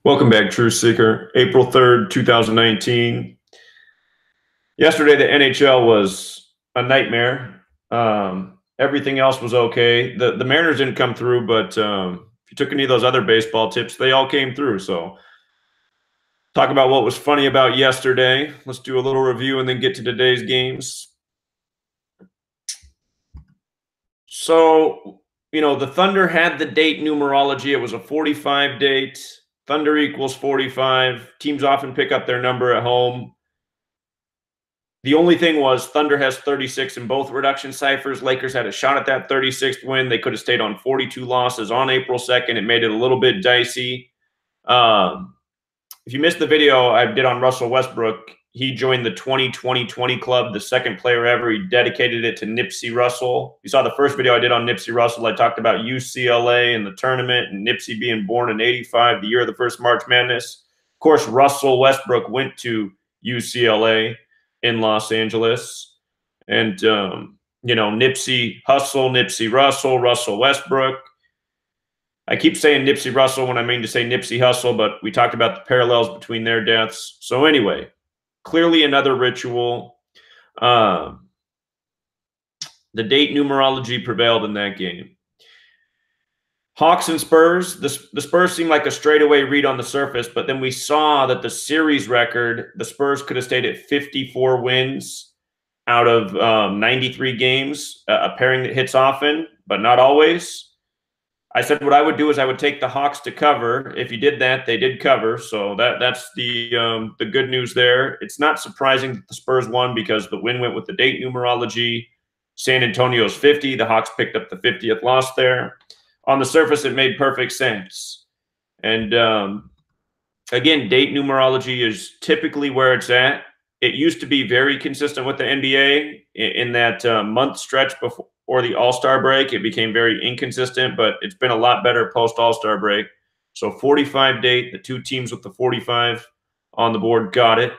Welcome back, Truth Seeker. April 3rd, 2019. Yesterday, the NHL was a nightmare. Everything else was okay. The Mariners didn't come through, but if you took any of those other baseball tips, they all came through. So talk about what was funny about yesterday. Let's do a little review and then get to today's games. So, the Thunder had the date numerology. It was a 45 date. Thunder equals 45. Teams often pick up their number at home. The only thing was Thunder has 36 in both reduction ciphers. Lakers had a shot at that 36th win. They could have stayed on 42 losses on April 2nd. It made it a little bit dicey. If you missed the video I did on Russell Westbrook, he joined the 20-20-20 club, the second player ever. He dedicated it to Nipsey Russell. You saw the first video I did on Nipsey Russell. I talked about UCLA and the tournament and Nipsey being born in '85, the year of the first March Madness. Of course, Russell Westbrook went to UCLA in Los Angeles. And, Nipsey Hustle, Nipsey Russell, Russell Westbrook. I keep saying Nipsey Russell when I mean to say Nipsey Hustle, but we talked about the parallels between their deaths. So anyway, clearly another ritual. The date numerology prevailed in that game. Hawks and Spurs, the Spurs seemed like a straightaway read on the surface, but then we saw that the series record, the Spurs could have stayed at 54 wins out of 93 games, a pairing that hits often, but not always. I said what I would do is I would take the Hawks to cover. If you did that, they did cover, so that's the good news there. It's not surprising that the Spurs won because the win went with the date numerology. San Antonio's 50. The Hawks picked up the 50th loss there. On the surface, it made perfect sense. And again, date numerology is typically where it's at. It used to be very consistent with the NBA in that month stretch before the All-Star break. It became very inconsistent, but it's been a lot better post-All-Star break. So 45 date, the two teams with the 45 on the board got it.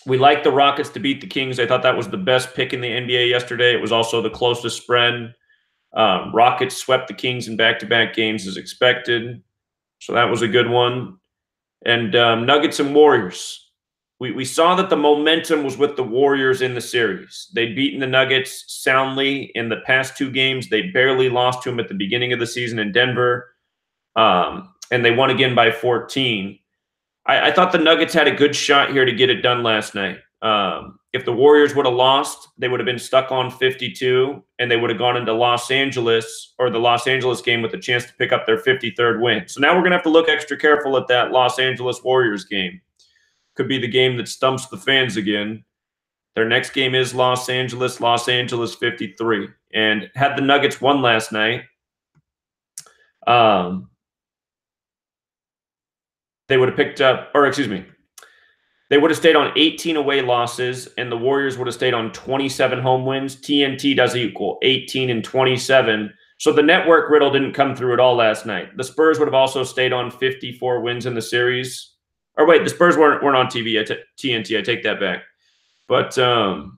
We like the Rockets to beat the Kings. I thought that was the best pick in the NBA yesterday. It was also the closest spread. Rockets swept the Kings in back-to-back games as expected. So that was a good one. And Nuggets and Warriors. We saw that the momentum was with the Warriors in the series. They'd beaten the Nuggets soundly in the past two games. They barely lost to them at the beginning of the season in Denver. And they won again by 14. I thought the Nuggets had a good shot here to get it done last night. If the Warriors would have lost, they would have been stuck on 52, and they would have gone into Los Angeles or the Los Angeles game with a chance to pick up their 53rd win. So now we're going to have to look extra careful at that Los Angeles Warriors game. Could be the game that stumps the fans again. Their next game is Los Angeles 53. And had the Nuggets won last night, they would have picked up, or excuse me, they would have stayed on 18 away losses, and the Warriors would have stayed on 27 home wins. TNT does equal 18 and 27. So the network riddle didn't come through at all last night. The Spurs would have also stayed on 54 wins in the series. Or wait, the Spurs weren't on TV at TNT. I take that back. But, the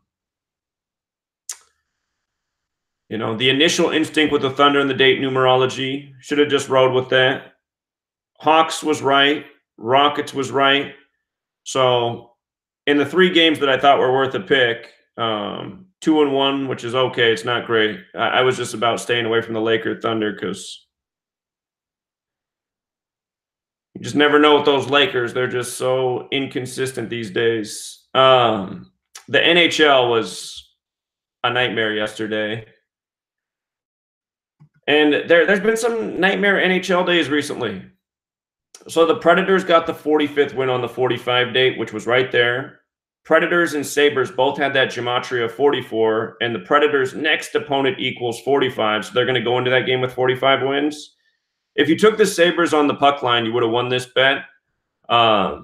initial instinct with the Thunder and the date numerology, should have just rode with that. Hawks was right. Rockets was right. So in the three games that I thought were worth a pick, 2-1, which is okay. It's not great. I was just about staying away from the Laker Thunder because you just never know with those Lakers. They're just so inconsistent these days. The NHL was a nightmare yesterday. And there's been some nightmare NHL days recently. So the Predators got the 45th win on the 45 date, which was right there. Predators and Sabres both had that Gematria 44, and the Predators' next opponent equals 45, so they're going to go into that game with 45 wins. If you took the Sabres on the puck line, you would have won this bet. So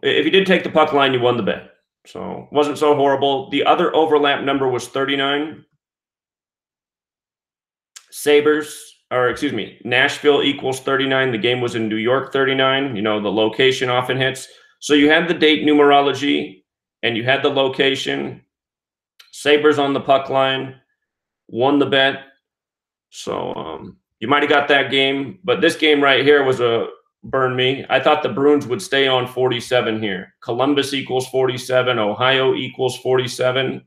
if you did take the puck line, you won the bet. So it wasn't so horrible. The other overlap number was 39. Nashville equals 39. The game was in New York 39. The location often hits. So you had the date numerology and you had the location. Sabres on the puck line, won the bet. So you might have got that game, but this game right here was a burn me. I thought the Bruins would stay on 47 here. Columbus equals 47. Ohio equals 47.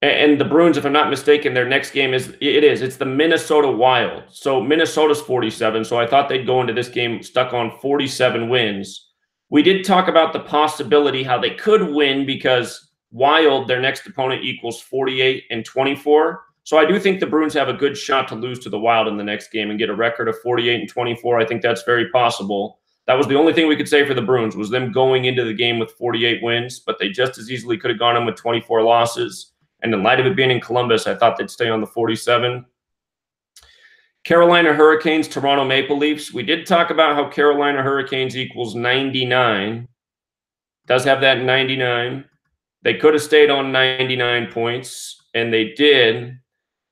And the Bruins, if I'm not mistaken, their next game it's the Minnesota Wild. So Minnesota's 47. So I thought they'd go into this game stuck on 47 wins. We did talk about the possibility how they could win because Wild, their next opponent, equals 48 and 24. So I do think the Bruins have a good shot to lose to the Wild in the next game and get a record of 48 and 24. I think that's very possible. That was the only thing we could say for the Bruins was them going into the game with 48 wins, but they just as easily could have gone in with 24 losses. And in light of it being in Columbus, I thought they'd stay on the 47. Carolina Hurricanes, Toronto Maple Leafs. We did talk about how Carolina Hurricanes equals 99. Does have that 99. They could have stayed on 99 points, and they did.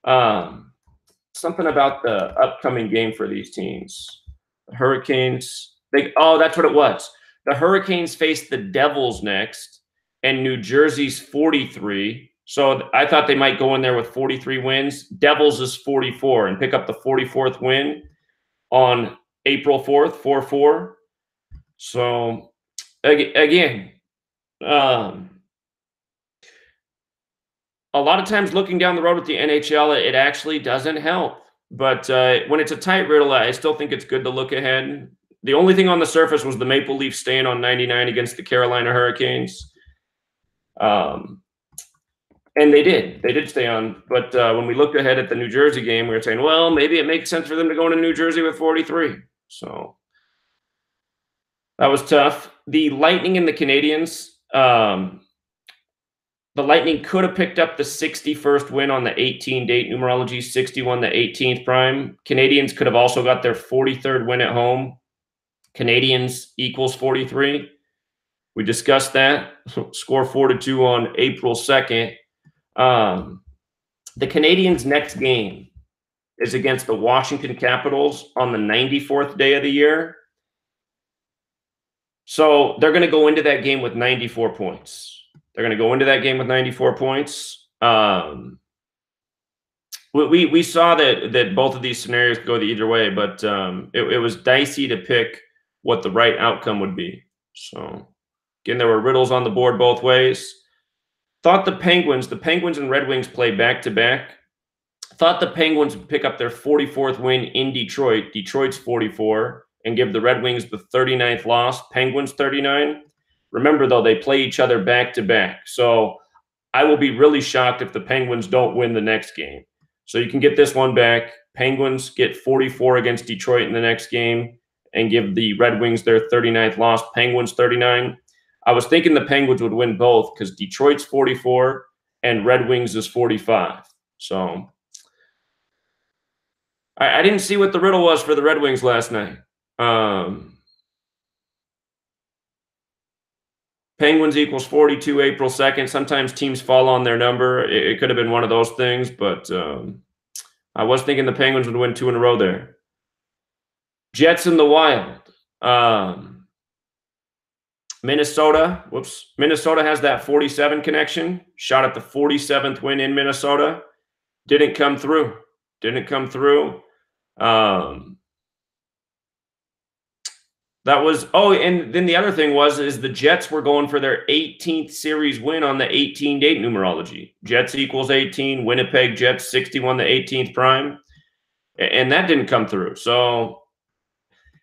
Something about the upcoming game for these teams. The Hurricanes. That's what it was. The Hurricanes face the Devils next, and New Jersey's 43. So I thought they might go in there with 43 wins. Devils is 44 and pick up the 44th win on April 4th, 4-4. So again, a lot of times looking down the road with the NHL, it actually doesn't help. But when it's a tight riddle, I still think it's good to look ahead. The only thing on the surface was the Maple Leafs staying on 99 against the Carolina Hurricanes. And they did stay on. But when we looked ahead at the New Jersey game, we were saying, well, maybe it makes sense for them to go into New Jersey with 43. So that was tough. The Lightning and the Canadiens. The Lightning could have picked up the 61st win on the 18-date numerology, 61 the 18th prime. Canadiens could have also got their 43rd win at home. Canadiens equals 43. We discussed that. Score 4-2 on April 2nd. The Canadiens' next game is against the Washington Capitals on the 94th day of the year. So they're going to go into that game with 94 points. They're going to go into that game with 94 points. We saw that both of these scenarios go either way, but it was dicey to pick what the right outcome would be. So again, there were riddles on the board both ways. Thought the Penguins and Red Wings play back-to-back. Thought the Penguins would pick up their 44th win in Detroit. Detroit's 44, and give the Red Wings the 39th loss. Penguins 39. Remember, though, they play each other back-to-back. So I will be really shocked if the Penguins don't win the next game. So you can get this one back. Penguins get 44 against Detroit in the next game and give the Red Wings their 39th loss. Penguins 39. I was thinking the Penguins would win both because Detroit's 44 and Red Wings is 45. So I didn't see what the riddle was for the Red Wings last night. Penguins equals 42 April 2nd. Sometimes teams fall on their number. It could have been one of those things, but I was thinking the Penguins would win 2 in a row there. Jets and the Wild. Minnesota has that 47 connection. Shot at the 47th win in Minnesota. Didn't come through. And then the other thing is the Jets were going for their 18th series win on the 18-date numerology. Jets equals 18, Winnipeg Jets 61 the 18th prime. And that didn't come through. So,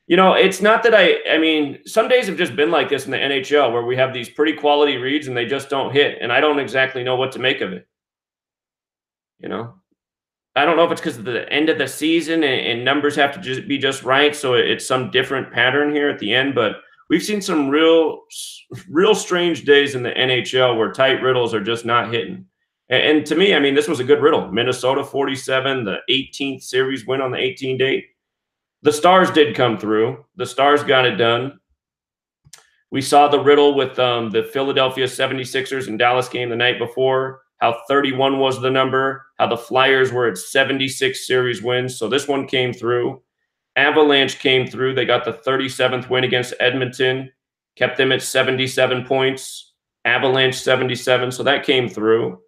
it's not that I mean, some days have just been like this in the NHL where we have these pretty quality reads and they just don't hit. And I don't exactly know what to make of it. I don't know if it's because of the end of the season and numbers have to be just right. So it's some different pattern here at the end. But we've seen some real strange days in the NHL where tight riddles are just not hitting. And to me, I mean, this was a good riddle. Minnesota 47, the 18th series win on the 18-date. The Stars did come through. The Stars got it done. We saw the riddle with the Philadelphia 76ers and Dallas game the night before, how 31 was the number, how the Flyers were at 76 series wins. So this one came through. Avalanche came through. They got the 37th win against Edmonton, kept them at 77 points. Avalanche 77, so that came through.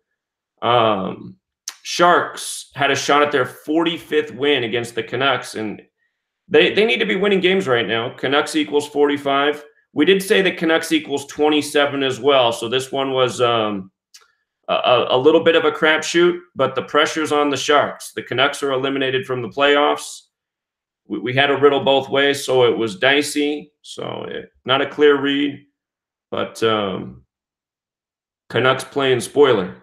Sharks had a shot at their 45th win against the Canucks, and they need to be winning games right now. Canucks equals 45. We did say that Canucks equals 27 as well, so this one was a little bit of a crapshoot, but the pressure's on the Sharks. The Canucks are eliminated from the playoffs. We had a riddle both ways, so it was dicey. So not a clear read, but Canucks playing spoiler.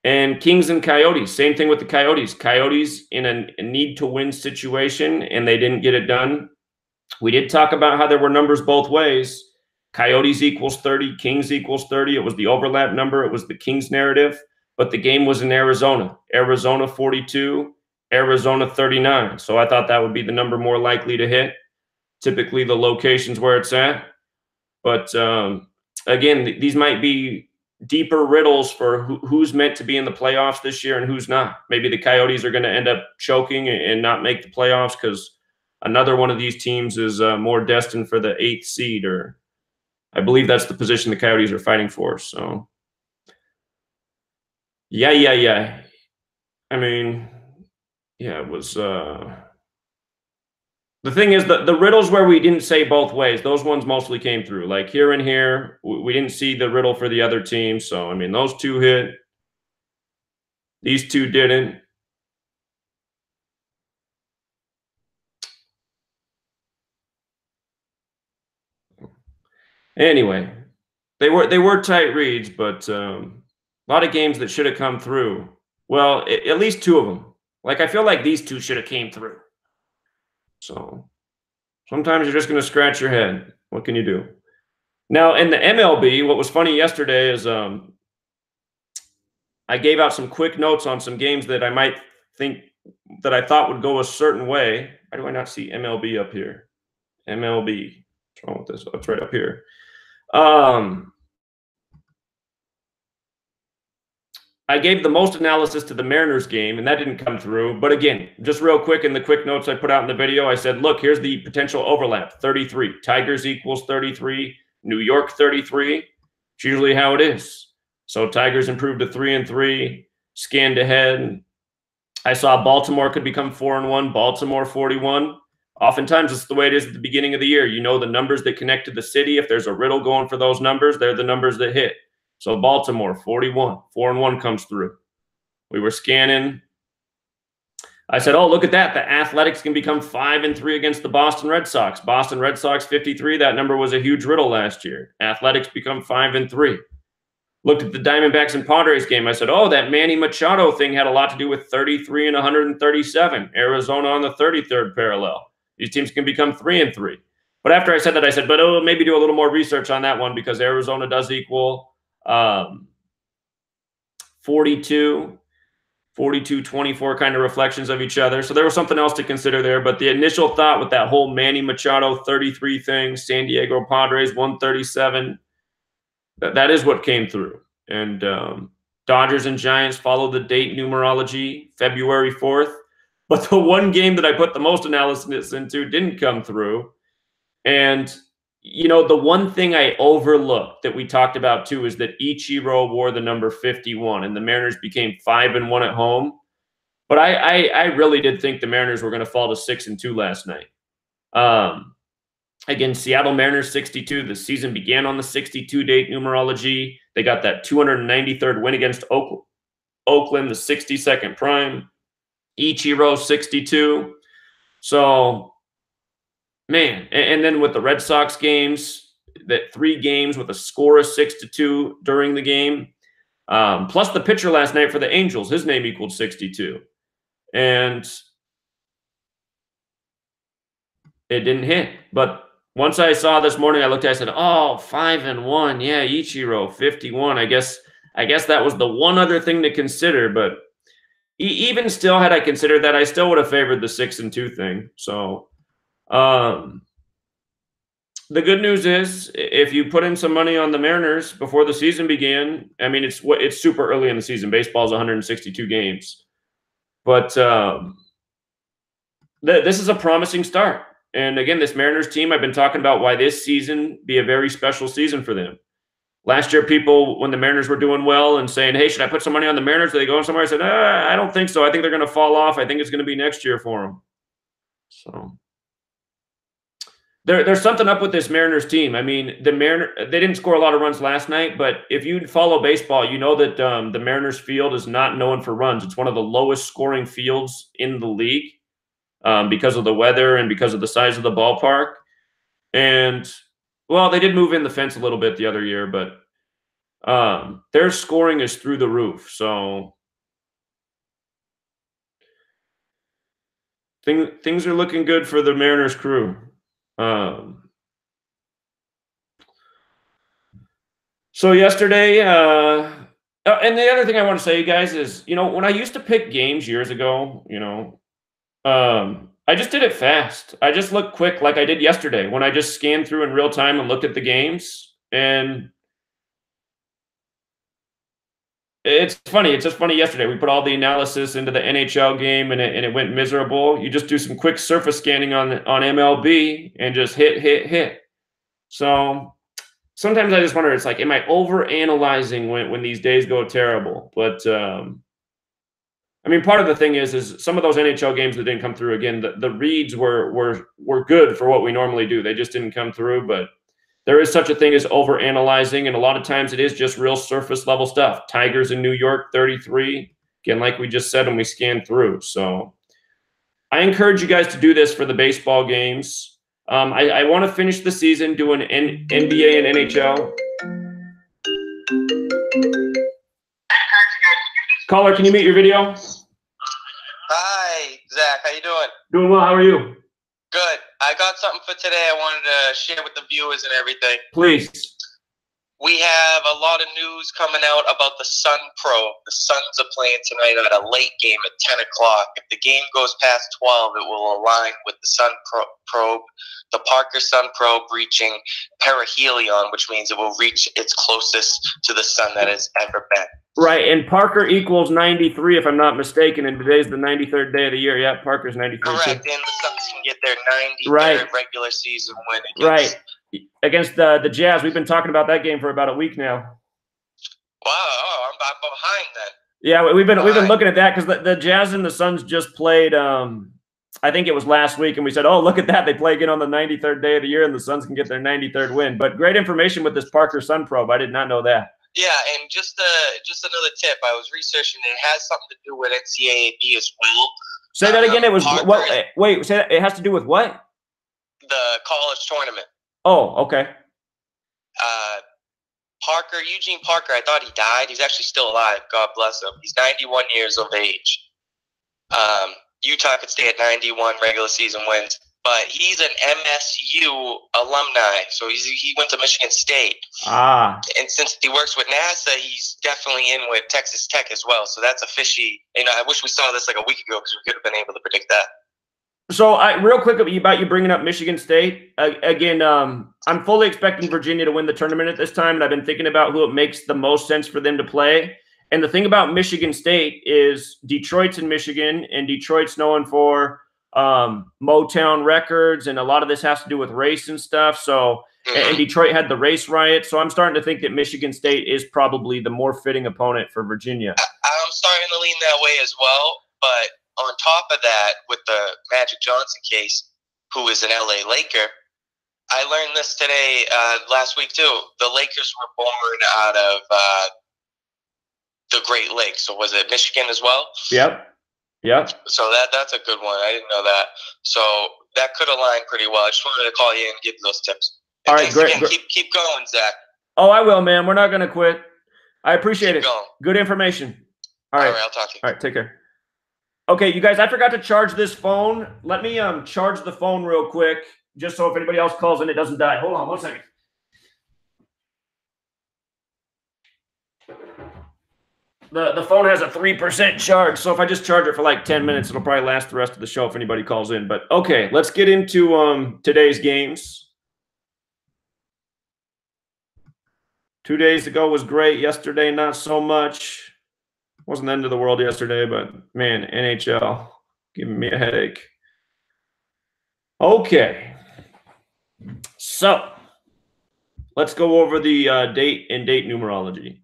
And Kings and Coyotes, same thing with the Coyotes. Coyotes in a need-to-win situation, and they didn't get it done. We did talk about how there were numbers both ways. Coyotes equals 30, Kings equals 30. It was the overlap number. It was the Kings narrative, but the game was in Arizona. Arizona 42, Arizona 39. So I thought that would be the number more likely to hit. Typically the locations where it's at. But again, these might be deeper riddles for who's meant to be in the playoffs this year and who's not. Maybe the Coyotes are going to end up choking and not make the playoffs because another one of these teams is more destined for the 8th seed, or I believe that's the position the Coyotes are fighting for. So, yeah. I mean, yeah, it was. The thing is, the riddles where we didn't say both ways, those ones mostly came through. Like here and here, we didn't see the riddle for the other team. So, I mean, those two hit. These two didn't. Anyway, they were tight reads, but a lot of games that should have come through. Well, at least two of them. Like, I feel like these two should have came through. So sometimes you're just going to scratch your head. What can you do? Now, in the MLB, what was funny yesterday is I gave out some quick notes on some games that I might think that I thought would go a certain way. Why do I not see MLB up here? MLB. What's wrong with this? Oh, it's right up here. I gave the most analysis to the Mariners game, and that didn't come through. But again, just real quick in the quick notes I put out in the video, I said, look, here's the potential overlap, 33. Tigers equals 33. New York 33. It's usually how it is. So Tigers improved to 3-3, scanned ahead. I saw Baltimore could become 4-1, Baltimore 41. Oftentimes, it's the way it is at the beginning of the year. You know the numbers that connect to the city. If there's a riddle going for those numbers, they're the numbers that hit. So Baltimore, 41, 4-1 comes through. We were scanning. I said, oh, look at that. The Athletics can become 5-3 against the Boston Red Sox. Boston Red Sox, 53. That number was a huge riddle last year. Athletics become 5-3. Looked at the Diamondbacks and Padres game. I said, oh, that Manny Machado thing had a lot to do with 33 and 137. Arizona on the 33rd parallel. These teams can become 3-3. But after I said that, I said, but oh, maybe do a little more research on that one because Arizona does equal 42, 24 kind of reflections of each other. So there was something else to consider there. But the initial thought with that whole Manny Machado 33 thing, San Diego Padres 137, that is what came through. And Dodgers and Giants follow the date numerology, February 4th. But the one game that I put the most analysis into didn't come through. And you know, the one thing I overlooked that we talked about too is that Ichiro wore the number 51 and the Mariners became 5-1 at home. But I really did think the Mariners were going to fall to 6-2 last night. Again, Seattle Mariners 62. The season began on the 62 date numerology. They got that 293rd win against Oakland, the 62nd prime. Ichiro 62. So man, and then with the Red Sox games, that 3 games with a score of 6-2 during the game, plus the pitcher last night for the Angels, his name equaled 62, and it didn't hit. But once I saw this morning, I looked at it, I said, "Oh, 5-1, yeah, Ichiro 51." I guess that was the one other thing to consider. But even still, had I considered that, I still would have favored the 6-2 thing. So. The good news is if you put in some money on the Mariners before the season began, I mean, it's super early in the season. Baseball is 162 games. But this is a promising start. And again, this Mariners team, I've been talking about why this season be a very special season for them. Last year, people, when the Mariners were doing well and saying, hey, should I put some money on the Mariners? Are they going somewhere? I said, I don't think so. I think they're going to fall off. I think it's going to be next year for them. So there's something up with this Mariners team. I mean, they didn't score a lot of runs last night, but if you follow baseball, you know that the Mariners field is not known for runs. It's one of the lowest scoring fields in the league because of the weather and because of the size of the ballpark. And, well, they did move in the fence a little bit the other year, but their scoring is through the roof. So things are looking good for the Mariners crew. So yesterday, and the other thing I want to say, you guys, is, when I used to pick games years ago, I just did it fast. I just looked quick like I did yesterday when I just scanned through in real time and looked at the games. And it's funny. It's just funny. Yesterday, we put all the analysis into the NHL game, and it went miserable. You just do some quick surface scanning on MLB and just hit. So sometimes I just wonder, it's like, am I over-analyzing when these days go terrible? But I mean, part of the thing is some of those NHL games that didn't come through, again, the reads were good for what we normally do. They just didn't come through, but there is such a thing as over-analyzing, and a lot of times it is just real surface-level stuff. Tigers in New York, 33. Again, like we just said when we scanned through. So I encourage you guys to do this for the baseball games. I want to finish the season doing NBA and NHL. Caller, can you mute your video? Hi, Zach. How you doing? Doing well. How are you? Good. I got something for today I wanted to share with the viewers and everything. Please. We have a lot of news coming out about the Sun Probe. The Suns are playing tonight at a late game at 10 o'clock. If the game goes past 12, it will align with the Sun Probe, the Parker Sun Probe reaching perihelion, which means it will reach its closest to the sun that it's ever been. Right, and Parker equals 93, if I'm not mistaken, and today's the 93rd day of the year. Yeah, Parker's 93. Correct, and the Suns can get their 93rd regular season win against the Jazz. We've been talking about that game for about a week now. Wow, I'm behind then. Yeah, we've been looking at that because the Jazz and the Suns just played. I think it was last week, and we said, "Oh, look at that! They play again on the 93rd day of the year, and the Suns can get their 93rd win." But great information with this Parker Sun Probe. I did not know that. Yeah, and just another tip. I was researching. It has something to do with NCAA as well. Say that again. It was what? Wait. Say that. It has to do with what? The college tournament. Oh, okay. Eugene Parker. I thought he died. He's actually still alive. God bless him. He's 91 years of age. Utah could stay at 91 regular season wins. But he's an MSU alumni, so he went to Michigan State. And since he works with NASA, he's definitely in with Texas Tech as well. So that's a fishy. I wish we saw this like a week ago because we could have been able to predict that. So real quick about you bringing up Michigan State. Again, I'm fully expecting Virginia to win the tournament at this time, and I've been thinking about who it makes the most sense for them to play. And the thing about Michigan State is Detroit's in Michigan, and Detroit's known for Motown Records, and a lot of this has to do with race and stuff. So, and Detroit had the race riot. So I'm starting to think that Michigan State is probably the more fitting opponent for Virginia. I'm starting to lean that way as well. But on top of that, with the Magic Johnson case, who is an LA Laker, I learned this today, last week too. The Lakers were born out of the Great Lakes. So was it Michigan as well? Yep. So that's a good one. I didn't know that. So that could align pretty well. I just wanted to call you and give those tips. And all right, great. Again, keep going, Zach. Oh, I will, man. We're not going to quit. I appreciate keep it. Going. Good information. All right, I'll talk to you. All right, take care. Okay, you guys, I forgot to charge this phone. Let me charge the phone real quick, just so if anybody else calls in, it doesn't die. Hold on 1 second. The phone has a 3% charge, so if I just charge it for like 10 minutes, it'll probably last the rest of the show if anybody calls in. But okay, let's get into today's games. 2 days ago was great. Yesterday, not so much. Wasn't the end of the world yesterday, but man, NHL giving me a headache. Okay, so let's go over the date and date numerology.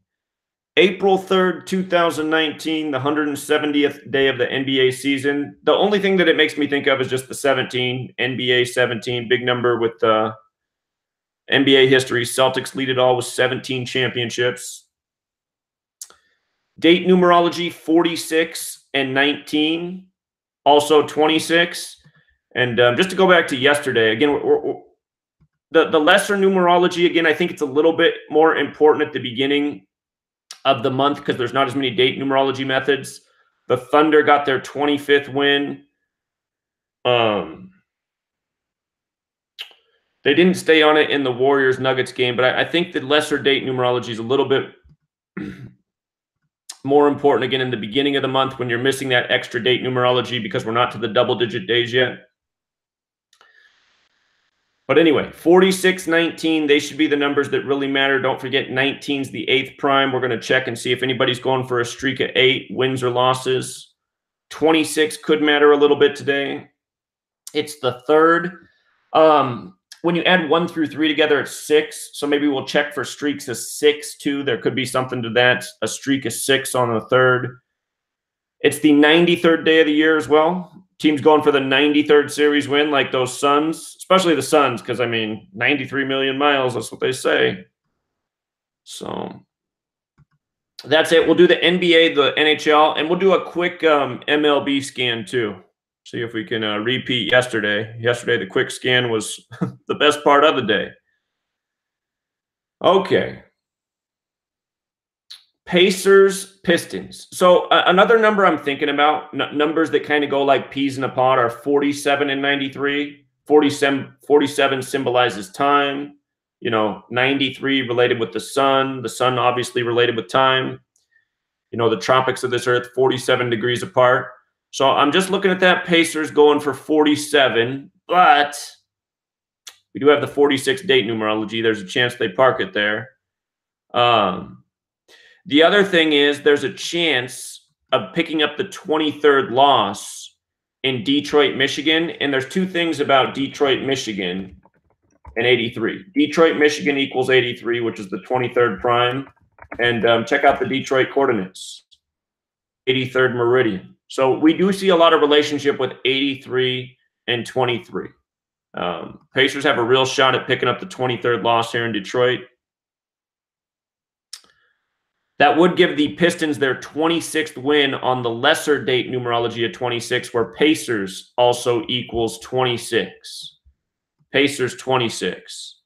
April 3rd, 2019, the 170th day of the NBA season. The only thing that it makes me think of is just the 17, NBA 17, big number with NBA history. Celtics lead it all with 17 championships. Date numerology 46 and 19, also 26. And just to go back to yesterday, again, the lesser numerology, again, I think it's a little bit more important at the beginning of the month because there's not as many date numerology methods. The Thunder got their 25th win. They didn't stay on it in the Warriors-Nuggets game, but I think the lesser date numerology is a little bit more important, again, in the beginning of the month when you're missing that extra date numerology because we're not to the double-digit days yet. But anyway, 46, 19, they should be the numbers that really matter. Don't forget 19 is the 8th prime. We're going to check and see if anybody's going for a streak of 8 wins or losses. 26 could matter a little bit today. It's the 3rd. When you add 1 through 3 together, it's 6. So maybe we'll check for streaks of 6 too. There could be something to that. A streak of 6 on the 3rd. It's the 93rd day of the year as well. Teams going for the 93rd series win, like those Suns, especially the Suns, because, I mean, 93 million miles, that's what they say. So that's it. We'll do the NBA, the NHL, and we'll do a quick MLB scan too. See if we can repeat yesterday. Yesterday, the quick scan was the best part of the day. Okay. Pacers, Pistons. So another number I'm thinking about, numbers that kind of go like peas in a pod, are 47 and 93. 47 symbolizes time. You know, 93 related with the sun obviously related with time. You know, the tropics of this earth, 47 degrees apart. So I'm just looking at that. Pacers going for 47, but we do have the 46 date numerology. There's a chance they park it there. The other thing is there's a chance of picking up the 23rd loss in Detroit, Michigan. And there's two things about Detroit, Michigan and 83. Detroit, Michigan equals 83, which is the 23rd prime. And check out the Detroit coordinates, 83rd meridian. So we do see a lot of relationship with 83 and 23. Pacers have a real shot at picking up the 23rd loss here in Detroit. That would give the Pistons their 26th win on the lesser date numerology of 26, where Pacers also equals 26. Pacers 26.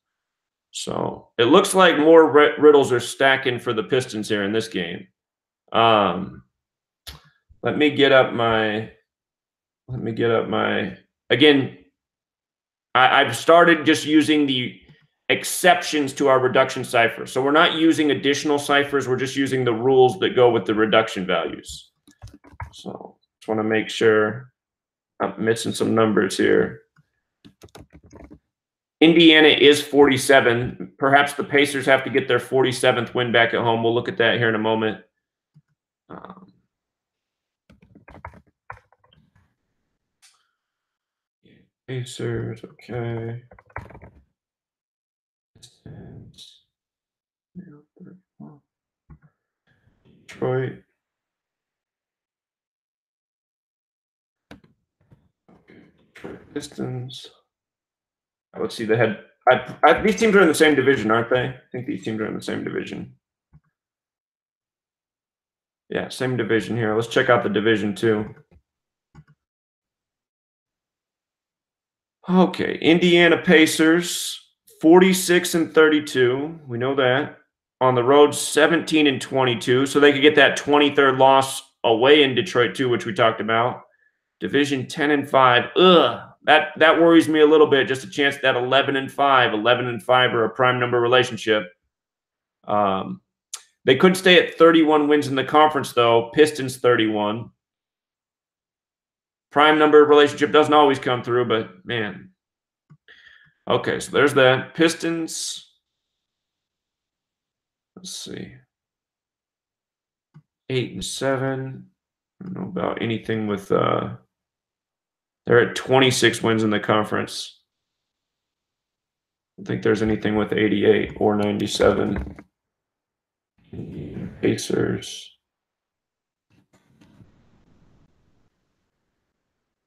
So it looks like more riddles are stacking for the Pistons here in this game. Let me get up my, again, I've started just using the exceptions to our reduction cipher. So we're not using additional ciphers. We're just using the rules that go with the reduction values. So just want to make sure I'm missing some numbers here. Indiana is 47. Perhaps the Pacers have to get their 47th win back at home. We'll look at that here in a moment. Pacers, okay. Detroit. Okay. Detroit Pistons. Let's see the head. These teams are in the same division, aren't they? I think these teams are in the same division. Yeah, same division here. Let's check out the division too. Okay, Indiana Pacers, 46 and 32. We know that. On the road, 17 and 22. So they could get that 23rd loss away in Detroit too, which we talked about. Division 10 and 5. Ugh, that worries me a little bit. Just a chance that 11 and 5 are a prime number relationship. They could stay at 31 wins in the conference though. Pistons 31. Prime number relationship doesn't always come through, but man. Okay, so there's that. Pistons. Let's see. 8 and 7. I don't know about anything with they're at 26 wins in the conference. don't think there's anything with 88 or 97. Pacers.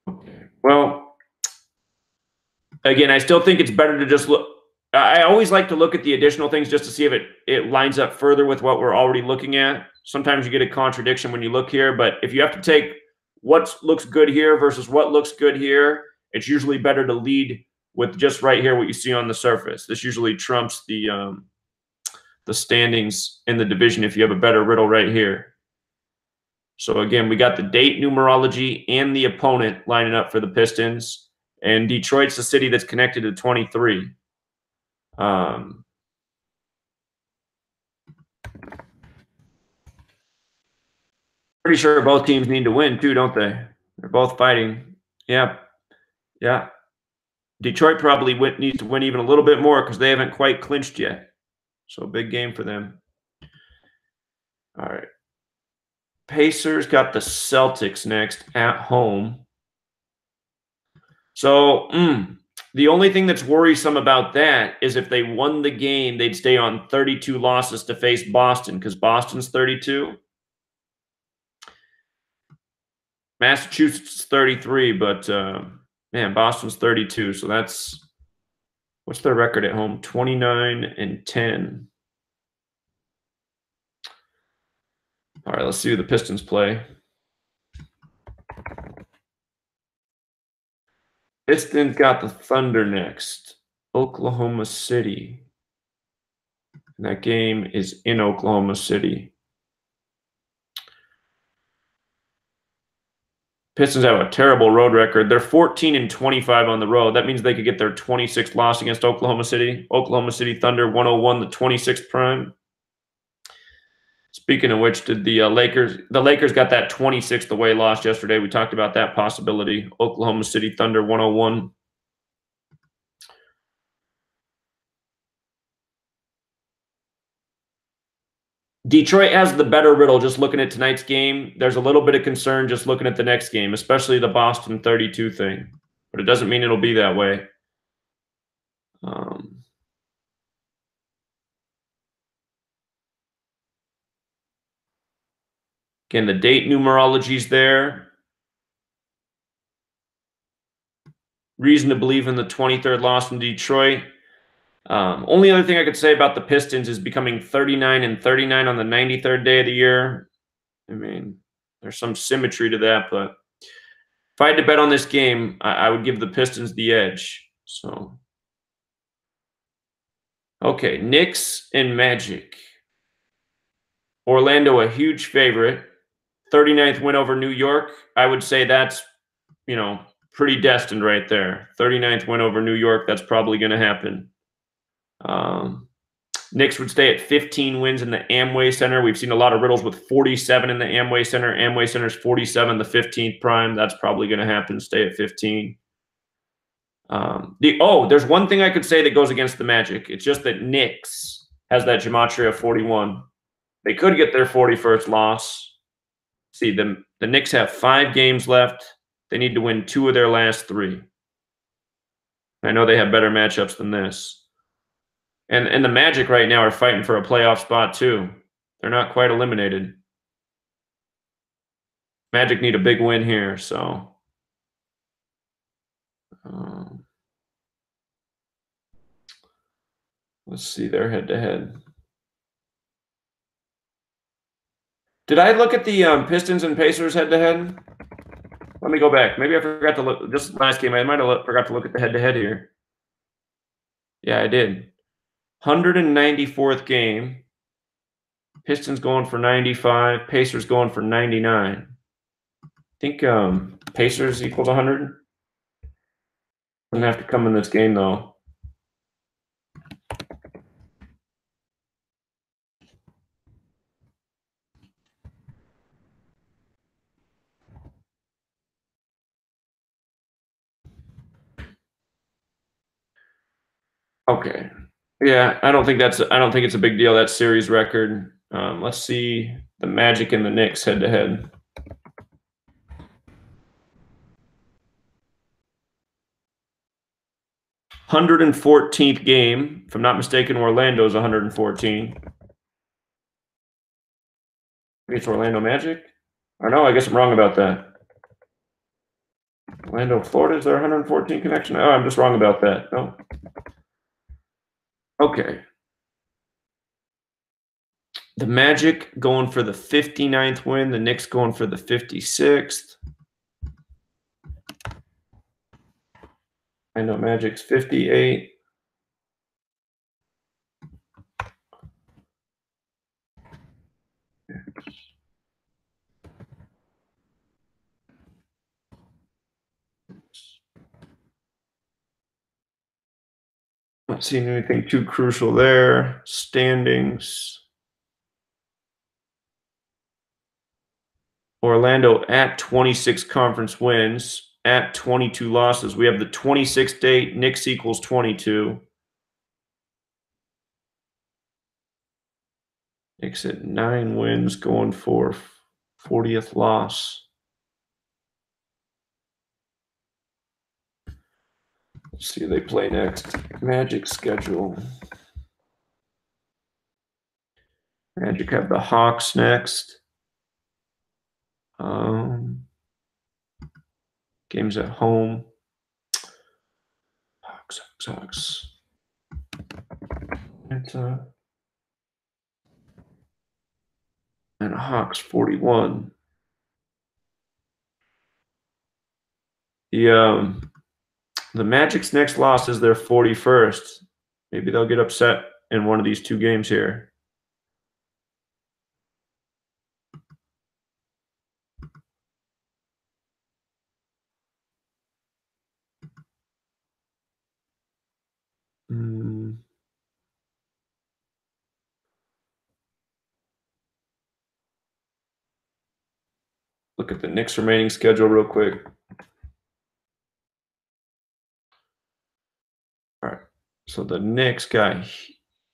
Okay. Well, again, I still think it's better to just look. I always like to look at the additional things just to see if it lines up further with what we're already looking at. Sometimes you get a contradiction when you look here, but if you have to take what looks good here versus what looks good here, it's usually better to lead with just right here what you see on the surface. This usually trumps the standings in the division if you have a better riddle right here. So again, we got the date numerology and the opponent lining up for the Pistons, and Detroit's the city that's connected to 23. Pretty sure both teams need to win too, don't they? They're both fighting. Yeah. Yeah. Detroit probably needs to win even a little bit more because they haven't quite clinched yet. So big game for them. All right. Pacers got the Celtics next at home. So the only thing that's worrisome about that is if they won the game, they'd stay on 32 losses to face Boston because Boston's 32. Massachusetts is 33, but man, Boston's 32. So that's, what's their record at home? 29-10. All right, let's see who the Pistons play. Pistons got the Thunder next. Oklahoma City. And that game is in Oklahoma City. Pistons have a terrible road record. They're 14-25 on the road. That means they could get their 26th loss against Oklahoma City. Oklahoma City Thunder 101, the 26th prime. Speaking of which, did the Lakers got that 26th away loss yesterday. We talked about that possibility. Oklahoma City Thunder 101. Detroit has the better riddle just looking at tonight's game. There's a little bit of concern just looking at the next game, especially the Boston 32 thing. But it doesn't mean it'll be that way. Again, the date numerology's there. Reason to believe in the 23rd loss in Detroit. Only other thing I could say about the Pistons is becoming 39-39 on the 93rd day of the year. I mean, there's some symmetry to that, but if I had to bet on this game, I would give the Pistons the edge. So, okay, Knicks and Magic. Orlando, a huge favorite. 39th win over New York. I would say that's, pretty destined right there. 39th win over New York. That's probably going to happen. Knicks would stay at 15 wins in the Amway Center. We've seen a lot of riddles with 47 in the Amway Center. Amway Center's 47, the 15th prime. That's probably going to happen. Stay at 15. There's one thing I could say that goes against the Magic. It's just that Knicks has that Gematria 41. They could get their 41st loss. See, the Knicks have 5 games left. They need to win 2 of their last 3. I know they have better matchups than this. And the Magic right now are fighting for a playoff spot too. They're not quite eliminated. Magic need a big win here, so. Let's see their head-to-head. Did I look at the Pistons and Pacers head-to-head? Let me go back. Maybe I forgot to look. This last game, I might have forgot to look at the head-to-head here. Yeah, I did. 194th game. Pistons going for 95. Pacers going for 99. I think Pacers equals 100. Doesn't have to come in this game, though. Okay. Yeah, I don't think it's a big deal, that series record. Let's see the Magic and the Knicks head-to-head. 114th game. If I'm not mistaken, Orlando's 114. Maybe it's Orlando Magic? Or no, I guess I'm wrong about that. Orlando, Florida, is there 114 connection? Oh, I'm just wrong about that. No. Okay. The Magic going for the 59th win. The Knicks going for the 56th. I know Magic's 58. Not seeing anything too crucial there. Standings. Orlando at 26 conference wins, at 22 losses. We have the 26th date. Knicks equals 22. Knicks at 9 wins, going for 40th loss. Let's see who they play next. Magic schedule. Magic have the Hawks next. Games at home. Hawks. And Hawks 41. The Magic's next loss is their 41st. Maybe they'll get upset in one of these 2 games here. Look at the Knicks' remaining schedule real quick. All right. So the Knicks got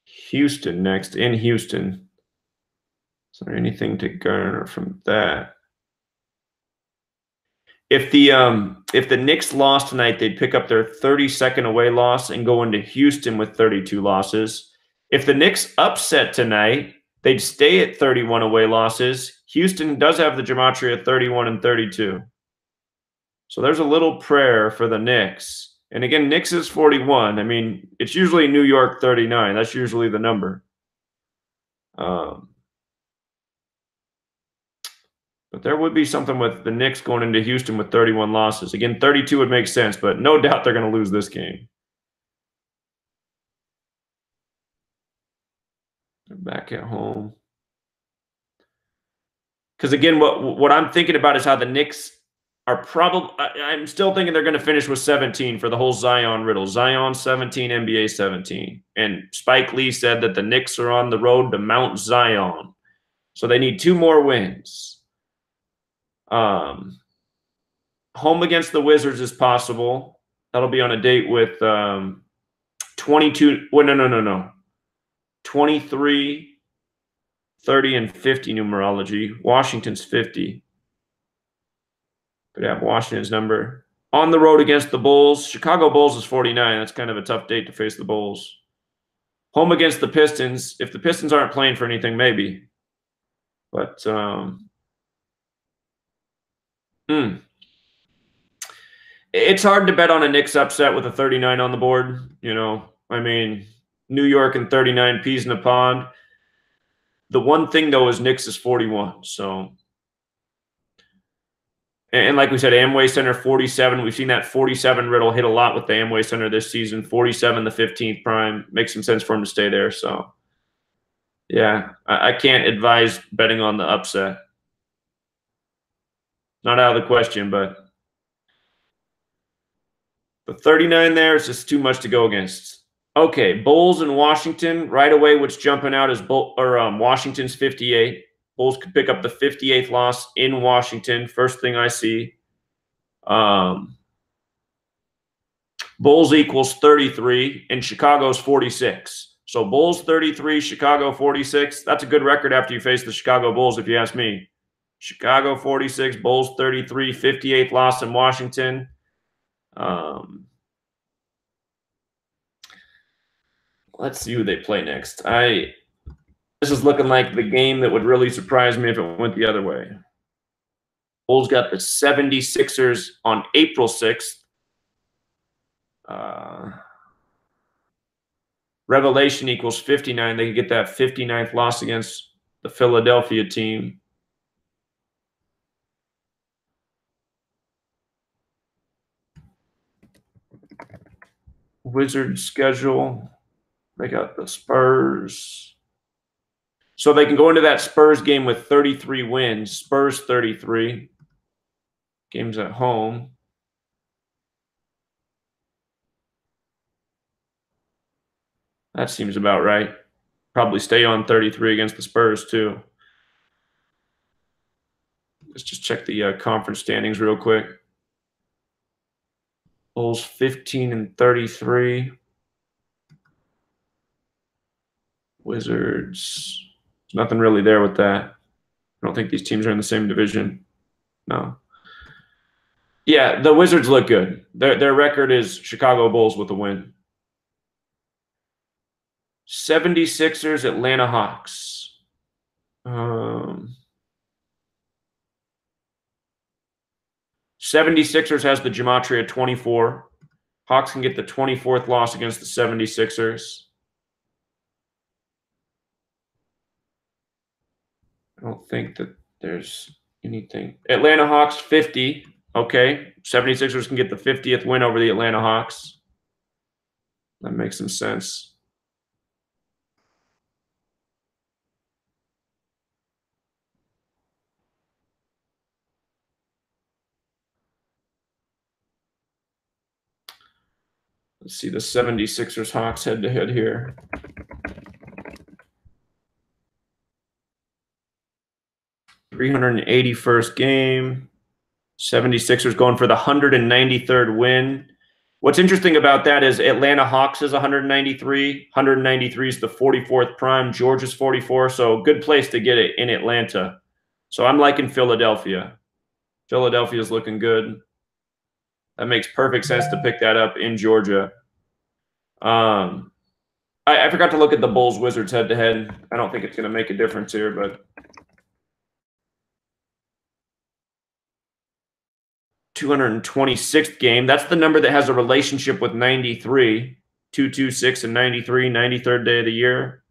Houston next in Houston. Is there anything to garner from that? If the Knicks lost tonight, they'd pick up their 32nd away loss and go into Houston with 32 losses. If the Knicks upset tonight, they'd stay at 31 away losses. Houston does have the Gematria at 31 and 32. So there's a little prayer for the Knicks. And again, Knicks is 41. I mean, it's usually New York 39. That's usually the number. But there would be something with the Knicks going into Houston with 31 losses. Again, 32 would make sense, but no doubt they're going to lose this game. They're back at home. Because again, what I'm thinking about is how the Knicks are probably – I'm still thinking they're going to finish with 17 for the whole Zion riddle. Zion 17, NBA 17. And Spike Lee said that the Knicks are on the road to Mount Zion. So they need 2 more wins. Home against the Wizards is possible. That'll be on a date with 22 – well, no. 23, 30, and 50 numerology. Washington's 50. Could have Washington's number. On the road against the Bulls. Chicago Bulls is 49. That's kind of a tough date to face the Bulls. Home against the Pistons. If the Pistons aren't playing for anything, maybe. But it's hard to bet on a Knicks upset with a 39 on the board. You know, I mean, New York and 39, peas in a pond. The one thing, though, is Knicks is 41. So, and like we said, Amway Center 47. We've seen that 47 riddle hit a lot with the Amway Center this season. 47, the 15th prime. Makes some sense for him to stay there. So, yeah, I can't advise betting on the upset. Not out of the question, but the 39 there is just too much to go against. Okay, Bulls and Washington. Right away, what's jumping out is Washington's 58. Bulls could pick up the 58th loss in Washington. First thing I see. Bulls equals 33, and Chicago's 46. So Bulls 33, Chicago 46. That's a good record after you face the Chicago Bulls, if you ask me. Chicago 46, Bulls 33, 58th loss in Washington. Let's see who they play next. This is looking like the game that would really surprise me if it went the other way. Bulls got the 76ers on April 6th. Revelation equals 59. They could get that 59th loss against the Philadelphia team. Wizards schedule. They got the Spurs. So they can go into that Spurs game with 33 wins. Spurs 33. Games at home. That seems about right. Probably stay on 33 against the Spurs too. Let's just check the conference standings real quick. Bulls 15 and 33. Wizards. There's nothing really there with that. I don't think these teams are in the same division. No. Yeah, the Wizards look good. Their record is Chicago Bulls with a win. 76ers, Atlanta Hawks. 76ers has the Gematria 24. Hawks can get the 24th loss against the 76ers. I don't think that there's anything. Atlanta Hawks 50. Okay. 76ers can get the 50th win over the Atlanta Hawks. That makes some sense. Let's see the 76ers Hawks head-to-head here. $381st game. 76ers going for the 193rd win. What's interesting about that is Atlanta Hawks is 193. 193 is the 44th prime. Georgia's 44. So good place to get it in Atlanta. So I'm liking Philadelphia. Philadelphia's looking good. That makes perfect sense to pick that up in Georgia. I forgot to look at the Bulls Wizards head to head. I don't think it's going to make a difference here, but 226th game. That's the number that has a relationship with 93. 226 and 93, 93rd day of the year.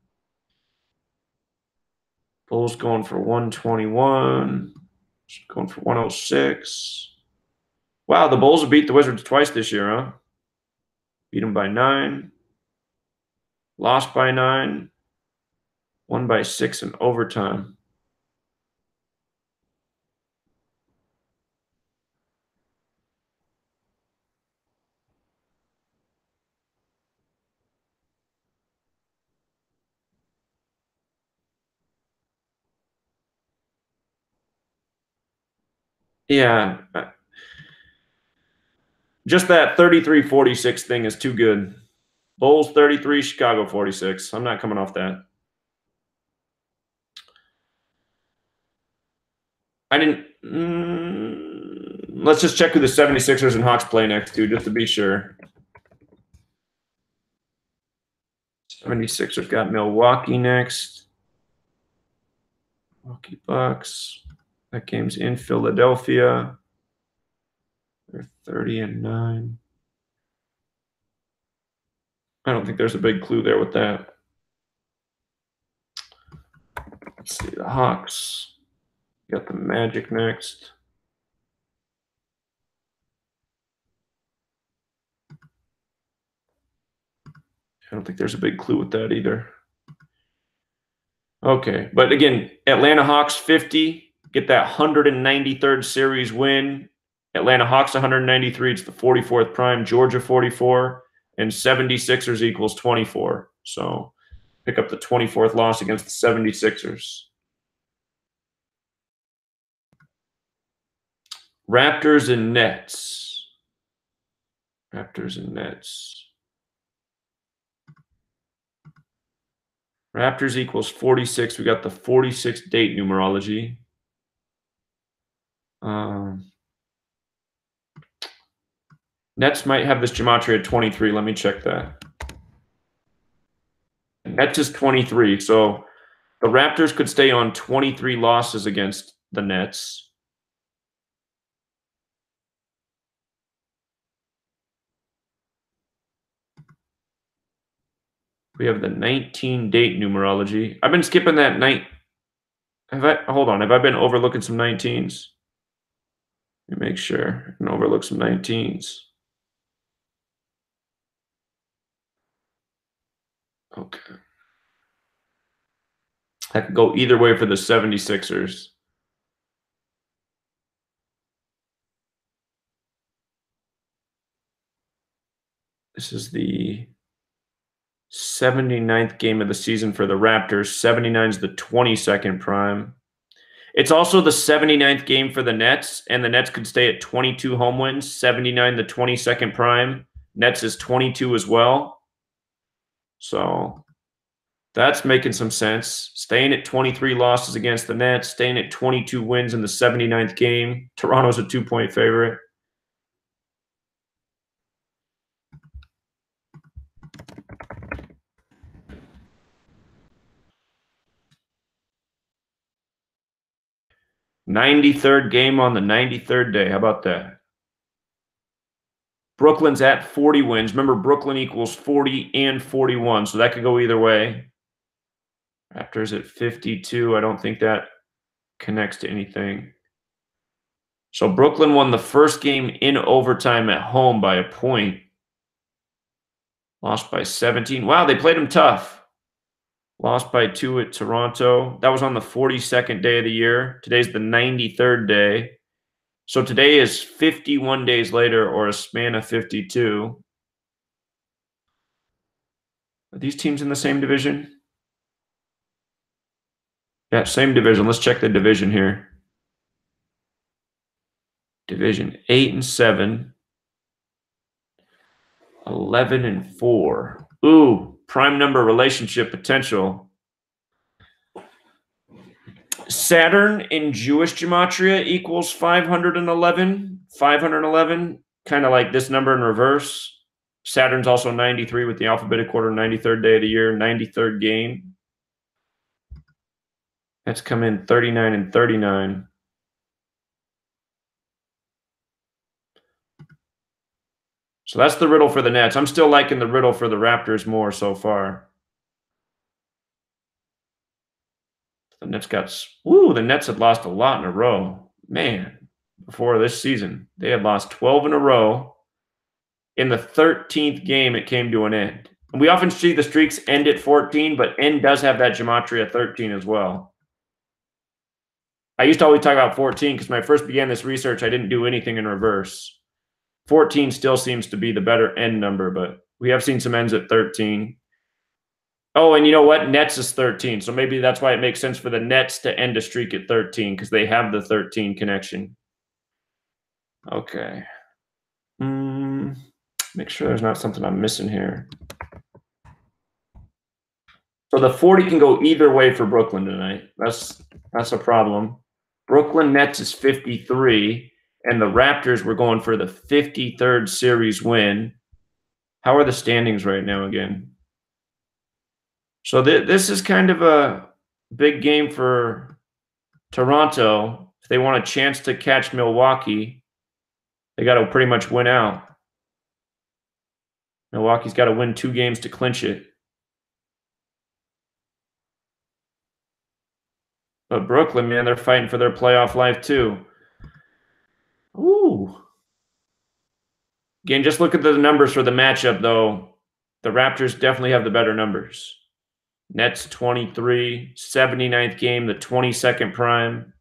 Bulls going for 121. Going for 106. Wow, the Bulls have beat the Wizards twice this year, huh? Beat them by 9. Lost by 9. Won by 6 in overtime. Yeah. Just that 33-46 thing is too good. Bulls 33, Chicago 46. I'm not coming off that. I didn't. Let's just check who the 76ers and Hawks play next to, just to be sure. 76ers got Milwaukee next. Milwaukee Bucks. That game's in Philadelphia. They're 30 and 9. I don't think there's a big clue there with that. Let's see, the Hawks. Got the Magic next. I don't think there's a big clue with that either. Okay, but again, Atlanta Hawks 50, get that 193rd series win. Atlanta Hawks 193, it's the 44th prime. Georgia 44, and 76ers equals 24. So pick up the 24th loss against the 76ers. Raptors and Nets. Raptors and Nets. Raptors equals 46. We got the 46 date numerology. Nets might have this Gematria 23. Let me check that. Nets is 23. So the Raptors could stay on 23 losses against the Nets. We have the 19 date numerology. I've been skipping that night. Hold on. Have I been overlooking some 19s? Let me make sure. I can overlook some 19s. Okay. That could go either way for the 76ers. This is the 79th game of the season for the Raptors. 79 is the 22nd prime. It's also the 79th game for the Nets, and the Nets could stay at 22 home wins. 79, the 22nd prime. Nets is 22 as well. So that's making some sense. Staying at 23 losses against the Nets, staying at 22 wins in the 79th game. Toronto's a 2-point favorite. '93rd game on the 93rd day. How about that? Brooklyn's at 40 wins. Remember, Brooklyn equals 40 and 41, so that could go either way. Raptors at 52. I don't think that connects to anything. So Brooklyn won the first game in overtime at home by a point. Lost by 17. Wow, they played them tough. Lost by 2 at Toronto. That was on the 42nd day of the year. Today's the 93rd day. So today is 51 days later, or a span of 52. Are these teams in the same division? Yeah, same division. Let's check the division here. Division 8 and 7. 11 and 4. Ooh, prime number relationship potential. Saturn in Jewish gematria equals 511. 511, kind of like this number in reverse. Saturn's also 93 with the alphabetic order, 93rd day of the year, 93rd game. That's come in 39 and 39. So that's the riddle for the Nets. I'm still liking the riddle for the Raptors more so far. The Nets the Nets had lost a lot in a row. Man, before this season, they had lost 12 in a row. In the 13th game, it came to an end. And we often see the streaks end at 14, but end does have that gematria 13 as well. I used to always talk about 14 because when I first began this research, I didn't do anything in reverse. 14 still seems to be the better end number, but we have seen some ends at 13. Oh, and you know what? Nets is 13. So maybe that's why it makes sense for the Nets to end a streak at 13 because they have the 13 connection. Okay. Make sure there's not something I'm missing here. So the 40 can go either way for Brooklyn tonight. That's a problem. Brooklyn Nets is 53, and the Raptors were going for the 53rd series win. How are the standings right now again? So this is kind of a big game for Toronto. If they want a chance to catch Milwaukee, they got to pretty much win out. Milwaukee's got to win 2 games to clinch it. But Brooklyn, man, they're fighting for their playoff life too. Ooh. Again, just look at the numbers for the matchup, though. The Raptors definitely have the better numbers. Nets 23, 79th game, the 22nd prime.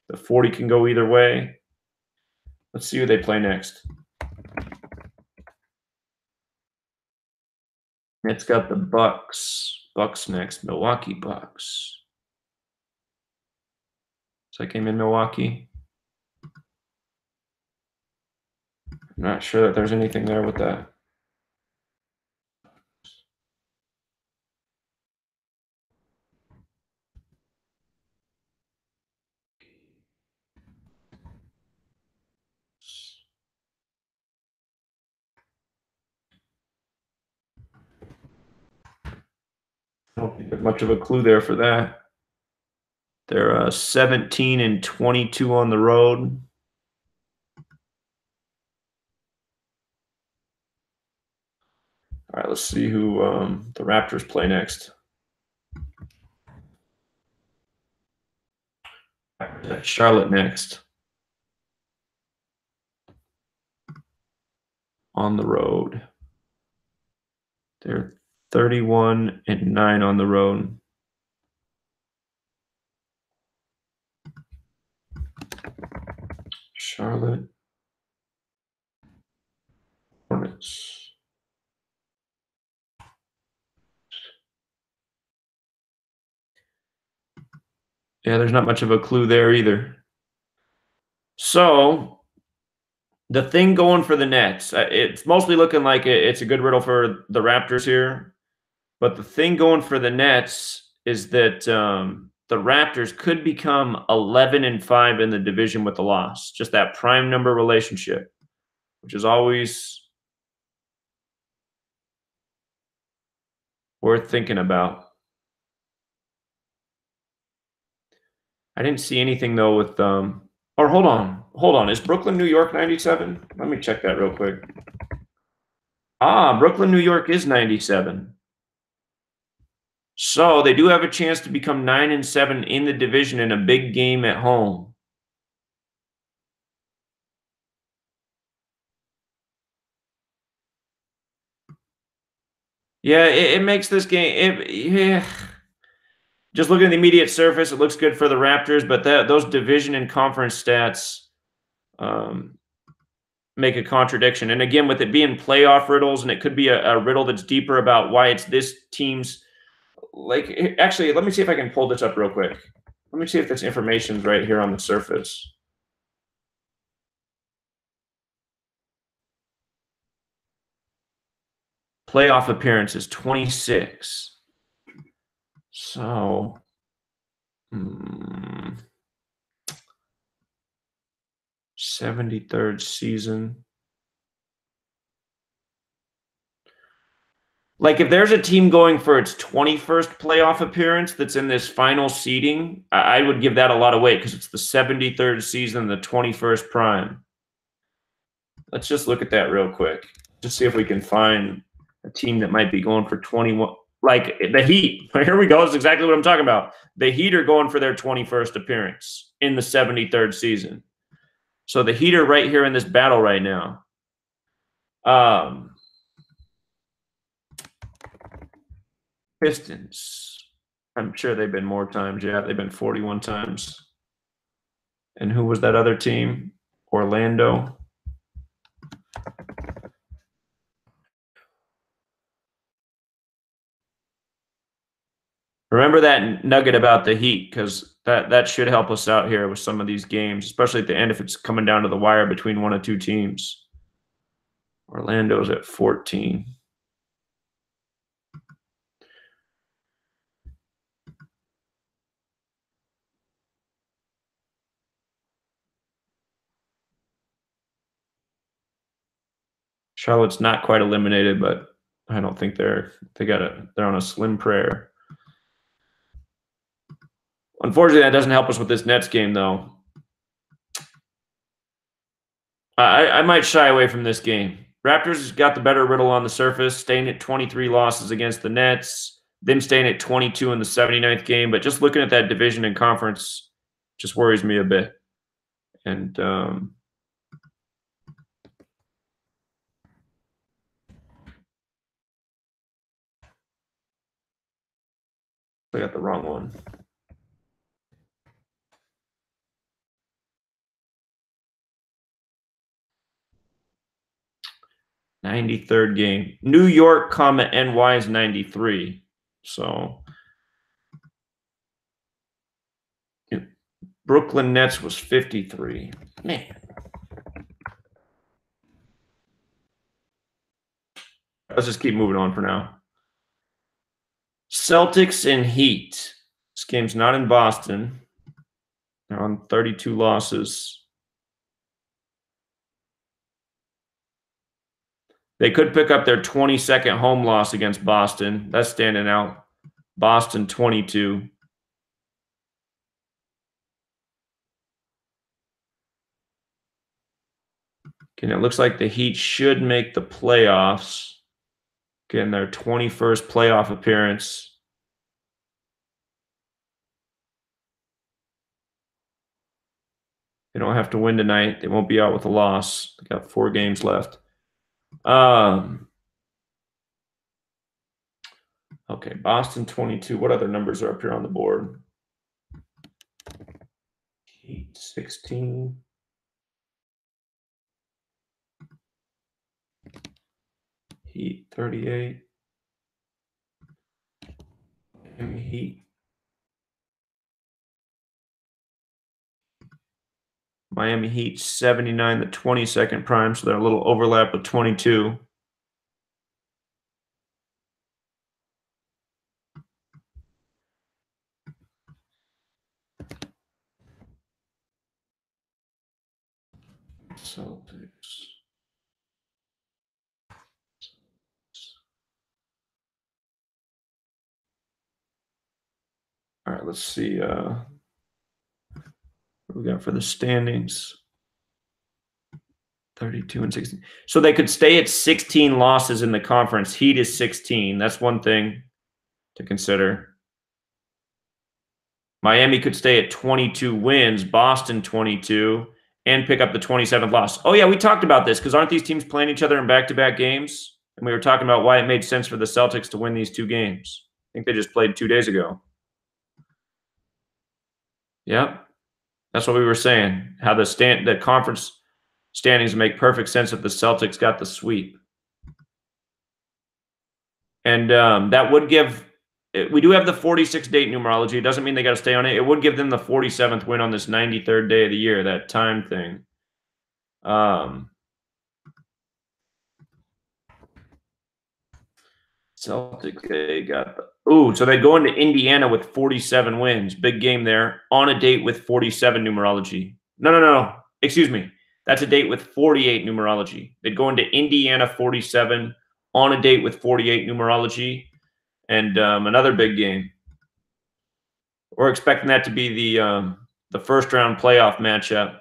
The 40 can go either way. Let's see who they play next. Nets got the Bucks. Bucks next. Milwaukee Bucks. So I came in Milwaukee. I'm not sure that there's anything there with that. don't think there's much of a clue there for that. They're 17 and 22 on the road. All right, let's see who the Raptors play next. Charlotte next. On the road. They're 31 and 9 on the road. Charlotte Hornets. Yeah, there's not much of a clue there either. So the thing going for the Nets, it's mostly looking like it's a good riddle for the Raptors here. But the thing going for the Nets is that the Raptors could become 11 and 5 in the division with the loss. Just that prime number relationship, which is always worth thinking about. I didn't see anything though with or hold on. Is Brooklyn, New York 97? Let me check that real quick. Brooklyn, New York is 97. So they do have a chance to become 9 and 7 in the division in a big game at home. Yeah, it makes this game. Yeah. Just looking at the immediate surface, it looks good for the Raptors, but those division and conference stats make a contradiction. And again, with it being playoff riddles, and it could be a riddle that's deeper about why it's this team's. Like, actually, let me see if I can pull this up real quick. Let me see if this information's right here on the surface. Playoff appearances, 26. So, 73rd season. Like, if there's a team going for its 21st playoff appearance that's in this final seeding, I would give that a lot of weight because it's the 73rd season, the 21st prime. Let's just look at that real quick. Just see if we can find a team that might be going for 21. Like the Heat. Here we go. That's exactly what I'm talking about. The Heat are going for their 21st appearance in the 73rd season. So the Heat are right here in this battle right now. Pistons. I'm sure they've been more times. Yeah, they've been 41 times. And who was that other team? Orlando. Remember that nugget about the Heat, because that should help us out here with some of these games, especially at the end if it's coming down to the wire between one of two teams. Orlando's at 14. Charlotte's not quite eliminated, but I don't think they're on a slim prayer. Unfortunately, that doesn't help us with this Nets game, though. I might shy away from this game. Raptors got the better riddle on the surface, staying at 23 losses against the Nets, them staying at 22 in the 79th game. But just looking at that division and conference just worries me a bit. And I got the wrong one. '93rd game. New York, NY is 93. So Brooklyn Nets was 53. Man. Let's just keep moving on for now. Celtics and Heat. This game's not in Boston. They're on 32 losses. They could pick up their 22nd home loss against Boston. That's standing out. Boston 22. Okay, it looks like the Heat should make the playoffs. Getting their 21st playoff appearance. They don't have to win tonight. They won't be out with a loss. They got 4 games left. Okay, Boston 22. What other numbers are up here on the board? Heat 16. Heat 38. Miami Heat. Miami Heat 79, the 22nd prime, so they're a little overlap with 22. Celtics. All right, let's see what we got for the standings. 32 and 16. So they could stay at 16 losses in the conference. Heat is 16. That's one thing to consider. Miami could stay at 22 wins, Boston 22, and pick up the 27th loss. Oh, yeah, we talked about this because aren't these teams playing each other in back-to-back games? And we were talking about why it made sense for the Celtics to win these 2 games. I think they just played 2 days ago. Yep. That's what we were saying, how the conference standings make perfect sense if the Celtics got the sweep. And that would give – we do have the 46-date numerology. It doesn't mean they got to stay on it. It would give them the 47th win on this 93rd day of the year, that time thing. Celtics, they got the – ooh, so they go into Indiana with 47 wins. Big game there. On a date with 47 numerology. No. Excuse me. That's a date with 48 numerology. They'd go into Indiana 47, on a date with 48 numerology, and another big game. We're expecting that to be the first-round playoff matchup.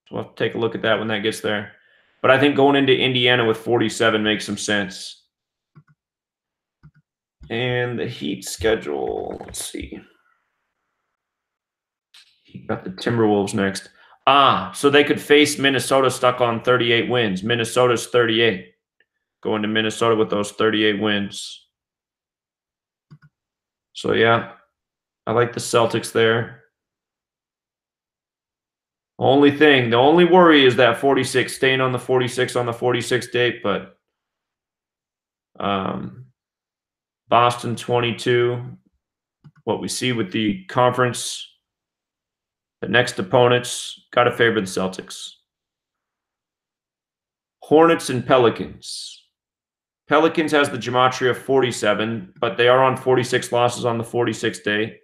So we'll have to take a look at that when that gets there. But I think going into Indiana with 47 makes some sense. And the Heat schedule, let's see. He got the Timberwolves next. So they could face Minnesota stuck on 38 wins. Minnesota's 38. Going to Minnesota with those 38 wins. So, yeah, I like the Celtics there. The only worry is that 46, staying on the 46 on the 46 date, but Boston 22, what we see with the conference, the next opponents, got to favor the Celtics. Hornets and Pelicans. Pelicans has the Gematria 47, but they are on 46 losses on the 46th day.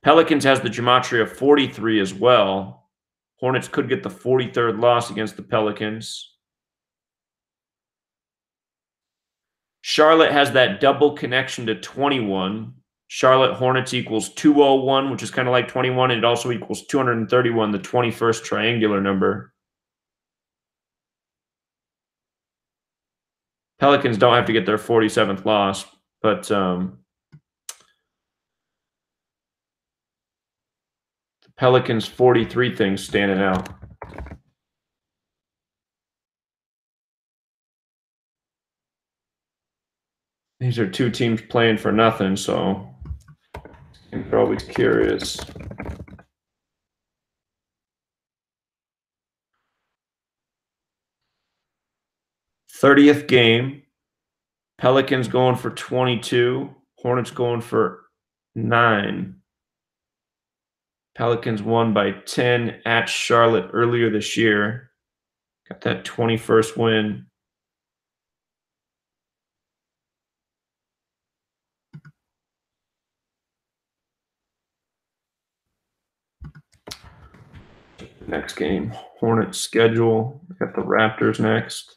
Pelicans has the Gematria 43 as well. Hornets could get the 43rd loss against the Pelicans. Charlotte has that double connection to 21. Charlotte Hornets equals 201, which is kind of like 21, and it also equals 231, the 21st triangular number. Pelicans don't have to get their 47th loss, but the Pelicans 43 thing standing out. These are 2 teams playing for nothing, so you're always curious. '30th game. Pelicans going for 22. Hornets going for 9. Pelicans won by 10 at Charlotte earlier this year. Got that 21st win. Next game, Hornets schedule. Got the Raptors next.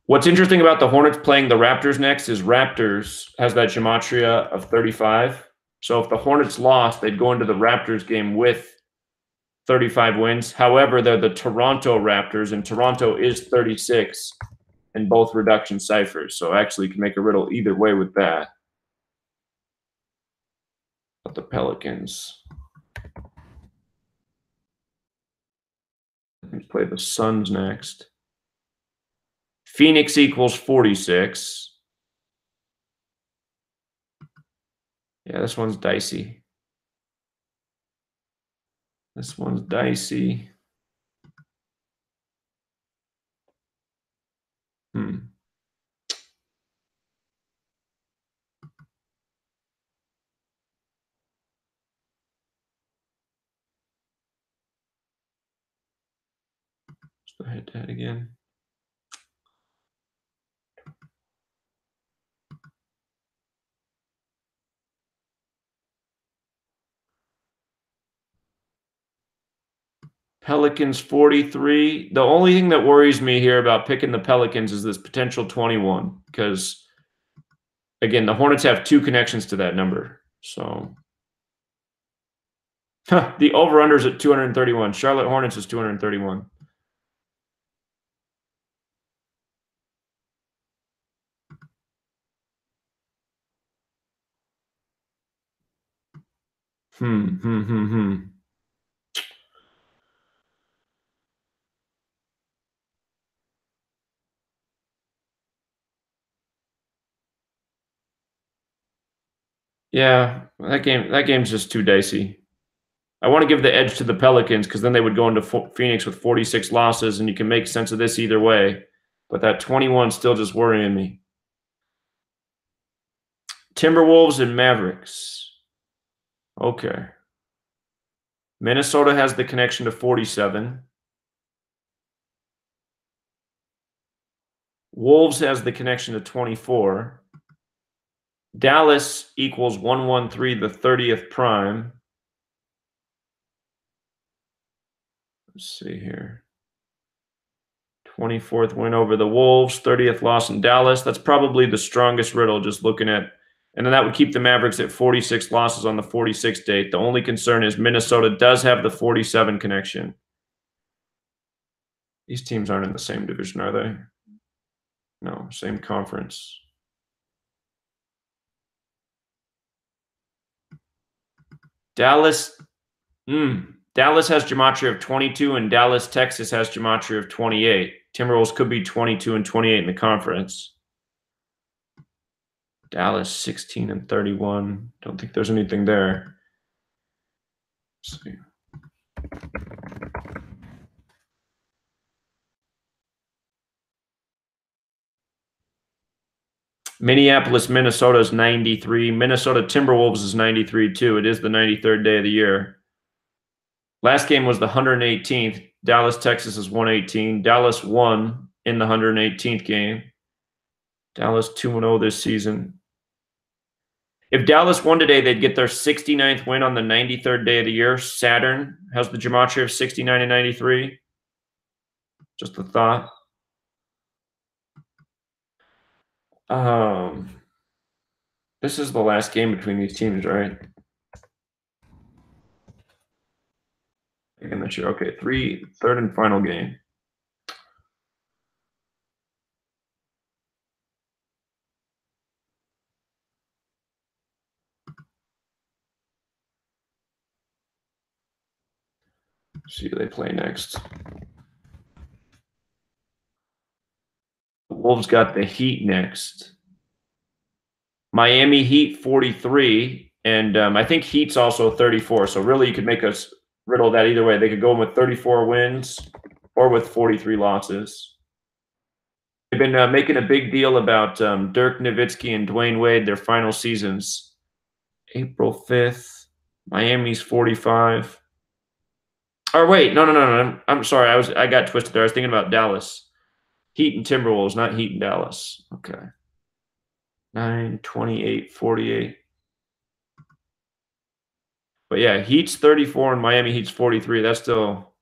What's interesting about the Hornets playing the Raptors next is Raptors has that gematria of 35. So if the Hornets lost, they'd go into the Raptors game with 35 wins. However, they're the Toronto Raptors, and Toronto is 36 in both reduction ciphers. So actually you can make a riddle either way with that. But the Pelicans. Let's play the Suns next. Phoenix equals 46. Yeah, this one's dicey. This one's dicey. Let's go head-to-head again. Pelicans 43. The only thing that worries me here about picking the Pelicans is this potential 21, because, again, the Hornets have 2 connections to that number. So the over-under is at 231. Charlotte Hornets is 231. Yeah, that game's just too dicey. I want to give the edge to the Pelicans because then they would go into Phoenix with 46 losses, and you can make sense of this either way. But that 21 still just worrying me. Timberwolves and Mavericks. Okay. Minnesota has the connection to 47. Wolves has the connection to 24. Dallas equals 113, the 30th prime. Let's see here. 24th win over the Wolves, 30th loss in Dallas. That's probably the strongest riddle just looking at. And then that would keep the Mavericks at 46 losses on the 46th date. The only concern is Minnesota does have the 47 connection. These teams aren't in the same division, are they? No, same conference. Dallas has gematria of 22, and Dallas, Texas has gematria of 28. Timberwolves could be 22 and 28 in the conference. Dallas 16 and 31. Don't think there's anything there. Let's see. Minneapolis, Minnesota is 93. Minnesota Timberwolves is 93 too. It is the 93rd day of the year. Last game was the 118th. Dallas, Texas is 118. Dallas won in the 118th game. Dallas 2-0 this season. If Dallas won today, they'd get their 69th win on the 93rd day of the year. Saturn has the gematria of 69 and 93. Just a thought. This is the last game between these teams, right? Again this year. Okay, third and final game. See who they play next. The Wolves got the Heat next. Miami Heat 43, and I think Heat's also 34. So really, you could make a riddle that either way. They could go in with 34 wins or with 43 losses. They've been making a big deal about Dirk Nowitzki and Dwayne Wade, their final seasons. April 5th, Miami's 45. Or wait, no. I'm sorry. I got twisted there. I was thinking about Dallas. Heat and Timberwolves, not Heat and Dallas. Okay. 9, 28, 48. But yeah, Heat's 34 and Miami Heat's 43. That's still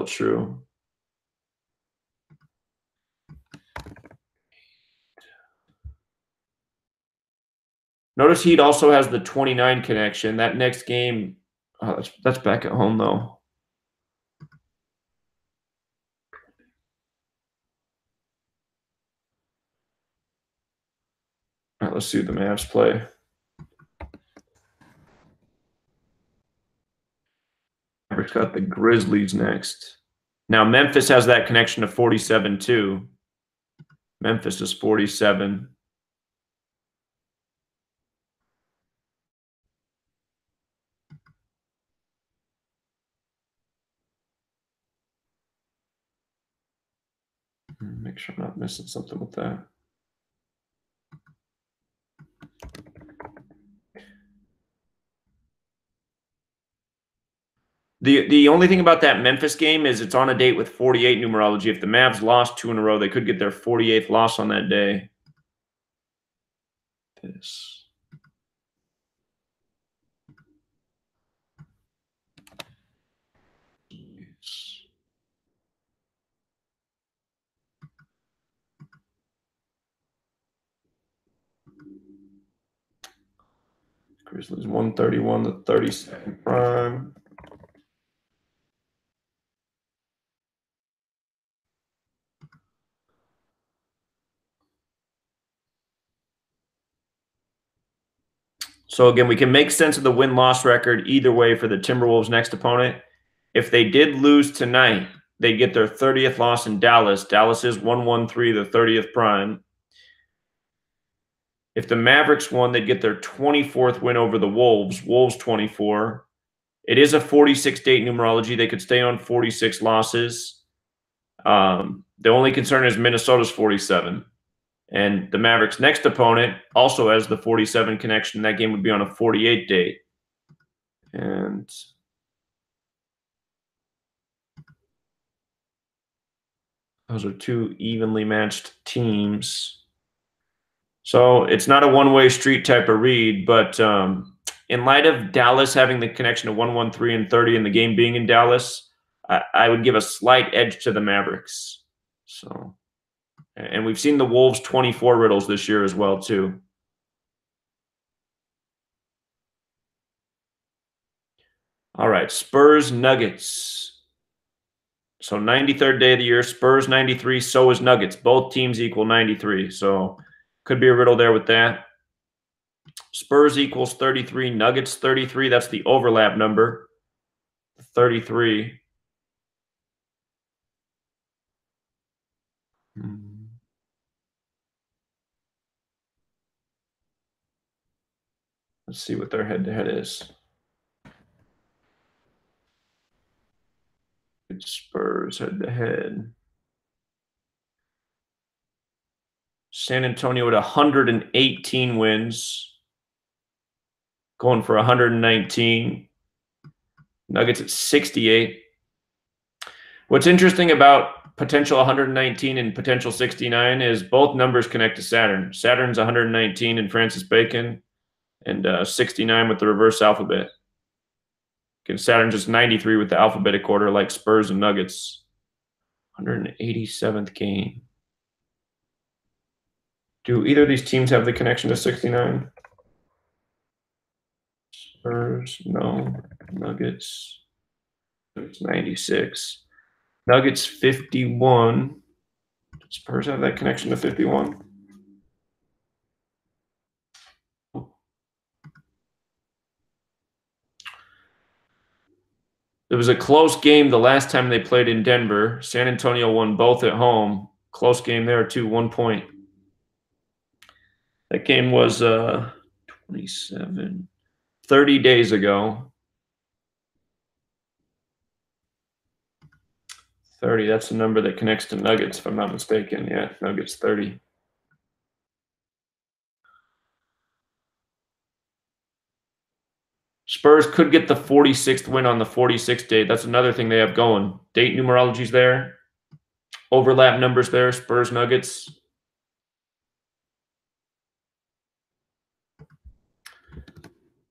true. Notice Heat also has the 29 connection. That next game, that's back at home, though. All right, let's see what the Mavs play. Mavericks got the Grizzlies next. Now, Memphis has that connection to 47, too. Memphis is 47. Make sure I'm not missing something with that. The only thing about that Memphis game is it's on a date with 48 numerology. If the Mavs lost 2 in a row, they could get their 48th loss on that day. This. Grizzlies 131 to 32nd prime. So again, we can make sense of the win-loss record either way for the Timberwolves' next opponent. If they did lose tonight, they get their 30th loss in Dallas. Dallas is 113, the 30th prime. If the Mavericks won, they'd get their 24th win over the Wolves. Wolves 24. It is a 46-date numerology. They could stay on 46 losses. The only concern is Minnesota's 47. And the Mavericks' next opponent also has the 47 connection. That game would be on a 48 date. And those are two evenly matched teams. So it's not a one-way street type of read, but in light of Dallas having the connection to 113 and 30 and the game being in Dallas, I would give a slight edge to the Mavericks. So, and we've seen the Wolves 24 riddles this year as well, too. All right, Spurs Nuggets. So 93rd day of the year, Spurs 93, so is Nuggets. Both teams equal 93. So could be a riddle there with that. Spurs equals 33, Nuggets 33. That's the overlap number. 33. Let's see what their head-to-head is. It's Spurs head-to-head. San Antonio at 118 wins. Going for 119. Nuggets at 68. What's interesting about potential 119 and potential 69 is both numbers connect to Saturn. Saturn's 119 in Francis Bacon and 69 with the reverse alphabet. Again, Saturn's just 93 with the alphabetic order like Spurs and Nuggets. 187th game. Do either of these teams have the connection to 69? Spurs, no. Nuggets, it's 96. Nuggets, 51. Spurs have that connection to 51? It was a close game the last time they played in Denver. San Antonio won both at home. Close game there, too, 1 point. That game was 30 days ago. 30, that's the number that connects to Nuggets, if I'm not mistaken. Yeah, Nuggets 30. Spurs could get the 46th win on the 46th date. That's another thing they have going. Date numerology's there. Overlap numbers there. Spurs, Nuggets.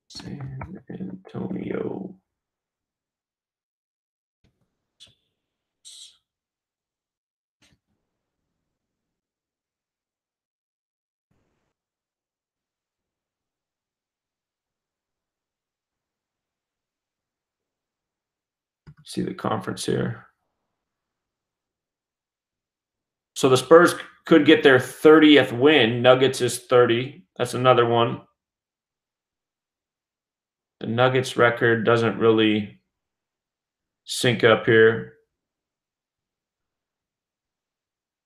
San Antonio. see the conference here. So the Spurs could get their 30th win. Nuggets is 30. That's another one. The Nuggets record doesn't really sync up here.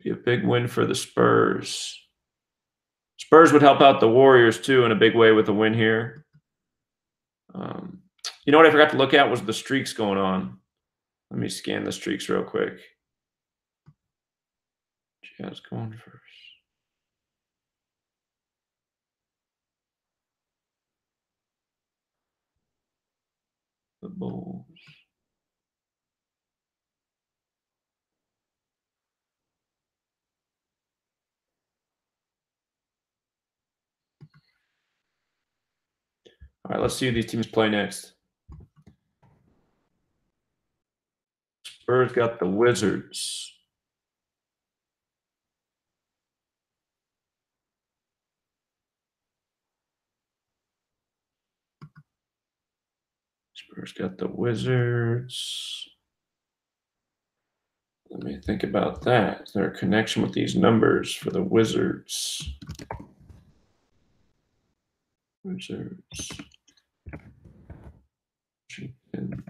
Be a big win for the Spurs. Spurs would help out the Warriors too in a big way with a win here. You know what I forgot to look at was the streaks going on. Let me scan the streaks real quick. Jazz going first. The Bulls. All right, let's see who these teams play next. Spurs got the Wizards. Spurs got the Wizards. Let me think about that. Is there a connection with these numbers for the Wizards? Wizards. Washington.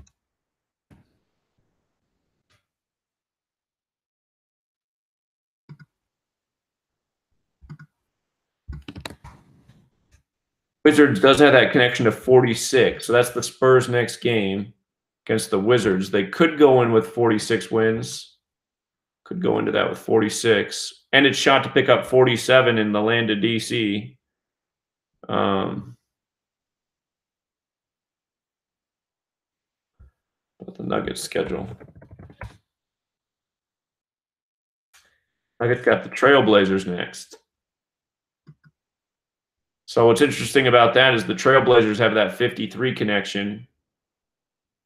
Wizards does have that connection to 46. So that's the Spurs' next game against the Wizards. They could go in with 46 wins. Could go into that with 46. And it's shot to pick up 47 in the land of DC. With the Nuggets schedule. Nuggets got the Trailblazers next. So what's interesting about that is the Trailblazers have that 53 connection.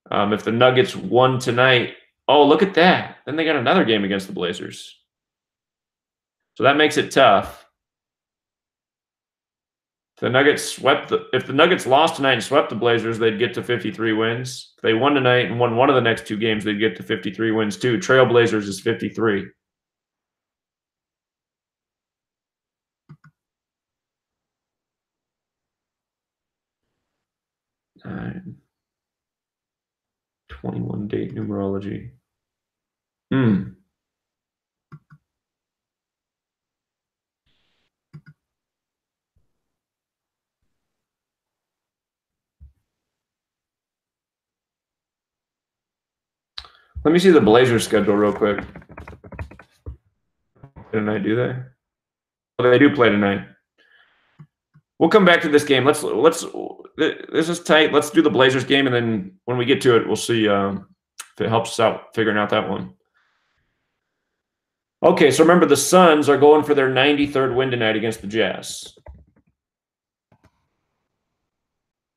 If the Nuggets won tonight, oh, look at that. Then they got another game against the Blazers. So that makes it tough. If the Nuggets lost tonight and swept the Blazers, they'd get to 53 wins. If they won tonight and won one of the next two games, they'd get to 53 wins too. Trailblazers is 53. Nine. 21 date numerology. Let me see the Blazers schedule real quick. Didn't I do that? Oh, they do play tonight. We'll come back to this game. This is tight. Let's do the Blazers game, and then when we get to it, we'll see if it helps us out figuring out that one. Okay, so remember the Suns are going for their 93rd win tonight against the Jazz.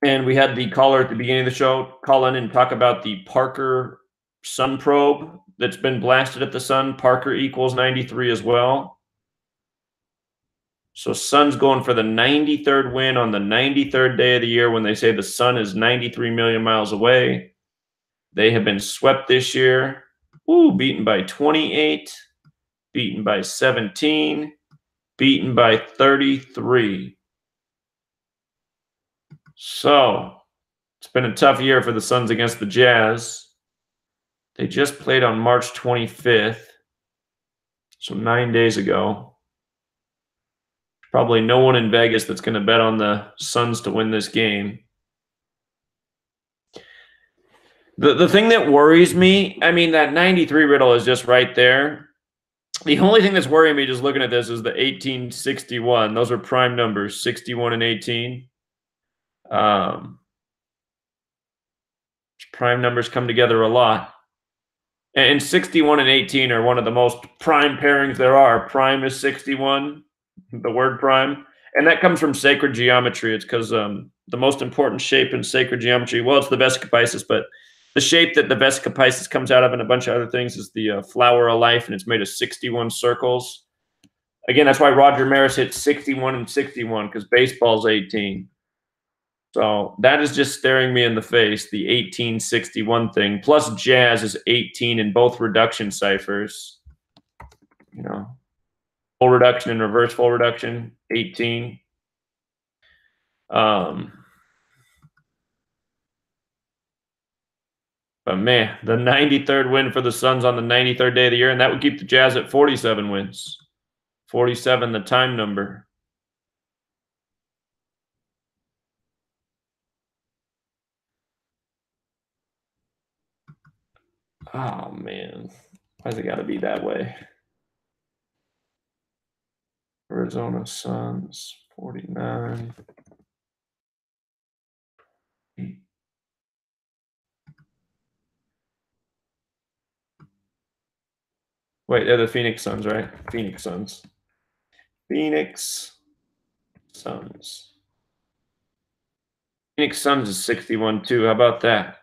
And we had the caller at the beginning of the show call in and talk about the Parker Sun probe that's been blasted at the Sun. Parker equals 93 as well. So Sun's going for the 93rd win on the 93rd day of the year when they say the Sun is 93 million miles away. They have been swept this year. Beaten by 28, beaten by 17, beaten by 33. So it's been a tough year for the Suns against the Jazz. They just played on March 25th, so 9 days ago. Probably no one in Vegas that's going to bet on the Suns to win this game. The thing that worries me, I mean, that 93 riddle is just right there. The only thing that's worrying me just looking at this is the 1861. Those are prime numbers, 61 and 18. Prime numbers come together a lot. And 61 and 18 are one of the most prime pairings there are. Prime is 61, the word prime. And that comes from sacred geometry. It's because the most important shape in sacred geometry, well, it's the Vesica Piscis, but the shape that the Vesica Piscis comes out of and a bunch of other things is the flower of life, and it's made of 61 circles. Again, that's why Roger Maris hit 61 and 61, because baseball's 18. So that is just staring me in the face, the 1861 thing. Plus Jazz is 18 in both reduction ciphers. You know, full reduction and reverse full reduction, 18. But man, the 93rd win for the Suns on the 93rd day of the year, and that would keep the Jazz at 47 wins. 47, the time number. Oh, man. Why's it got to be that way? Arizona Suns, 49. Wait, they're the Phoenix Suns, right? Phoenix Suns. Phoenix Suns. Phoenix Suns is 61 too. How about that?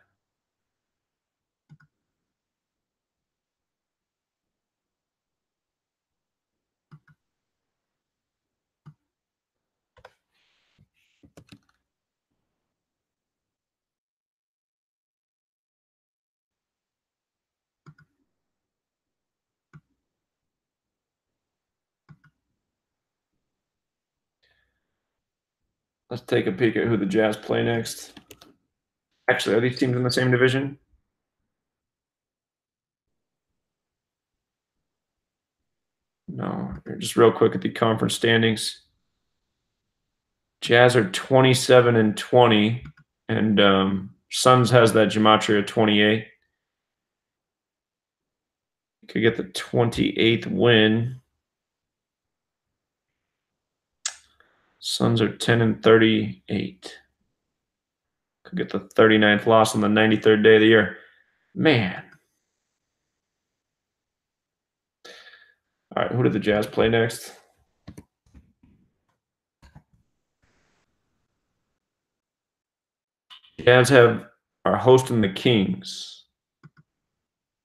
Let's take a peek at who the Jazz play next. Actually, are these teams in the same division? No. Just real quick at the conference standings. Jazz are 27 and 20, and Suns has that Gematria 28. Could get the 28th win. Suns are 10 and 38. Could get the 39th loss on the 93rd day of the year. Man. All right, who did the Jazz play next? Jazz are hosting the Kings.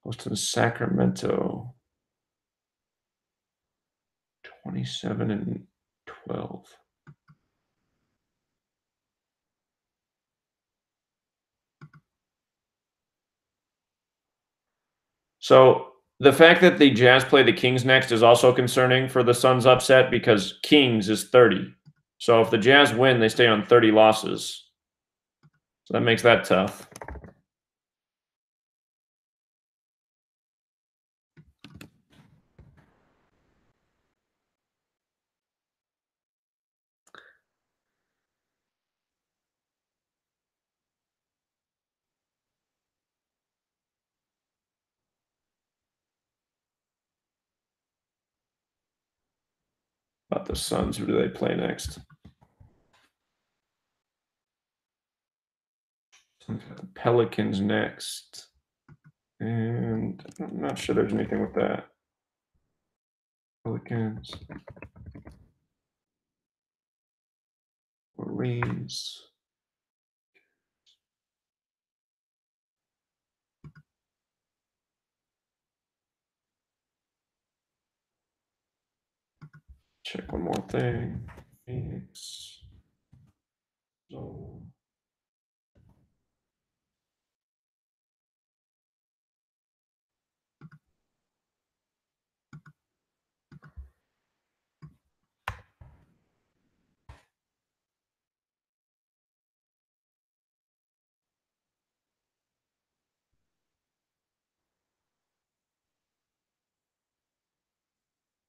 Hosting Sacramento. 27 and 12. So the fact that the Jazz play the Kings next is also concerning for the Suns upset because Kings is 30. So if the Jazz win, they stay on 30 losses. So that makes that tough. About the Suns, who do they play next? The Pelicans next. And I'm not sure there's anything with that. Pelicans. Orleans. Check one more thing. Phoenix. So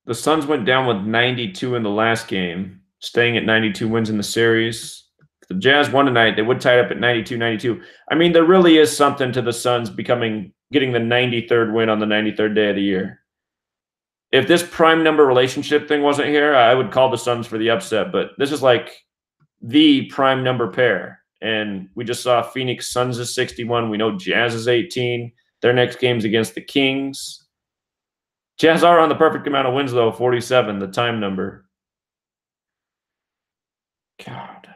the Suns went down with 92 in the last game, staying at 92 wins in the series. If the Jazz won tonight, they would tie it up at 92-92. I mean, there really is something to the Suns getting the 93rd win on the 93rd day of the year. If this prime number relationship thing wasn't here, I would call the Suns for the upset, but this is like the prime number pair. And we just saw Phoenix Suns is 61. We know Jazz is 18. Their next game's against the Kings. Jazz are on the perfect amount of wins, though, 47, the time number. God.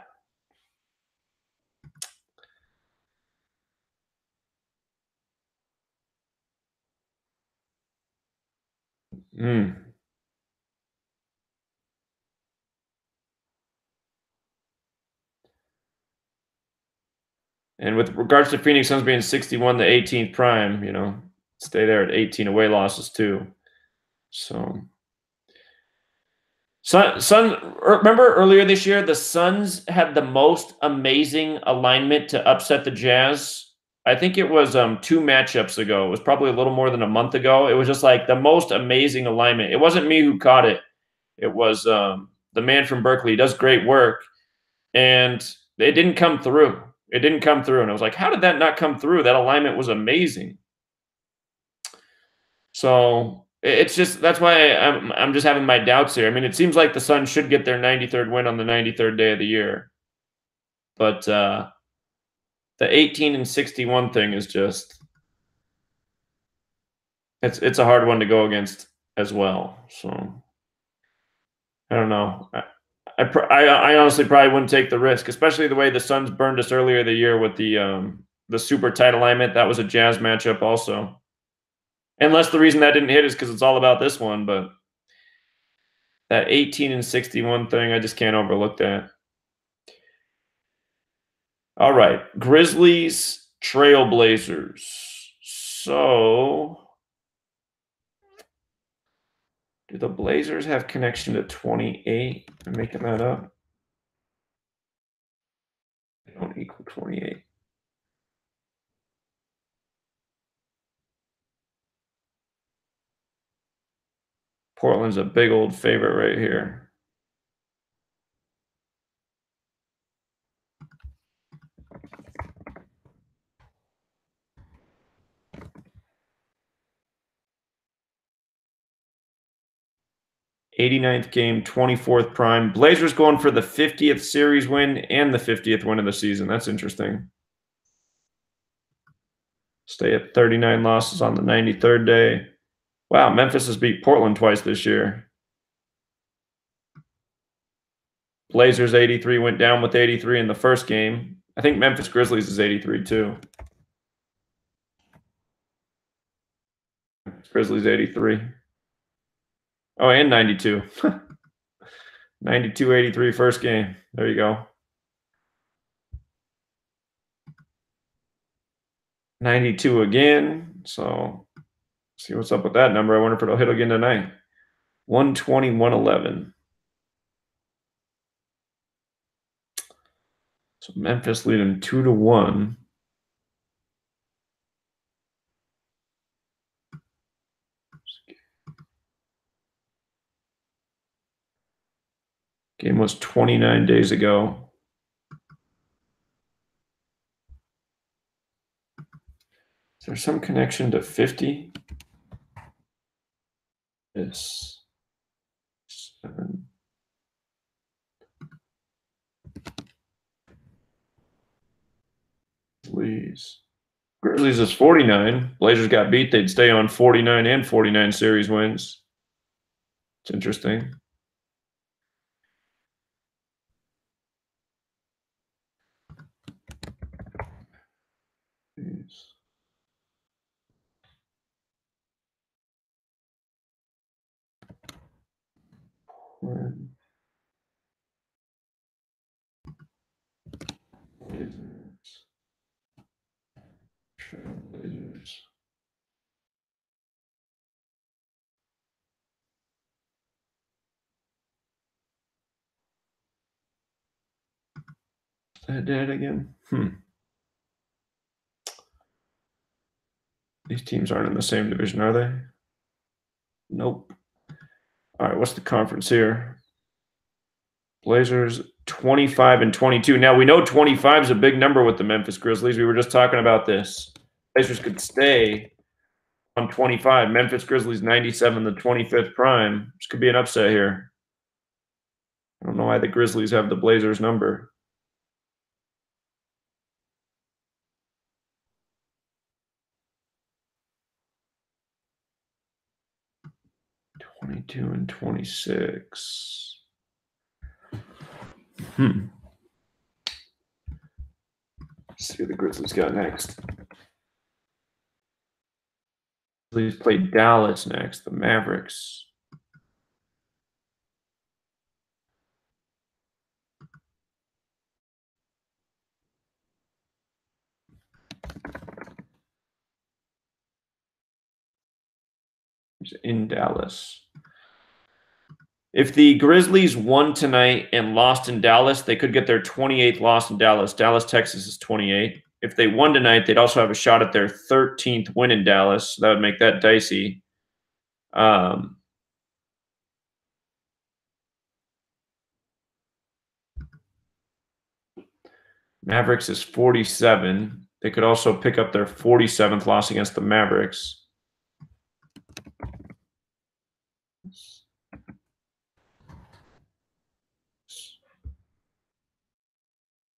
And with regards to Phoenix Suns being 61 to 18th prime, you know, stay there at 18 away losses too. So remember earlier this year, the Suns had the most amazing alignment to upset the Jazz. I think it was 2 matchups ago. It was probably a little more than a month ago. It was just like the most amazing alignment. It wasn't me who caught it. It was the man from Berkeley. He does great work. And it didn't come through. It didn't come through. And I was like, how did that not come through? That alignment was amazing. So it's just, that's why I'm just having my doubts here. I mean, it seems like the Suns should get their 93rd win on the 93rd day of the year. But the 18 and 61 thing is just, it's a hard one to go against as well. So I don't know. I honestly probably wouldn't take the risk, especially the way the Suns burned us earlier the year with the super tight alignment. That was a Jazz matchup also. Unless the reason that didn't hit is because it's all about this one, but that 18 and 61 thing, I just can't overlook that. All right, Grizzlies, Trailblazers. So, do the Blazers have connection to 28? I'm making that up. They don't equal 28. Portland's a big old favorite right here. '89th game, 24th prime. Blazers going for the 50th series win and the 50th win of the season. That's interesting. Stay at 39 losses on the 93rd day. Wow, Memphis has beat Portland twice this year. Blazers 83 went down with 83 in the first game. I think Memphis Grizzlies is 83 too. Grizzlies 83. Oh, and 92. 92-83 first game. There you go. 92 again. So see what's up with that number. I wonder if it'll hit again tonight. 120-111. So Memphis leading 2-1. Game was 29 days ago. Is there some connection to 50? It's 7. Grizzlies is 49. Blazers got beat. They'd stay on 49 and 49 series wins. It's interesting. That dead again? These teams aren't in the same division, are they? Nope. All right, what's the conference here? Blazers 25 and 22. Now we know 25 is a big number with the Memphis Grizzlies. We were just talking about this. Blazers could stay on 25. Memphis Grizzlies 97, the 25th prime. This could be an upset here. I don't know why the Grizzlies have the Blazers number. '22 and 26. Let's see what the Grizzlies got next. Grizzlies play Dallas next, the Mavericks. in Dallas. If the Grizzlies won tonight and lost in Dallas, they could get their 28th loss in Dallas. Dallas, Texas is 28. If they won tonight, they'd also have a shot at their 13th win in Dallas. That would make that dicey. Mavericks is 47. They could also pick up their 47th loss against the Mavericks.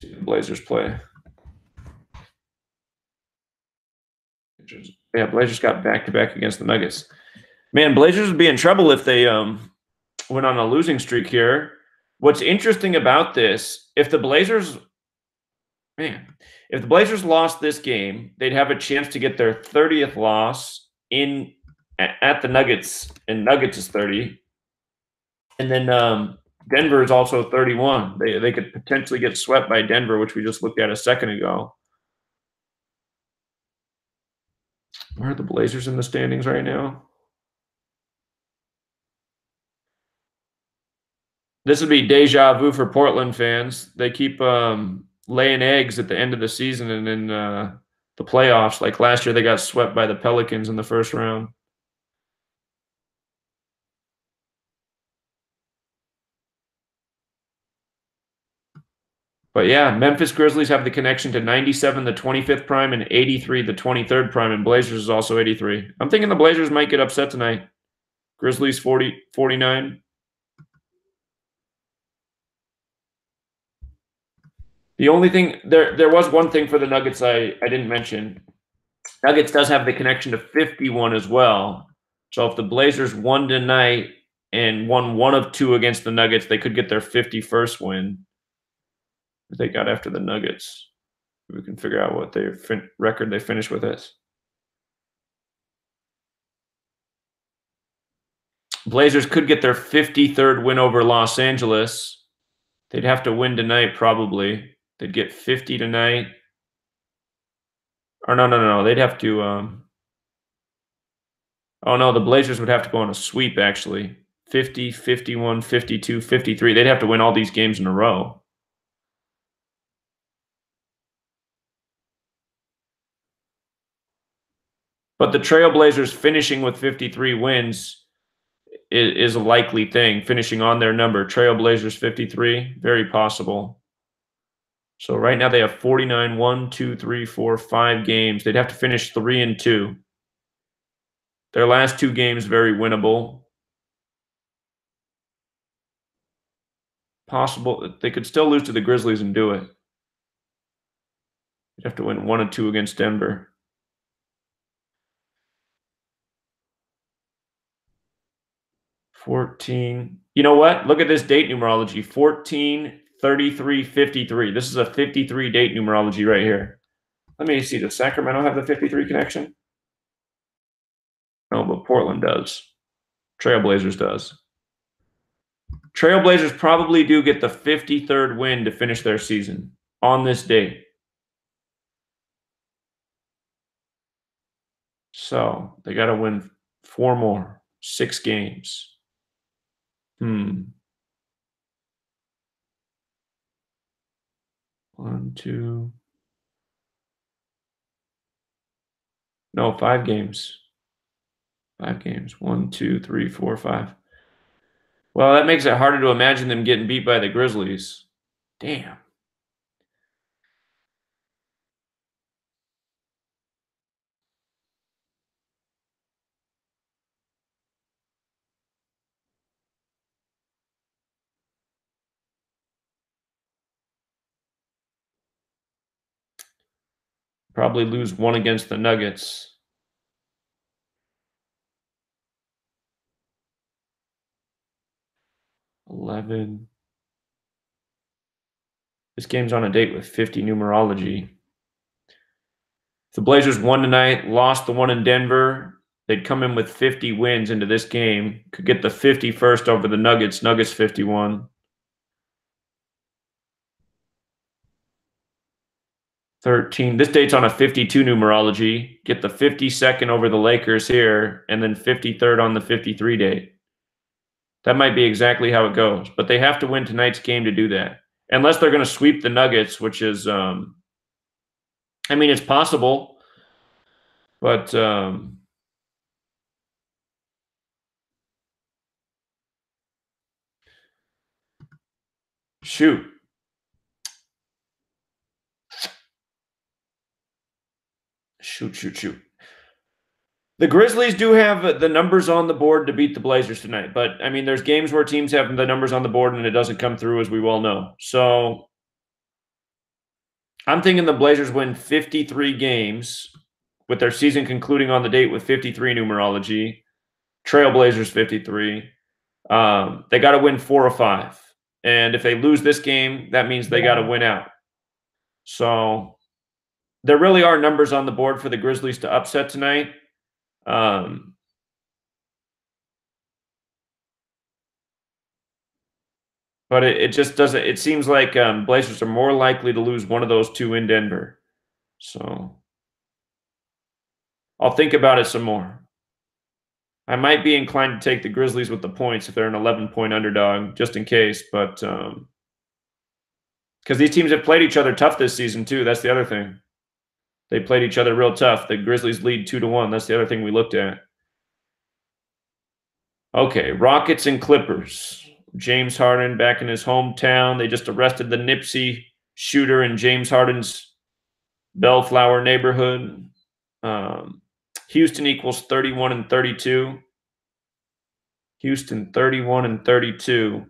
See the Blazers play. Yeah, Blazers got back-to-back against the Nuggets. Man, Blazers would be in trouble if they went on a losing streak here. What's interesting about this, if the Blazers lost this game, they'd have a chance to get their 30th loss at the Nuggets, and Nuggets is 30. And then Denver is also 31. They could potentially get swept by Denver, which we just looked at a second ago. Where are the Blazers in the standings right now? This would be deja vu for Portland fans. They keep laying eggs at the end of the season and in the playoffs. Like last year, they got swept by the Pelicans in the first round. But yeah, Memphis Grizzlies have the connection to 97, the 25th prime, and 83, the 23rd prime, and Blazers is also 83. I'm thinking the Blazers might get upset tonight. Grizzlies 49. The only thing, there was one thing for the Nuggets I didn't mention. Nuggets does have the connection to 51 as well. So if the Blazers won tonight and won one of two against the Nuggets, they could get their 51st win. They got after the Nuggets. We can figure out what their record they finished with is. Blazers could get their 53rd win over Los Angeles. They'd have to win tonight probably. They'd get 50 tonight. Or no. They'd have to oh no, the Blazers would have to go on a sweep actually. 50, 51, 52, 53. They'd have to win all these games in a row. But the Trailblazers finishing with 53 wins is a likely thing. Finishing on their number. Trailblazers 53, very possible. So right now they have 49, 1, 2, 3, 4, 5 games. They'd have to finish 3-2. Their last two games, very winnable. Possible. They could still lose to the Grizzlies and do it. You'd have to win 1 and 2 against Denver. 14. You know what? Look at this date numerology. 14, 33, 53. This is a 53 date numerology right here. Let me see. Does Sacramento have the 53 connection? No, but Portland does. Trailblazers does. Trailblazers probably do get the 53rd win to finish their season on this date. So they got to win 4 more, 6 games. 1, 2. No, 5 games. 5 games. 1, 2, 3, 4, 5. Well, that makes it harder to imagine them getting beat by the Grizzlies. Damn. Probably lose 1 against the Nuggets. $11. This game's on a date with 50 numerology. If the Blazers won tonight, lost the one in Denver, they'd come in with 50 wins into this game. Could get the 51st over the Nuggets. Nuggets 51. If 13. This date's on a 52 numerology. Get the 52nd over the Lakers here, and then 53rd on the 53 date. That might be exactly how it goes, but they have to win tonight's game to do that. Unless they're going to sweep the Nuggets, which is, I mean, it's possible, but shoot. Shoot. The Grizzlies do have the numbers on the board to beat the Blazers tonight. But, I mean, there's games where teams have the numbers on the board and it doesn't come through, as we well know. So I'm thinking the Blazers win 53 games with their season concluding on the date with 53 numerology. Trailblazers 53. They got to win 4 or 5. And if they lose this game, that means they got to win out. So there really are numbers on the board for the Grizzlies to upset tonight. But it just doesn't. It seems like Blazers are more likely to lose one of those two in Denver. So I'll think about it some more. I might be inclined to take the Grizzlies with the points if they're an 11-point underdog, just in case. But because these teams have played each other tough this season too. That's the other thing. They played each other real tough. The Grizzlies lead 2-1. That's the other thing we looked at. Okay, Rockets and Clippers. James Harden back in his hometown. They just arrested the Nipsey shooter in James Harden's Bellflower neighborhood. Houston equals 31-32. Houston 31-32.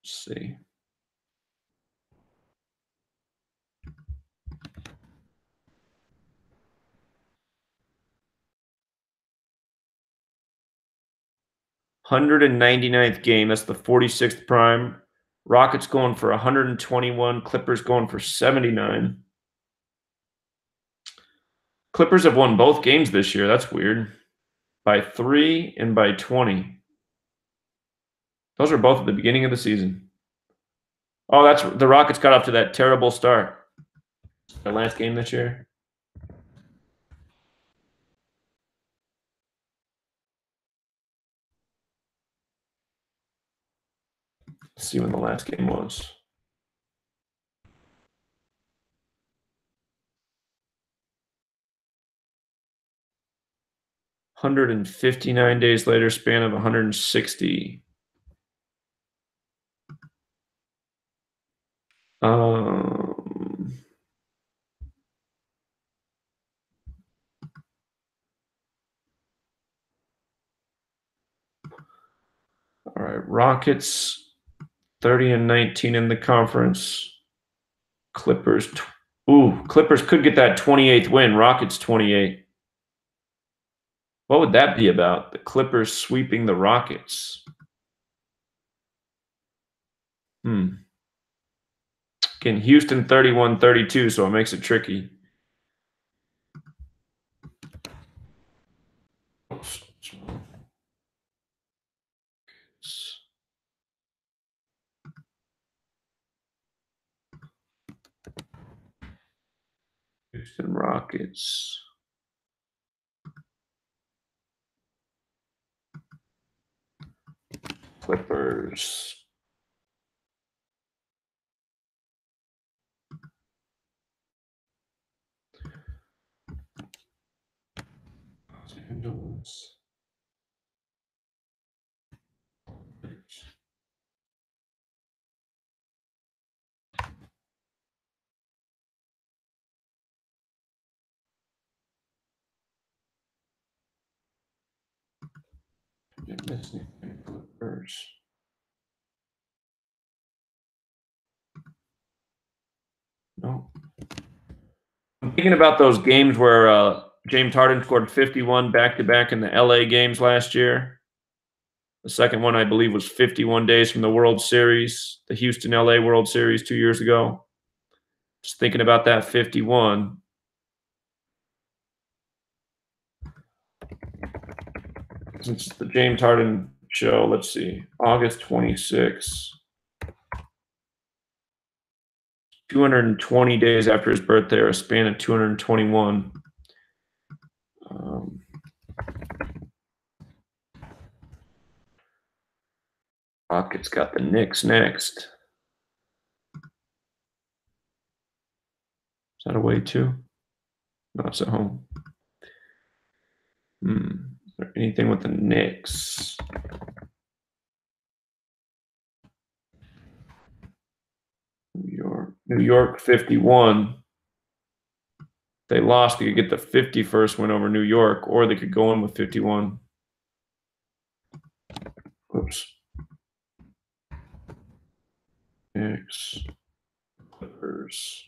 Let's see. $199th game. That's the 46th prime. Rockets going for 121. Clippers going for 79. Clippers have won both games this year. That's weird. By 3 and by 20. Those are both at the beginning of the season. Oh, that's the Rockets got off to that terrible start. The last game this year. Let's see when the last game was. $159 days later, span of 160. All right, Rockets 30-19 in the conference. Clippers. Clippers could get that 28th win. Rockets 28. What would that be about? The Clippers sweeping the Rockets. Again, Houston 31-32, so it makes it tricky. Houston Rockets. Clippers. Clippers. No. I'm thinking about those games where James Harden scored 51 back-to-back in the LA games last year. The second one, I believe, was 51 days from the World Series, the Houston-LA World Series 2 years ago. Just thinking about that 51. Since the James Harden show. Let's see. August 26th. 220 days after his birthday, or a span of 221. Rockets got the Knicks next. Is that away too? No, it's at home. Is there anything with the Knicks? New York 51. If they lost, they could get the 51st win over New York, or they could go in with 51. Oops. Knicks, Clippers.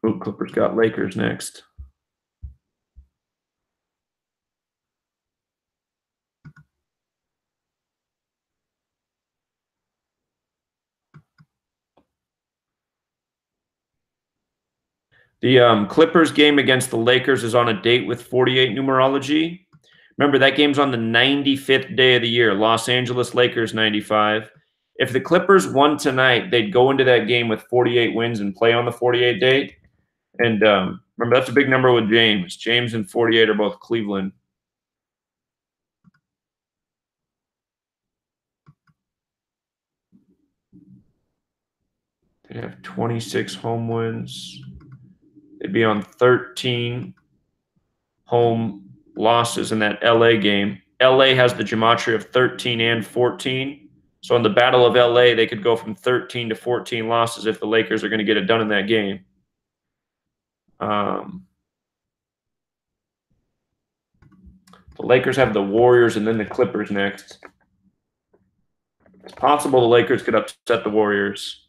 Oh, Clippers got Lakers next. The Clippers game against the Lakers is on a date with 48 numerology. Remember, that game's on the 95th day of the year. Los Angeles Lakers 95. If the Clippers won tonight, they'd go into that game with 48 wins and play on the 48 date. And remember, that's a big number with James. James and 48 are both Cleveland. They have 26 home wins. They'd be on 13 home losses in that LA game. LA has the gematria of 13 and 14. So in the Battle of LA, they could go from 13 to 14 losses if the Lakers are going to get it done in that game. The Lakers have the Warriors and then the Clippers next. It's possible the Lakers could upset the Warriors.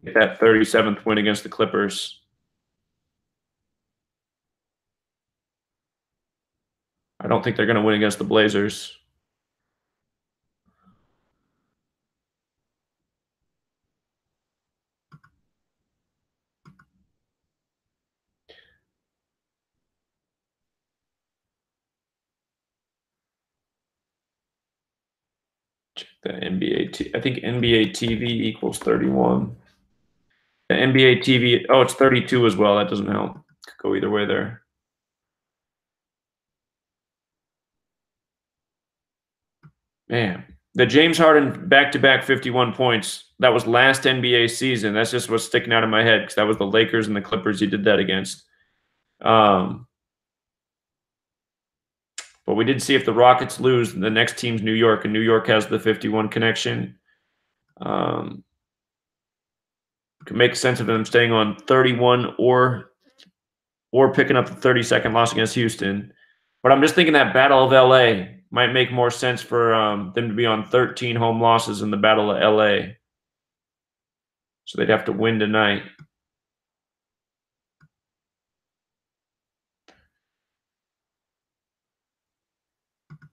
Get that 37th win against the Clippers. I don't think they're going to win against the Blazers. Check the NBA. I think NBA TV equals 31. The NBA TV, oh, it's 32 as well. That doesn't help. Could go either way there. Man, the James Harden back-to-back 51 points, that was last NBA season. That's just what's sticking out of my head because that was the Lakers and the Clippers he did that against. But we did see if the Rockets lose, the next team's New York, and New York has the 51 connection. Could make sense of them staying on 31 or picking up the 32nd loss against Houston. But I'm just thinking that Battle of LA might make more sense for them to be on 13 home losses in the Battle of LA. So they'd have to win tonight.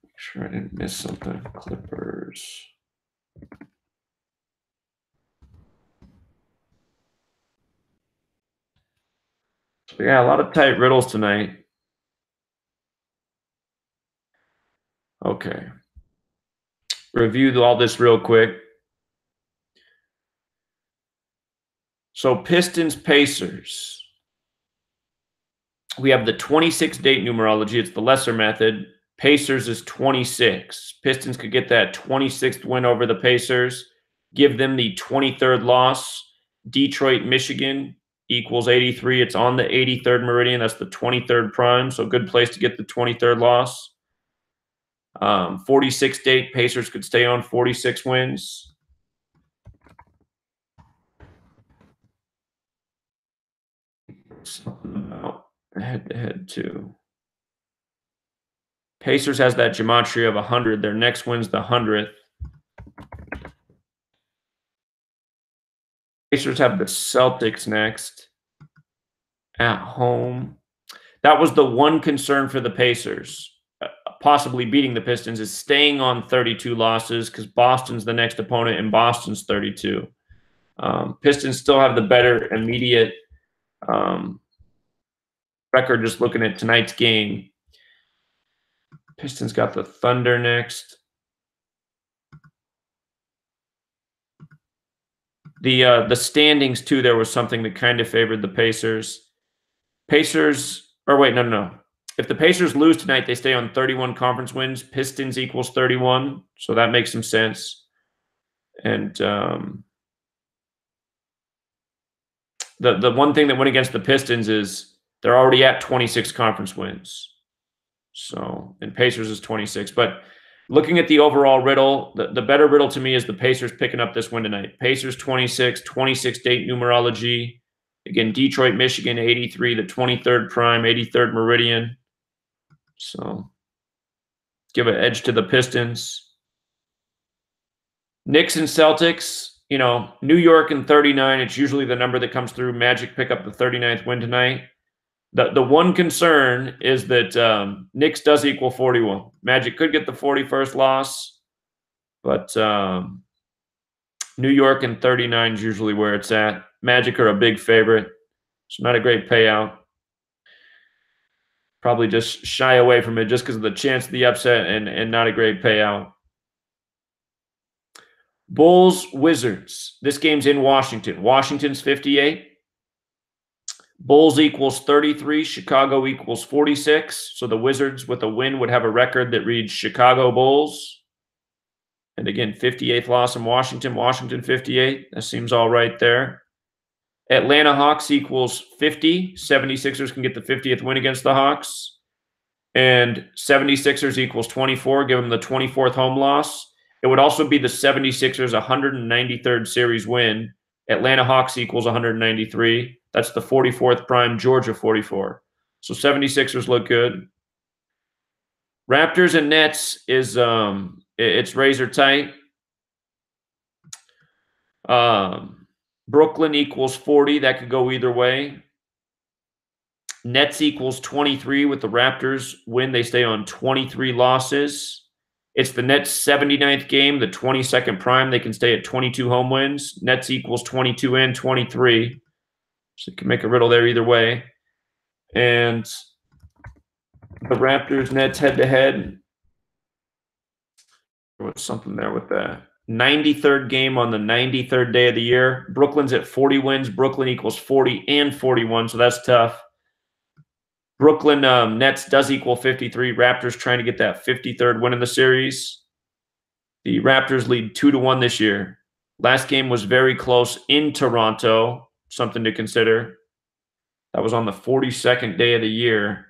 Make sure I didn't miss something. Clippers. So yeah, a lot of tight riddles tonight. Okay. Review all this real quick. So Pistons, Pacers. We have the 26 date numerology. It's the lesser method. Pacers is 26. Pistons could get that 26th win over the Pacers, give them the 23rd loss. Detroit, Michigan equals 83. It's on the 83rd meridian. That's the 23rd prime, so good place to get the 23rd loss. 46 date, Pacers could stay on 46 wins. Something about head-to-head too. Pacers has that gematria of 100. Their next win's the 100th. Pacers have the Celtics next at home. That was the one concern for the Pacers, possibly beating the Pistons, is staying on 32 losses because Boston's the next opponent and Boston's 32. Pistons still have the better immediate record just looking at tonight's game. Pistons got the Thunder next. The standings, too, there was something that kind of favored the Pacers. No. If the Pacers lose tonight, they stay on 31 conference wins. Pistons equals 31, so that makes some sense. And the one thing that went against the Pistons is they're already at 26 conference wins. So, and Pacers is 26. But looking at the overall riddle, the better riddle to me is the Pacers picking up this win tonight. Pacers 26, 26 date numerology. Again, Detroit, Michigan, 83, the 23rd prime, 83rd meridian. So, give an edge to the Pistons. Knicks and Celtics, you know, New York and 39, it's usually the number that comes through. Magic pick up the 39th win tonight. The one concern is that Knicks does equal 41. Magic could get the 41st loss, but New York and 39 is usually where it's at. Magic are a big favorite, so not a great payout. Probably just shy away from it just because of the chance of the upset and not a great payout. Bulls, Wizards. This game's in Washington. Washington's 58. Bulls equals 33. Chicago equals 46. So the Wizards with a win would have a record that reads Chicago Bulls. And again, 58th loss in Washington. Washington 58. That seems all right there. Atlanta Hawks equals 50. 76ers can get the 50th win against the Hawks. And 76ers equals 24. Give them the 24th home loss. It would also be the 76ers 193rd series win. Atlanta Hawks equals 193. That's the 44th prime, Georgia 44. So 76ers look good. Raptors and Nets is it's razor tight. Brooklyn equals 40. That could go either way. Nets equals 23 with the Raptors win. They stay on 23 losses. It's the Nets' 79th game, the 22nd prime. They can stay at 22 home wins. Nets equals 22 and 23. So you can make a riddle there either way. And the Raptors, Nets head-to-head. There was something there with that. 93rd game on the 93rd day of the year. Brooklyn's at 40 wins. Brooklyn equals 40 and 41, so that's tough. Brooklyn Nets does equal 53. Raptors trying to get that 53rd win in the series. The Raptors lead 2-1 this year. Last game was very close in Toronto. Something to consider. That was on the 42nd day of the year.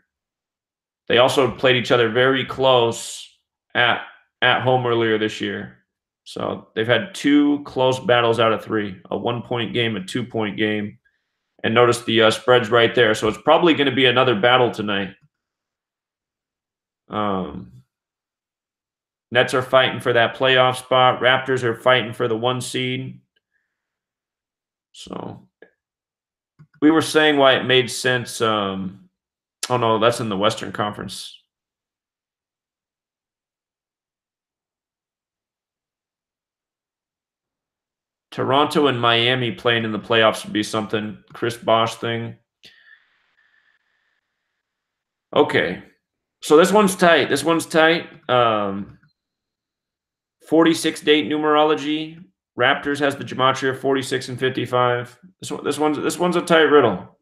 They also played each other very close at home earlier this year. So they've had 2 close battles out of 3. A 1-point game, a 2-point game. And notice the spread's right there. So it's probably going to be another battle tonight. Nets are fighting for that playoff spot. Raptors are fighting for the 1 seed. So we were saying why it made sense. Oh, no, that's in the Western Conference. Toronto and Miami playing in the playoffs would be something. Chris Bosh thing. Okay. So this one's tight. 46 date numerology. Raptors has the Gematria 46 and 55. This one's a tight riddle.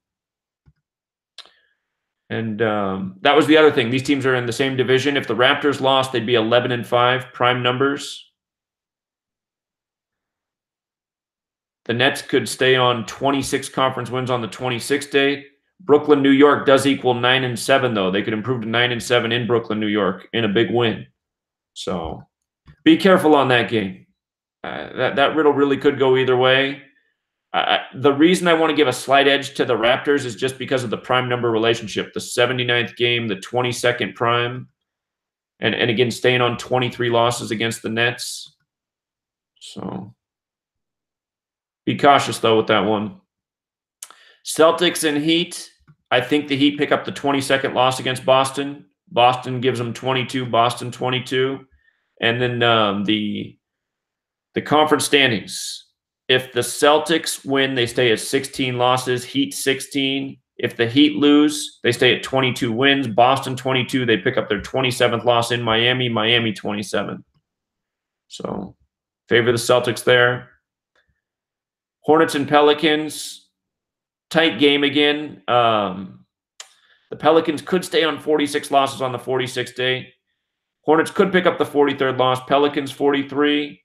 And that was the other thing. These teams are in the same division. If the Raptors lost, they'd be 11 and 5, prime numbers. The Nets could stay on 26 conference wins on the 26th date. Brooklyn, New York does equal 9 and 7, though. They could improve to 9 and 7 in Brooklyn, New York, in a big win. So be careful on that game. That riddle really could go either way. The reason I want to give a slight edge to the Raptors is just because of the prime number relationship. The 79th game, the 22nd prime, and again, staying on 23 losses against the Nets. So be cautious, though, with that one. Celtics and Heat. I think the Heat pick up the 22nd loss against Boston. Boston gives them 22, Boston 22. And then the conference standings. If the Celtics win, they stay at 16 losses. Heat 16. If the Heat lose, they stay at 22 wins. Boston 22, they pick up their 27th loss in Miami. Miami 27. So favor the Celtics there. Hornets and Pelicans, tight game again. The Pelicans could stay on 46 losses on the 46th day. Hornets could pick up the 43rd loss. Pelicans 43.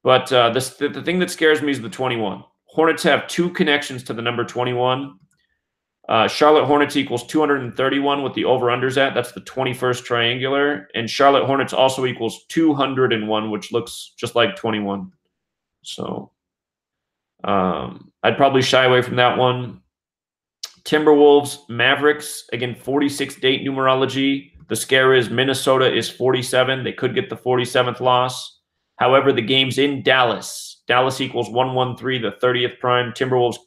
But the thing that scares me is the 21. Hornets have 2 connections to the number 21. Charlotte Hornets equals 231 with the over-unders at. That's the 21st triangular. And Charlotte Hornets also equals 201, which looks just like 21. So I'd probably shy away from that one. Timberwolves, Mavericks, again, 46 date numerology. The scare is Minnesota is 47. They could get the 47th loss. However, the game's in Dallas. Dallas equals 113, the 30th prime. Timberwolves,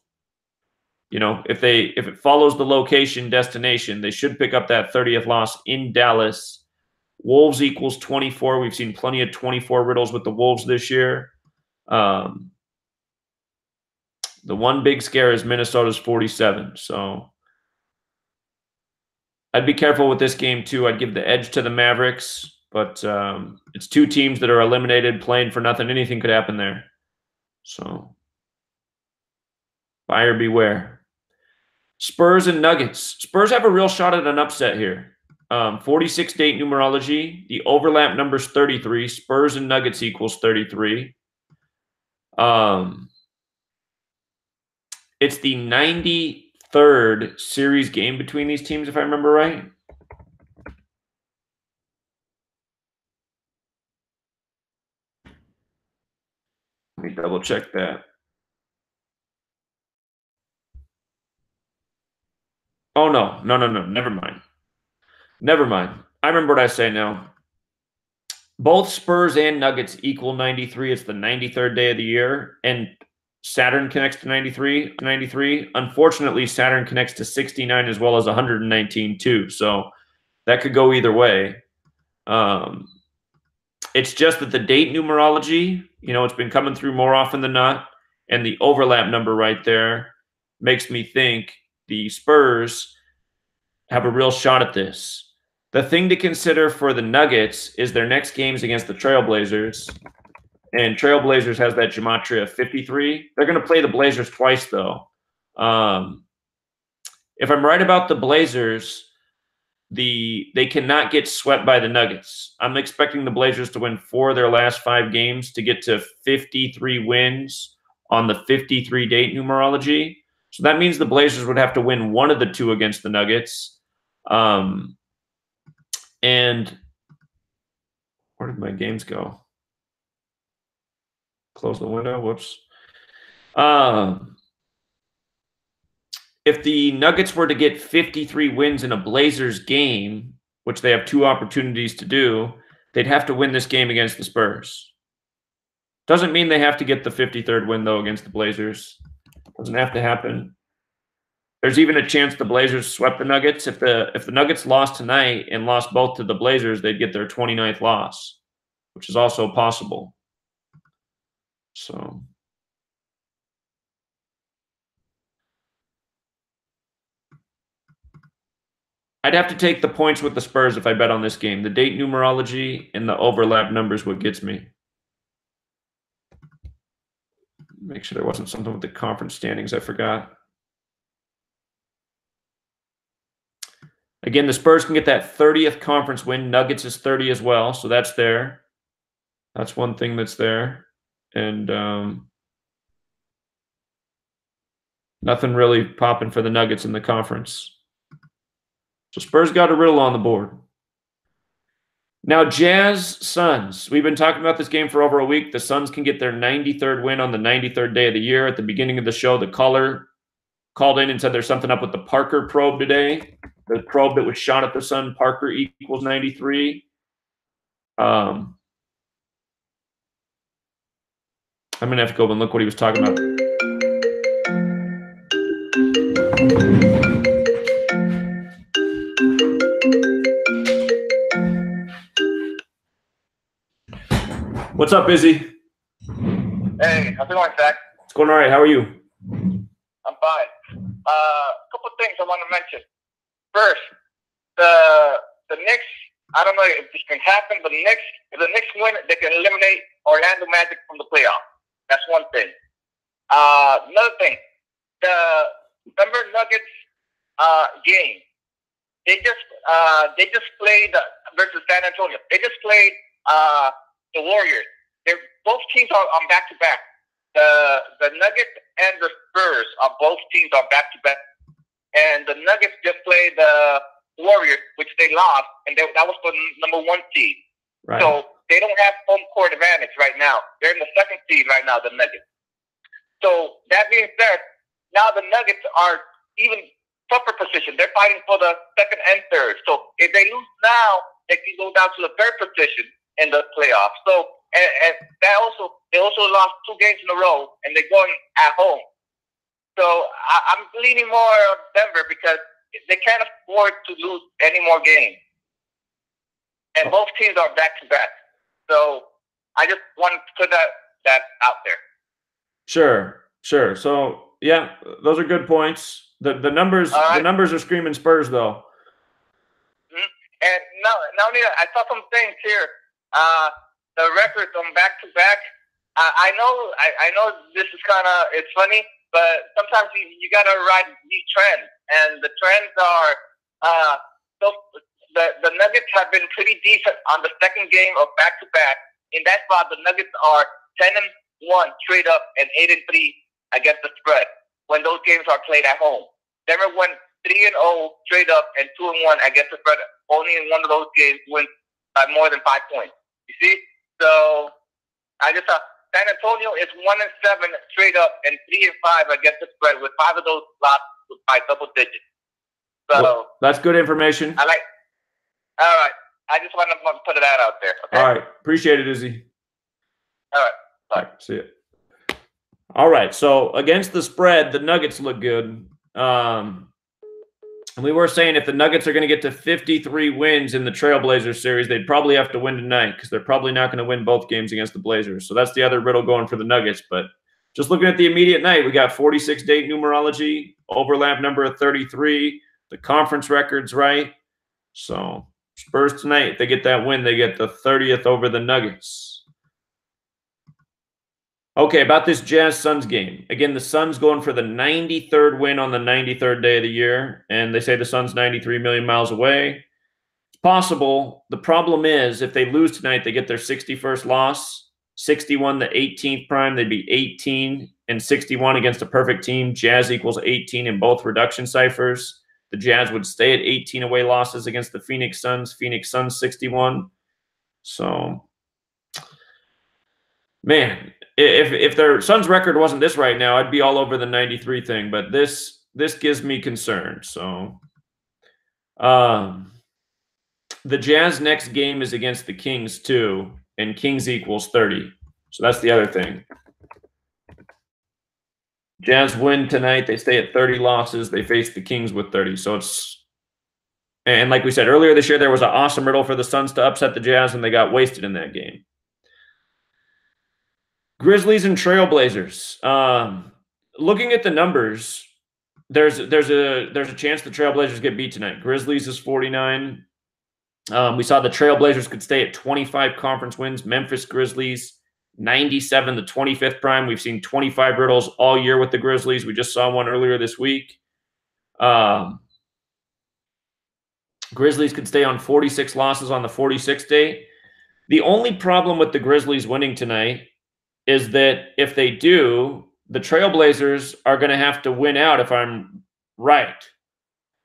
you know, if it follows the location destination, they should pick up that 30th loss in Dallas. Wolves equals 24. We've seen plenty of 24 riddles with the Wolves this year. The one big scare is Minnesota's 47. So I'd be careful with this game too. I'd give the edge to the Mavericks, but it's 2 teams that are eliminated, playing for nothing. Anything could happen there. So buyer beware. Spurs and Nuggets. Spurs have a real shot at an upset here. 46 date numerology. The overlap number's 33. Spurs and Nuggets equals 33. It's the 93rd series game between these teams, if I remember right. Let me double check that. Oh, no. Never mind. I remember what I say now. Both Spurs and Nuggets equal 93. It's the 93rd day of the year. And Saturn connects to 93. Unfortunately, Saturn connects to 69 as well as 119 too. So that could go either way. It's just that the date numerology, you know, it's been coming through more often than not. And the overlap number right there makes me think the Spurs have a real shot at this. The thing to consider for the Nuggets is their next games against the Trailblazers. And Trailblazers has that Gematria 53. They're going to play the Blazers twice, though. If I'm right about the Blazers, they cannot get swept by the Nuggets. I'm expecting the Blazers to win 4 of their last 5 games to get to 53 wins on the 53 date numerology. So that means the Blazers would have to win 1 of the 2 against the Nuggets. And where did my games go? Close the window. Whoops. If the Nuggets were to get 53 wins in a Blazers game, which they have 2 opportunities to do, they'd have to win this game against the Spurs. Doesn't mean they have to get the 53rd win, though, against the Blazers. Doesn't have to happen. There's even a chance the Blazers swept the Nuggets. If the Nuggets lost tonight and lost both to the Blazers, they'd get their 29th loss, which is also possible. So I'd have to take the points with the Spurs if I bet on this game. The date numerology and the overlap numbers what gets me. Make sure there wasn't something with the conference standings I forgot. Again, the Spurs can get that 30th conference win. Nuggets is 30 as well, so that's there. That's one thing that's there. And nothing really popping for the Nuggets in the conference. So Spurs got a riddle on the board. Now, Jazz Suns. We've been talking about this game for over a week. The Suns can get their 93rd win on the 93rd day of the year. At the beginning of the show, the caller called in and said there's something up with the Parker probe today. The probe that was shot at the sun, Parker equals 93. I'm going to have to go and look what he was talking about. What's up, Izzy? Hey, how's it going, Zach? It's going all right. How are you? I'm fine. A couple of things I want to mention. First, the Knicks. I don't know if this can happen, but if the Knicks win, they can eliminate Orlando Magic from the playoffs. That's one thing. Another thing, the Denver Nuggets game. They just played versus San Antonio. They just played the Warriors. Both teams are on back-to-back. The Nuggets and the Spurs are both teams on back-to-back. And the Nuggets just played the Warriors, which they lost, and that was for number 1 seed. Right. So they don't have home court advantage right now. They're in the 2nd seed right now, the Nuggets. So that being said, now the Nuggets are even tougher position. They're fighting for the 2nd and 3rd. So if they lose now, they can go down to the 3rd position in the playoffs. So and they also lost 2 games in a row, and they're going at home. So I'm leaning more on Denver because they can't afford to lose any more games. And both teams are back-to-back. So I just want to put that out there. Sure. So, yeah, those are good points. The numbers right. The numbers are screaming Spurs, though. Mm-hmm. And now, I saw some things here. The records on back-to-back. I know this is it's funny, but sometimes you gotta ride these trends, and the trends are the Nuggets have been pretty decent on the 2nd game of back-to-back. In that spot, the Nuggets are 10-1 straight up and 8-3 against the spread when those games are played at home. Denver went 3-0 straight up and 2-1 against the spread. Only in one of those games went by more than 5 points. You see? So I just thought San Antonio is 1-7 straight up and 3-5 against the spread, with 5 of those lost by double digits. So well, that's good information. All right. I just want to put that out there. Okay? All right. Appreciate it, Izzy. All right. Bye. All right. See you. All right. So against the spread, the Nuggets look good. And we were saying if the Nuggets are going to get to 53 wins in the Trailblazers series, they'd probably have to win tonight because they're probably not going to win both games against the Blazers. So that's the other riddle going for the Nuggets. But just looking at the immediate night, we got 46-date numerology, overlap number of 33, the conference record's right. So Spurs tonight, if they get that win, they get the 30th over the Nuggets. Okay, about this Jazz-Suns game. Again, the Suns going for the 93rd win on the 93rd day of the year, and they say the Suns 93 million miles away. It's possible. The problem is if they lose tonight, they get their 61st loss, 61 to 18th prime. They'd be 18 and 61 against a perfect team. Jazz equals 18 in both reduction ciphers. The Jazz would stay at 18 away losses against the Phoenix Suns. Phoenix Suns 61. So, man, if their Suns record wasn't this right now, I'd be all over the 93 thing. But this gives me concern. So, the Jazz next game is against the Kings too, and Kings equals 30. So that's the other thing. Jazz win tonight. They stay at 30 losses. They face the Kings with 30. So it's, and like we said earlier this year, there was an awesome riddle for the Suns to upset the Jazz, and they got wasted in that game. Grizzlies and Trailblazers. Looking at the numbers, there's a chance the Trailblazers get beat tonight. Grizzlies is 49. We saw the Trailblazers could stay at 25 conference wins. Memphis Grizzlies 97 to 25th prime. We've seen 25 riddles all year with the Grizzlies. We just saw one earlier this week. Grizzlies could stay on 46 losses on the 46th day. The only problem with the Grizzlies winning tonight is that if they do, the Trailblazers are going to have to win out if I'm right.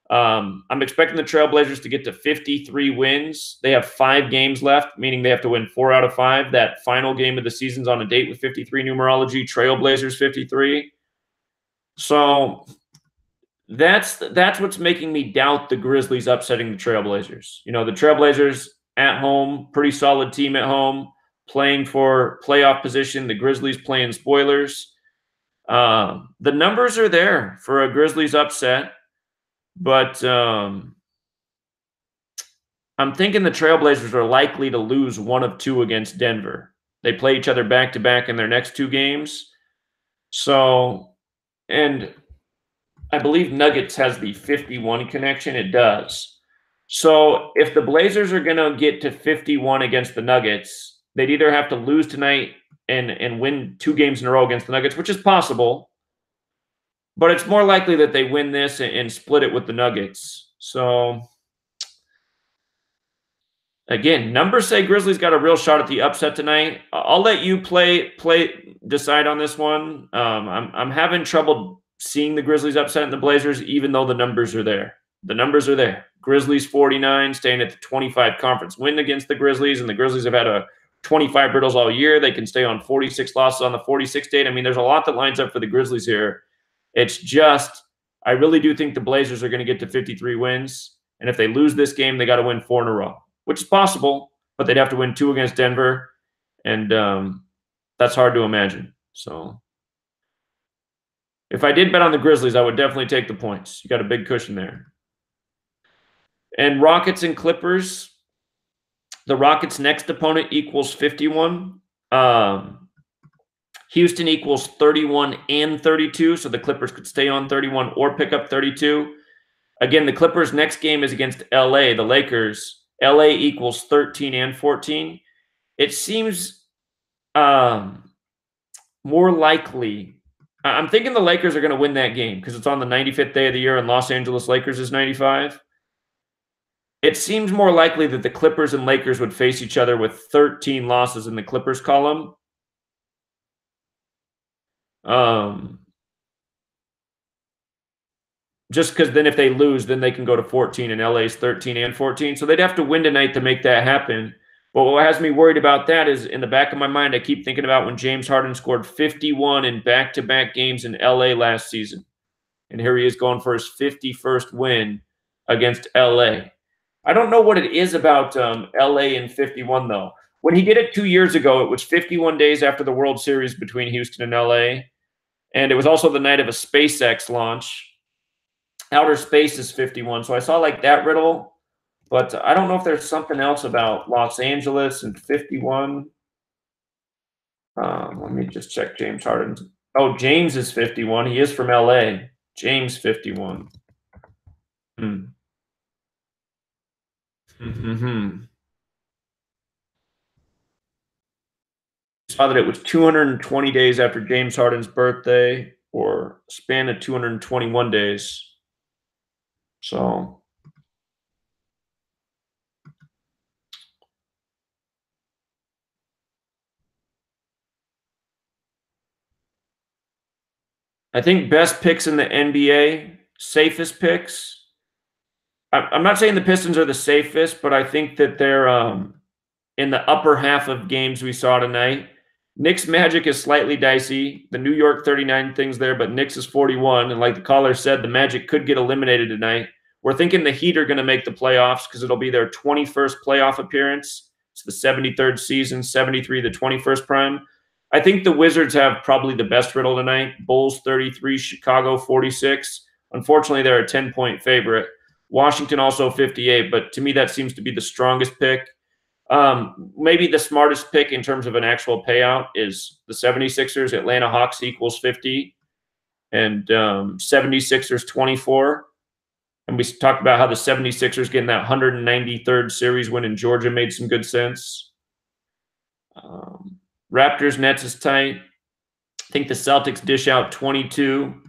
I'm expecting the Trailblazers to get to 53 wins. They have 5 games left, meaning they have to win 4 out of 5. That final game of the season's on a date with 53 numerology, Trailblazers 53. So that's what's making me doubt the Grizzlies upsetting the Trailblazers. You know, the Trailblazers at home, pretty solid team at home, playing for playoff position. The Grizzlies playing spoilers. The numbers are there for a Grizzlies upset, but I'm thinking the Trailblazers are likely to lose 1 of 2 against Denver. They play each other back-to-back in their next 2 games. So, and I believe Nuggets has the 51 connection. It does. So if the Blazers are going to get to 51 against the Nuggets, they'd either have to lose tonight and win 2 games in a row against the Nuggets, which is possible. But it's more likely that they win this and split it with the Nuggets. So, again, numbers say Grizzlies got a real shot at the upset tonight. I'll let you decide on this one. I'm having trouble seeing the Grizzlies upsetting the Blazers, even though the numbers are there. The numbers are there. Grizzlies 49, staying at the 25 conference win against the Grizzlies, and the Grizzlies have had a 25 brittles all year. They can stay on 46 losses on the 46 date. I mean, there's a lot that lines up for the Grizzlies here. It's just, I really do think the Blazers are going to get to 53 wins, and if they lose this game, they got to win 4 in a row, which is possible, but they'd have to win 2 against Denver, and that's hard to imagine. So if I did bet on the Grizzlies, I would definitely take the points. You got a big cushion there. And Rockets and Clippers, the Rockets' next opponent equals 51. Houston equals 31 and 32, so the Clippers could stay on 31 or pick up 32. Again, the Clippers' next game is against LA, the Lakers. LA equals 13 and 14. It seems more likely. I'm thinking the Lakers are going to win that game because it's on the 95th day of the year and Los Angeles Lakers is 95. It seems more likely that the Clippers and Lakers would face each other with 13 losses in the Clippers column. Just because then if they lose, then they can go to 14, and LA's 13 and 14. So they'd have to win tonight to make that happen. But what has me worried about that is in the back of my mind, I keep thinking about when James Harden scored 51 in back-to-back games in LA last season. And here he is going for his 51st win against LA. I don't know what it is about LA and 51, though. When he did it 2 years ago, it was 51 days after the World Series between Houston and LA. And it was also the night of a SpaceX launch. Outer space is 51. So I saw like that riddle. But I don't know if there's something else about Los Angeles and 51. Let me just check James Harden. Oh, James is 51. He is from LA. James 51. Saw that it was 220 days after James Harden's birthday, or a span of 221 days. So I think best picks in the NBA, safest picks. I'm not saying the Pistons are the safest, but I think that they're in the upper half of games we saw tonight. Knicks Magic is slightly dicey. The New York 39 thing's there, but Knicks is 41. And like the caller said, the Magic could get eliminated tonight. We're thinking the Heat are going to make the playoffs because it'll be their 21st playoff appearance. It's the 73rd season, 73, the 21st prime. I think the Wizards have probably the best riddle tonight. Bulls 33, Chicago 46. Unfortunately, they're a 10-point favorite. Washington also 58, but to me that seems to be the strongest pick. Maybe the smartest pick in terms of an actual payout is the 76ers. Atlanta Hawks equals 50 and 76ers 24. And we talked about how the 76ers getting that 193rd series win in Georgia made some good sense. Raptors Nets is tight. I think the Celtics dish out 22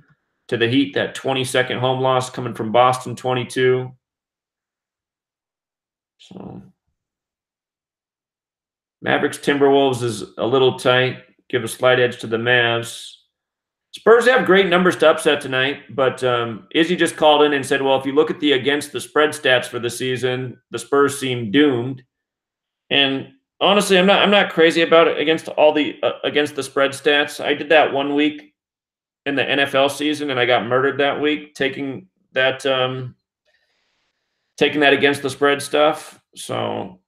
to the Heat, that 22nd home loss coming from Boston 22. So Mavericks Timberwolves is a little tight. Give a slight edge to the Mavs. Spurs have great numbers to upset tonight, but Izzy just called in and said, well, if you look at the against the spread stats for the season, the Spurs seem doomed. And honestly, I'm not crazy about it against the spread stats. I did that 1 week in the NFL season, and I got murdered that week taking that against the spread stuff. So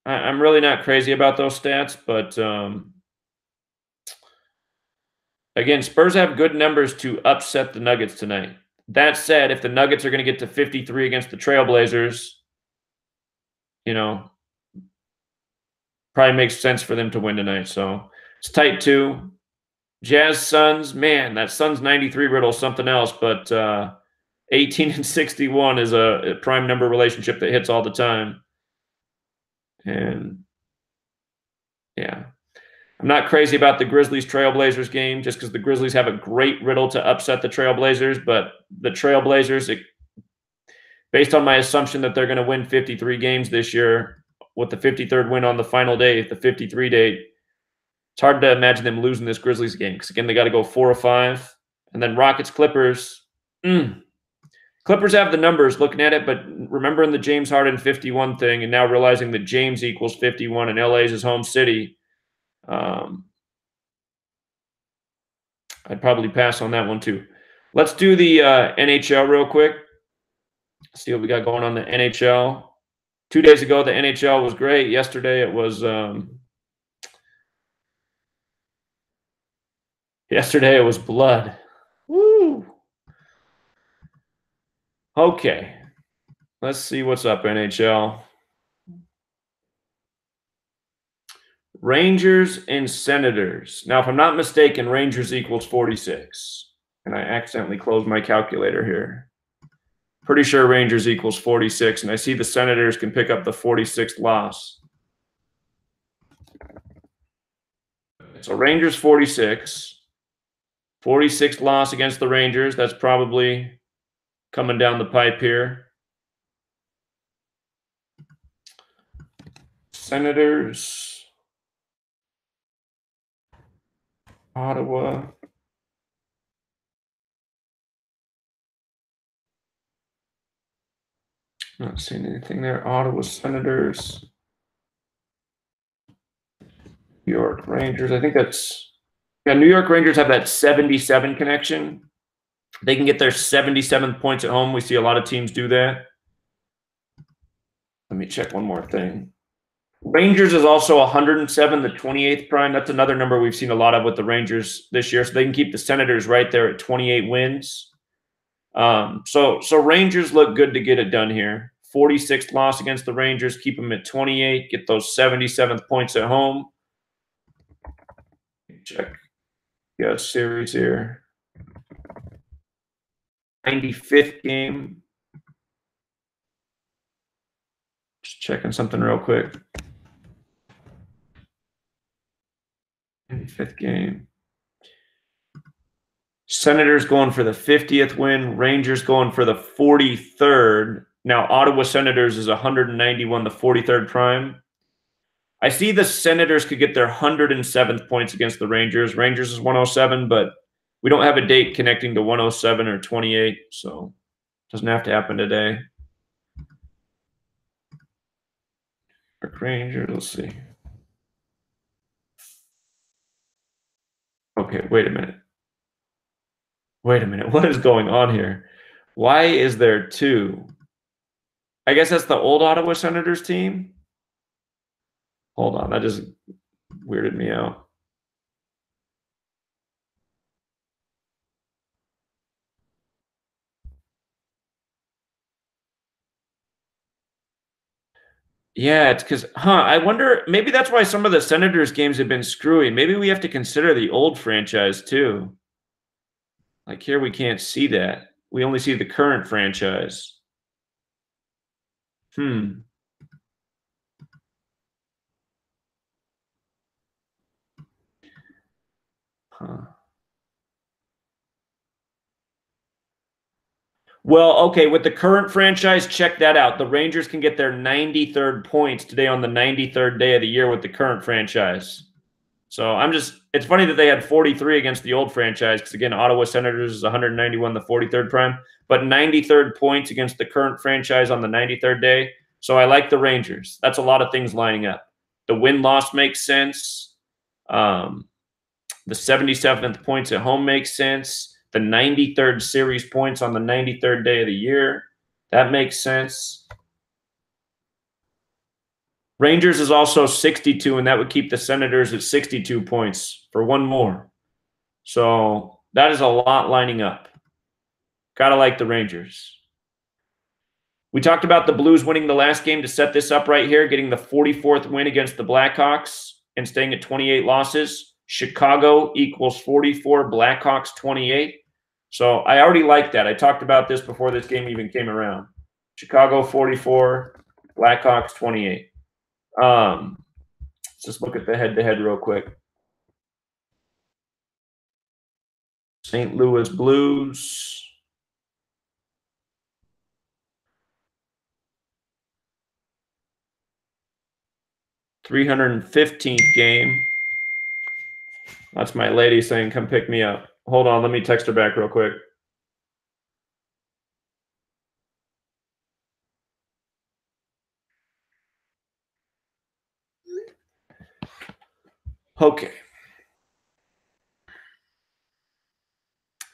I'm really not crazy about those stats, but again, Spurs have good numbers to upset the Nuggets tonight. That said, if the Nuggets are going to get to 53 against the Trailblazers, probably makes sense for them to win tonight. So it's tight too. Jazz Suns, man, that Suns 93 riddle is something else, but 18 and 61 is a prime number relationship that hits all the time. And yeah, I'm not crazy about the Grizzlies Trailblazers game just because the Grizzlies have a great riddle to upset the Trailblazers, but the Trailblazers, based on my assumption that they're going to win 53 games this year with the 53rd win on the final day, the 53 date, it's hard to imagine them losing this Grizzlies game because, again, they got to go 4 or 5. And then Rockets Clippers. Clippers have the numbers looking at it, but remembering the James Harden 51 thing and now realizing that James equals 51 and LA is his home city, I'd probably pass on that one too. Let's do the NHL real quick. See what we got going on the NHL. 2 days ago, the NHL was great. Yesterday, it was blood. Woo! Okay. Let's see what's up, NHL. Rangers and Senators. Now, if I'm not mistaken, Rangers equals 46. And I accidentally closed my calculator here. Pretty sure Rangers equals 46, and I see the Senators can pick up the 46th loss. So Rangers 46. 46th loss against the Rangers. That's probably coming down the pipe here. Senators. Ottawa. Not seeing anything there. Ottawa Senators. New York Rangers. I think that's... Yeah, New York Rangers have that 77 connection. They can get their 77th points at home. We see a lot of teams do that. Let me check one more thing. Rangers is also 107, the 28th prime. That's another number we've seen a lot of with the Rangers this year. So they can keep the Senators right there at 28 wins. So Rangers look good to get it done here. 46th loss against the Rangers, keep them at 28, get those 77th points at home. Check. Got a series here. 95th game. Just checking something real quick. 95th game. Senators going for the 50th win. Rangers going for the 43rd. Now, Ottawa Senators is 191, the 43rd prime. I see the Senators could get their 107th points against the Rangers. Rangers is 107, but we don't have a date connecting to 107 or 28, so it doesn't have to happen today. Rangers, let's see. Okay, wait a minute. Wait a minute. What is going on here? Why is there 2? I guess that's the old Ottawa Senators team. Hold on. That just weirded me out. Yeah, it's because, I wonder, maybe that's why some of the Senators games have been screwy. Maybe we have to consider the old franchise too. Like here, we can't see that. We only see the current franchise. Well, okay, with the current franchise, check that out. The Rangers can get their 93rd points today on the 93rd day of the year with the current franchise. So it's funny that they had 43 against the old franchise because, again, Ottawa Senators is 191, the 43rd prime, but 93rd points against the current franchise on the 93rd day. So I like the Rangers. That's a lot of things lining up. The win-loss makes sense. The 77th points at home makes sense. The 93rd series points on the 93rd day of the year. That makes sense. Rangers is also 62, and that would keep the Senators at 62 points for one more. So that is a lot lining up. Gotta like the Rangers. We talked about the Blues winning the last game to set this up right here, getting the 44th win against the Blackhawks and staying at 28 losses. Chicago equals 44, Blackhawks 28. So I already like that. I talked about this before this game even came around. Chicago 44, Blackhawks 28. Let's just look at the head-to-head real quick. St. Louis Blues. $315th game. That's my lady saying, come pick me up. Hold on, let me text her back real quick. Okay.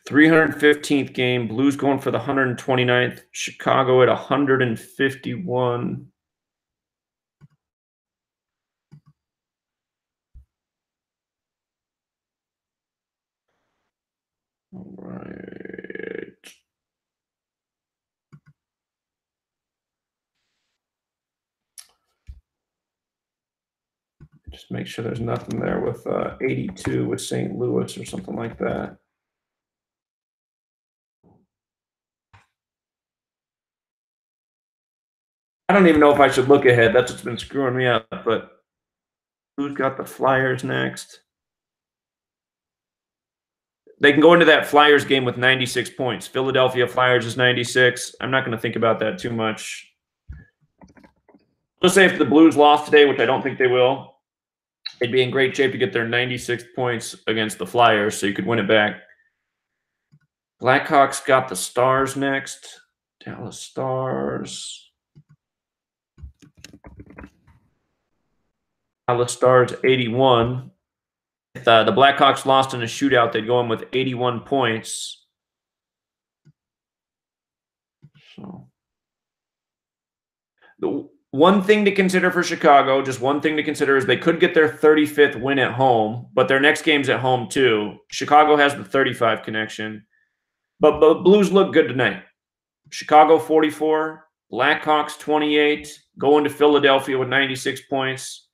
315th game. Blues going for the 129th. Chicago at 151. All right. Just make sure there's nothing there with 82 with St. Louis or something like that. I don't even know if I should look ahead. That's what's been screwing me up. But who's got the Flyers next? They can go into that Flyers game with 96 points. Philadelphia Flyers is 96. I'm not going to think about that too much. Let's say if the Blues lost today, which I don't think they will, they'd be in great shape to get their 96 points against the Flyers, so you could win it back. Blackhawks got the Stars next. Dallas Stars. Dallas Stars 81. If the Blackhawks lost in a shootout, they'd go in with 81 points. So the one thing to consider for Chicago, just one thing to consider, is they could get their 35th win at home, but their next game's at home too. Chicago has the 35 connection. But the Blues look good tonight. Chicago 44, Blackhawks 28, going to Philadelphia with 96 points.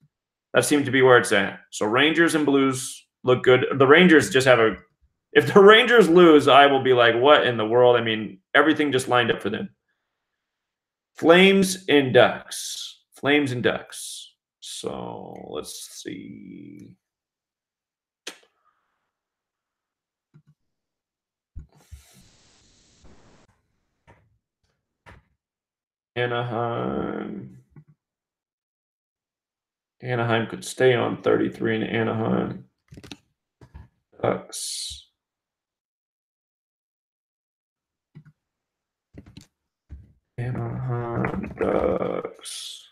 That seems to be where it's at. So Rangers and Blues look good. The Rangers just have a – if the Rangers lose, I will be like, what in the world? I mean, everything just lined up for them. Flames and Ducks. Flames and Ducks. So let's see. Anaheim. Anaheim could stay on 33 in Anaheim. Ducks. Anaheim Ducks.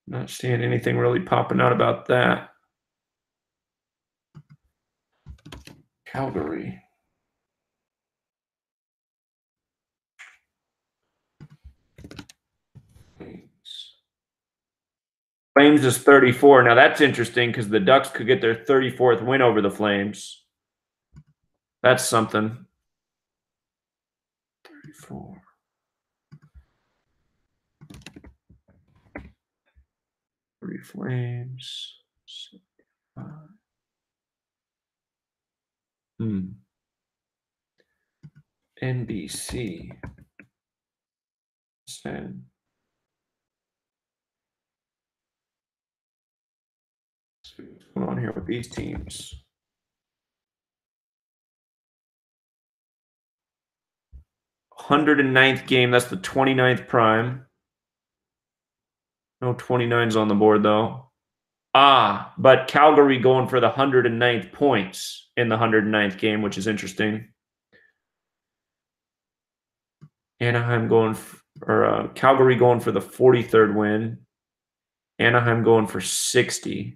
Not seeing anything really popping out about that. Calgary. Flames is 34. Now that's interesting because the Ducks could get their 34th win over the Flames. That's something. 34. Three Flames. NBC. Send. What's going on here with these teams? $109th game. That's the 29th prime. No 29s on the board, though. But Calgary going for the 109th points in the 109th game, which is interesting. Anaheim going Calgary going for the 43rd win. Anaheim going for 60.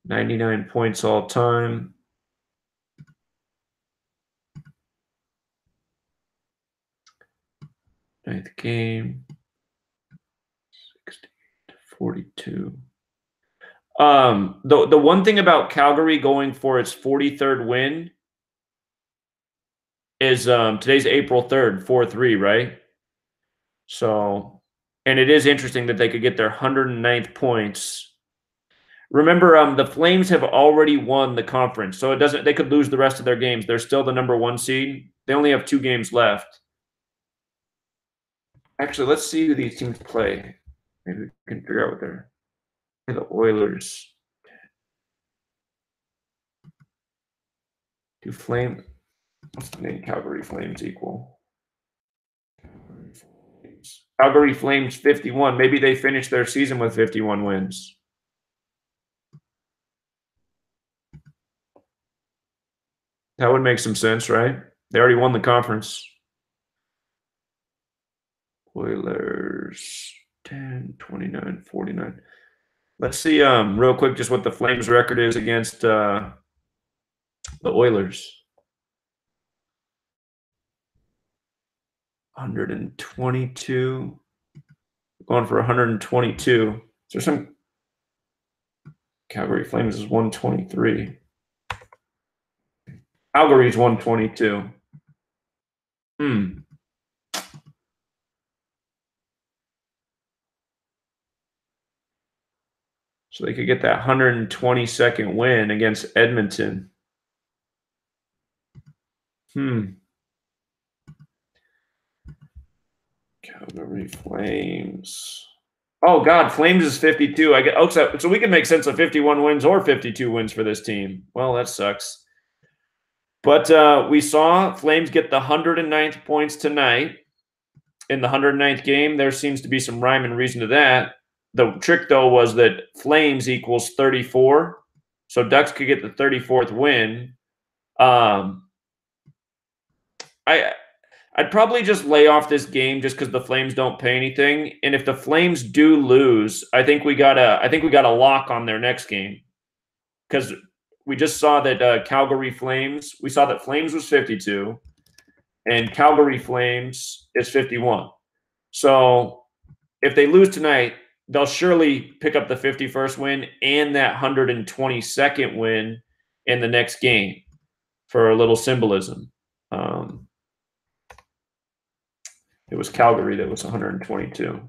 99 points all time. Ninth game. 60 to 42. The one thing about Calgary going for its 43rd win is today's April 3rd, 4-3, right? So And it is interesting that they could get their 109th points. Remember, the Flames have already won the conference, so it doesn't. They could lose the rest of their games. They're still the #1 seed. They only have 2 games left. Actually, let's see who these teams play. Maybe we can figure out what they're. The Oilers. Do Flame? What's the name? Calgary Flames equal. Calgary Flames 51. Maybe they finish their season with 51 wins. That would make some sense, right? They already won the conference. Oilers 10, 29, 49. Let's see real quick just what the Flames record is against the Oilers. 122. Going for 122. Is there some Calgary Flames is 123. Calgary's 122. So they could get that 122nd win against Edmonton. Calgary Flames. Oh, God, Flames is 52. So we can make sense of 51 wins or 52 wins for this team. Well, that sucks. But we saw Flames get the 109th points tonight. In the 109th game, there seems to be some rhyme and reason to that. The trick, though, was that Flames equals 34. So Ducks could get the 34th win. I'd probably just lay off this game just because the Flames don't pay anything. And if the Flames do lose, I think we got a lock on their next game. Because we just saw that Calgary Flames, we saw that Flames was 52 and Calgary Flames is 51. So if they lose tonight, they'll surely pick up the 51st win and that 122nd win in the next game for a little symbolism. It was Calgary that was 122.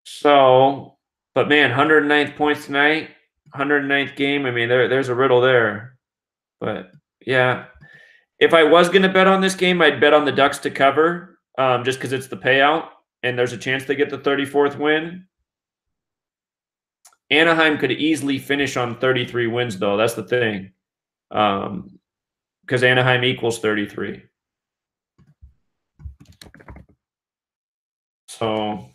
So, but man, 109th points tonight, 109th game. I mean, there's a riddle there. But yeah, if I was going to bet on this game, I'd bet on the Ducks to cover just because it's the payout and there's a chance they get the 34th win. Anaheim could easily finish on 33 wins, though. That's the thing. Because Anaheim equals 33. So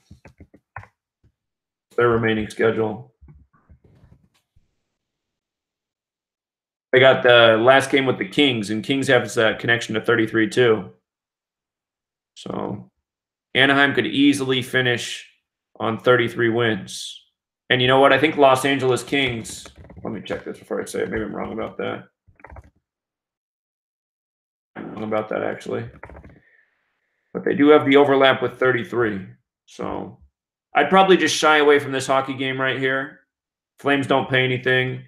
their remaining schedule. They got the last game with the Kings, and Kings have that connection to 33 too. So Anaheim could easily finish on 33 wins. And you know what? I think Los Angeles Kings, let me check this before I say it. Maybe I'm wrong about that. I'm wrong about that, actually. But they do have the overlap with 33. So I'd probably just shy away from this hockey game right here. Flames don't pay anything.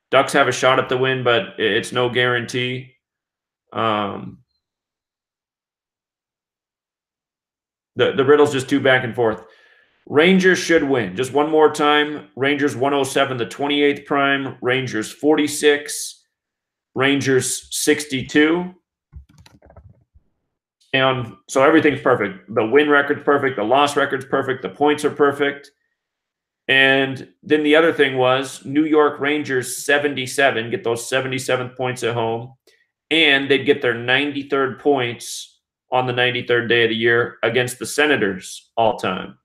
Ducks have a shot at the win, but it's no guarantee. The riddle's just too back and forth. Rangers should win. Just one more time. Rangers 107, the 28th prime. Rangers 46. Rangers 62. And so everything's perfect. The win record's perfect. The loss record's perfect. The points are perfect. And then the other thing was New York Rangers 77, get those 77th points at home. And they'd get their 93rd points on the 93rd day of the year against the Senators all time.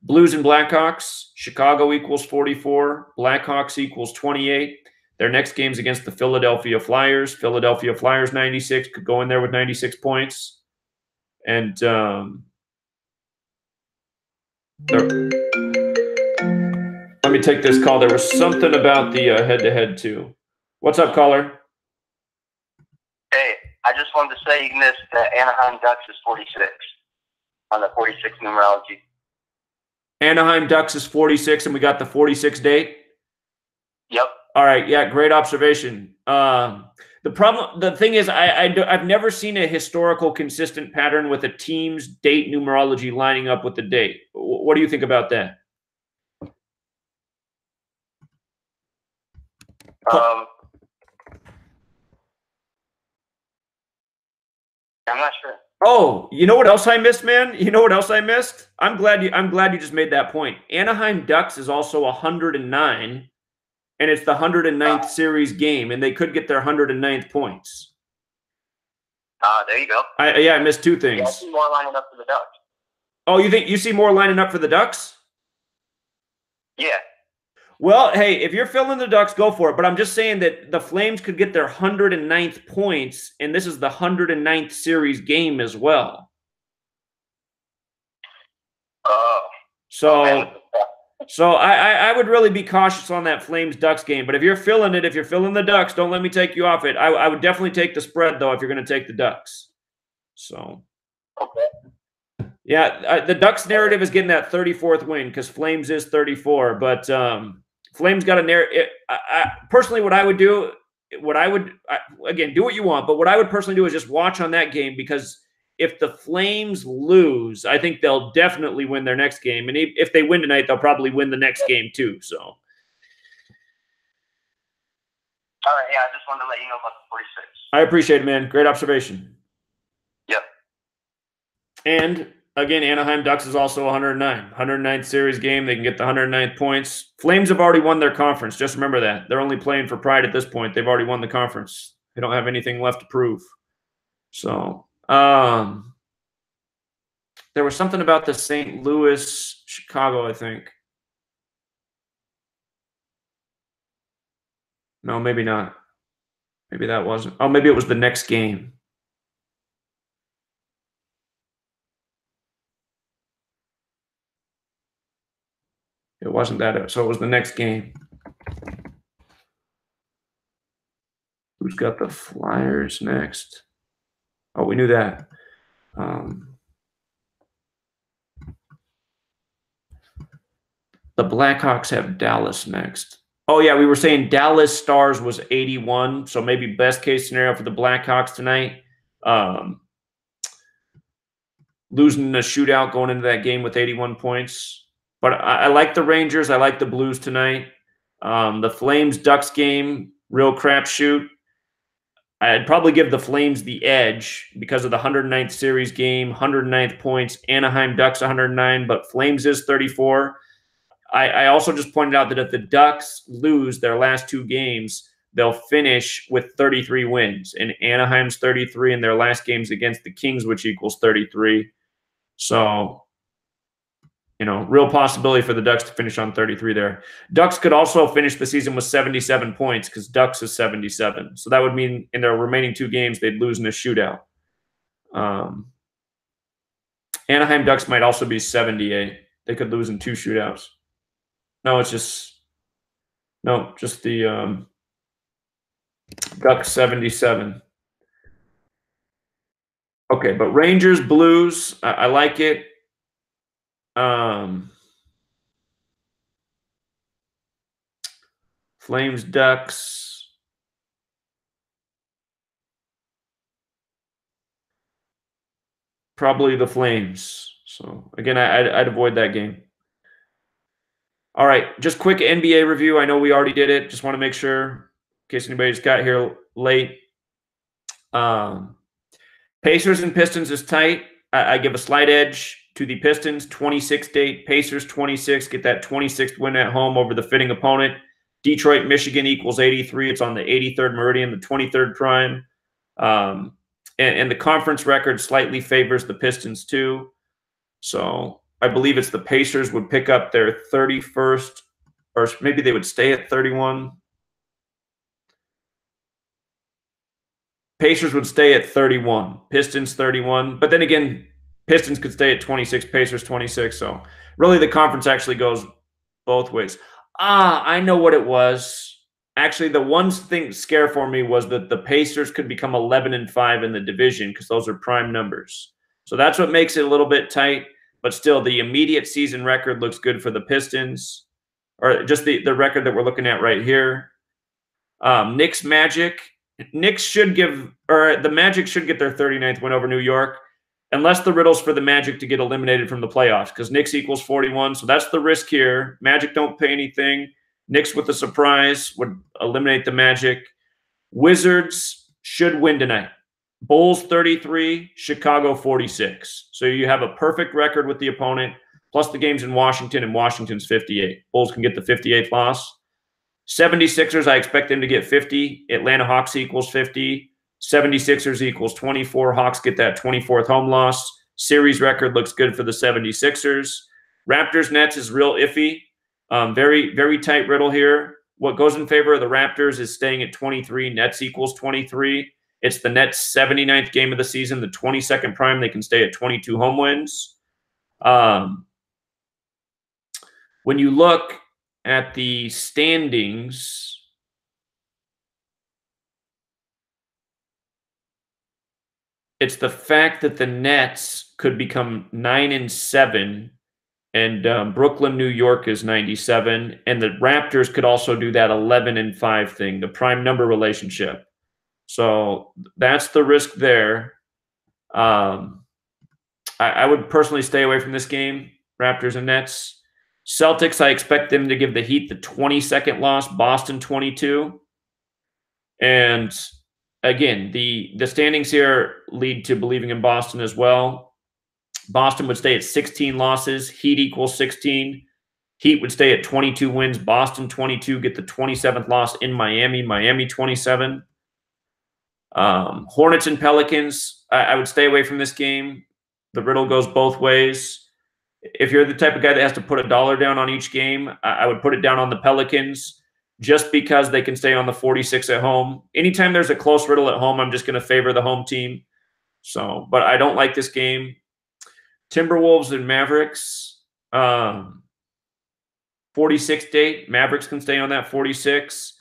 Blues and Blackhawks, Chicago equals 44. Blackhawks equals 28. Their next game's against the Philadelphia Flyers. Philadelphia Flyers 96 could go in there with 96 points. And let me take this call. There was something about the head-to-head too. What's up, caller? Hey, I just wanted to say you missed Anaheim Ducks is 46 on the 46 numerology. Anaheim Ducks is 46, and we got the 46 date? Yep. All right, yeah, great observation. The The thing is, I've never seen a historical consistent pattern with a team's date numerology lining up with the date. What do you think about that? I'm not sure. Oh, you know what else I missed, man? You know what else I missed? I'm glad you just made that point. Anaheim Ducks is also 109, and it's the 109th series game, and they could get their 109th points. There you go. I missed two things. Yeah, I see more lining up for the Ducks. Oh, you think you see more lining up for the Ducks? Yeah. Well, hey, if you're filling the Ducks, go for it. But I'm just saying that the Flames could get their 109th points, and this is the 109th series game as well. Oh. So I would really be cautious on that Flames-Ducks game. But if you're filling the Ducks, don't let me take you off it. I would definitely take the spread, though, if you're going to take the Ducks. So. Okay. Yeah, the Ducks narrative is getting that 34th win because Flames is 34. But Flames got a narrative. Personally, what I would do, again, do what you want. But what I would personally do is just watch on that game because if the Flames lose, I think they'll definitely win their next game. And if they win tonight, they'll probably win the next game too. So. All right, yeah, I just wanted to let you know about the 46. I appreciate it, man. Great observation. Yep. And again, Anaheim Ducks is also 109. 109th series game. They can get the 109th points. Flames have already won their conference. Just remember that. They're only playing for pride at this point. They've already won the conference. They don't have anything left to prove. So, there was something about the St. Louis, Chicago, I think. No, maybe not. Maybe that wasn't. Oh, maybe it was the next game. It wasn't that. So it was the next game. Who's got the Flyers next? Oh, we knew that. The Blackhawks have Dallas next. Oh, yeah, we were saying Dallas Stars was 81, so maybe best case scenario for the Blackhawks tonight. Losing a shootout going into that game with 81 points. But I like the Rangers. I like the Blues tonight. The Flames-Ducks game, real crapshoot. I'd probably give the Flames the edge because of the 109th series game, 109th points. Anaheim Ducks 109, but Flames is 34. I also just pointed out that if the Ducks lose their last two games, they'll finish with 33 wins. And Anaheim's 33 in their last games against the Kings, which equals 33. So, you know, real possibility for the Ducks to finish on 33 there. Ducks could also finish the season with 77 points because Ducks is 77. So that would mean in their remaining two games, they'd lose in a shootout. Anaheim Ducks might also be 78. They could lose in two shootouts. No, it's just the Ducks 77. Okay, but Rangers, Blues, I like it. Flames, Ducks. Probably the Flames. So, again, I'd avoid that game. All right, just quick NBA review. I know we already did it. Just want to make sure, in case anybody just got here late. Pacers and Pistons is tight. I give a slight edge to the Pistons, 26 date. Pacers, 26. Get that 26th win at home over the fitting opponent. Detroit, Michigan equals 83. It's on the 83rd meridian, the 23rd prime. And the conference record slightly favors the Pistons too. So I believe it's the Pacers would pick up their 31st, or maybe they would stay at 31. Pacers would stay at 31. Pistons 31. But then again, Pistons could stay at 26. Pacers 26. So really the conference actually goes both ways. I know what it was. Actually, the one thing scare for me was that the Pacers could become 11-5 in the division because those are prime numbers. So that's what makes it a little bit tight. But still, the immediate season record looks good for the Pistons, or just the record that we're looking at right here. Knicks Magic. Knicks should give, or the Magic should get their 39th win over New York, unless the riddle's for the Magic to get eliminated from the playoffs, because Knicks equals 41. So that's the risk here. Magic don't pay anything. Knicks with a surprise would eliminate the Magic. Wizards should win tonight. Bulls 33, Chicago 46. So you have a perfect record with the opponent, plus the game's in Washington, and Washington's 58. Bulls can get the 58th loss. 76ers, I expect them to get 50. Atlanta Hawks equals 50. 76ers equals 24. Hawks get that 24th home loss. Series record looks good for the 76ers. Raptors Nets is real iffy. Very, very tight riddle here. What goes in favor of the Raptors is staying at 23. Nets equals 23. It's the Nets' 79th game of the season, the 22nd prime. They can stay at 22 home wins. When you look at the standings, it's the fact that the Nets could become 9-7, and Brooklyn, New York is 97, and the Raptors could also do that 11-5 thing, the prime number relationship. So that's the risk there. I would personally stay away from this game, Raptors and Nets. Celtics, I expect them to give the Heat the 22nd loss, Boston 22. And again, the standings here lead to believing in Boston as well. Boston would stay at 16 losses. Heat equals 16. Heat would stay at 22 wins. Boston 22, get the 27th loss in Miami. Miami 27. Hornets and Pelicans, I would stay away from this game. The riddle goes both ways. If you're the type of guy that has to put $1 down on each game, I would put it down on the Pelicans just because they can stay on the 46 at home. Anytime there's a close riddle at home, I'm just going to favor the home team. So, but I don't like this game. Timberwolves and Mavericks, 46 date. Mavericks can stay on that 46.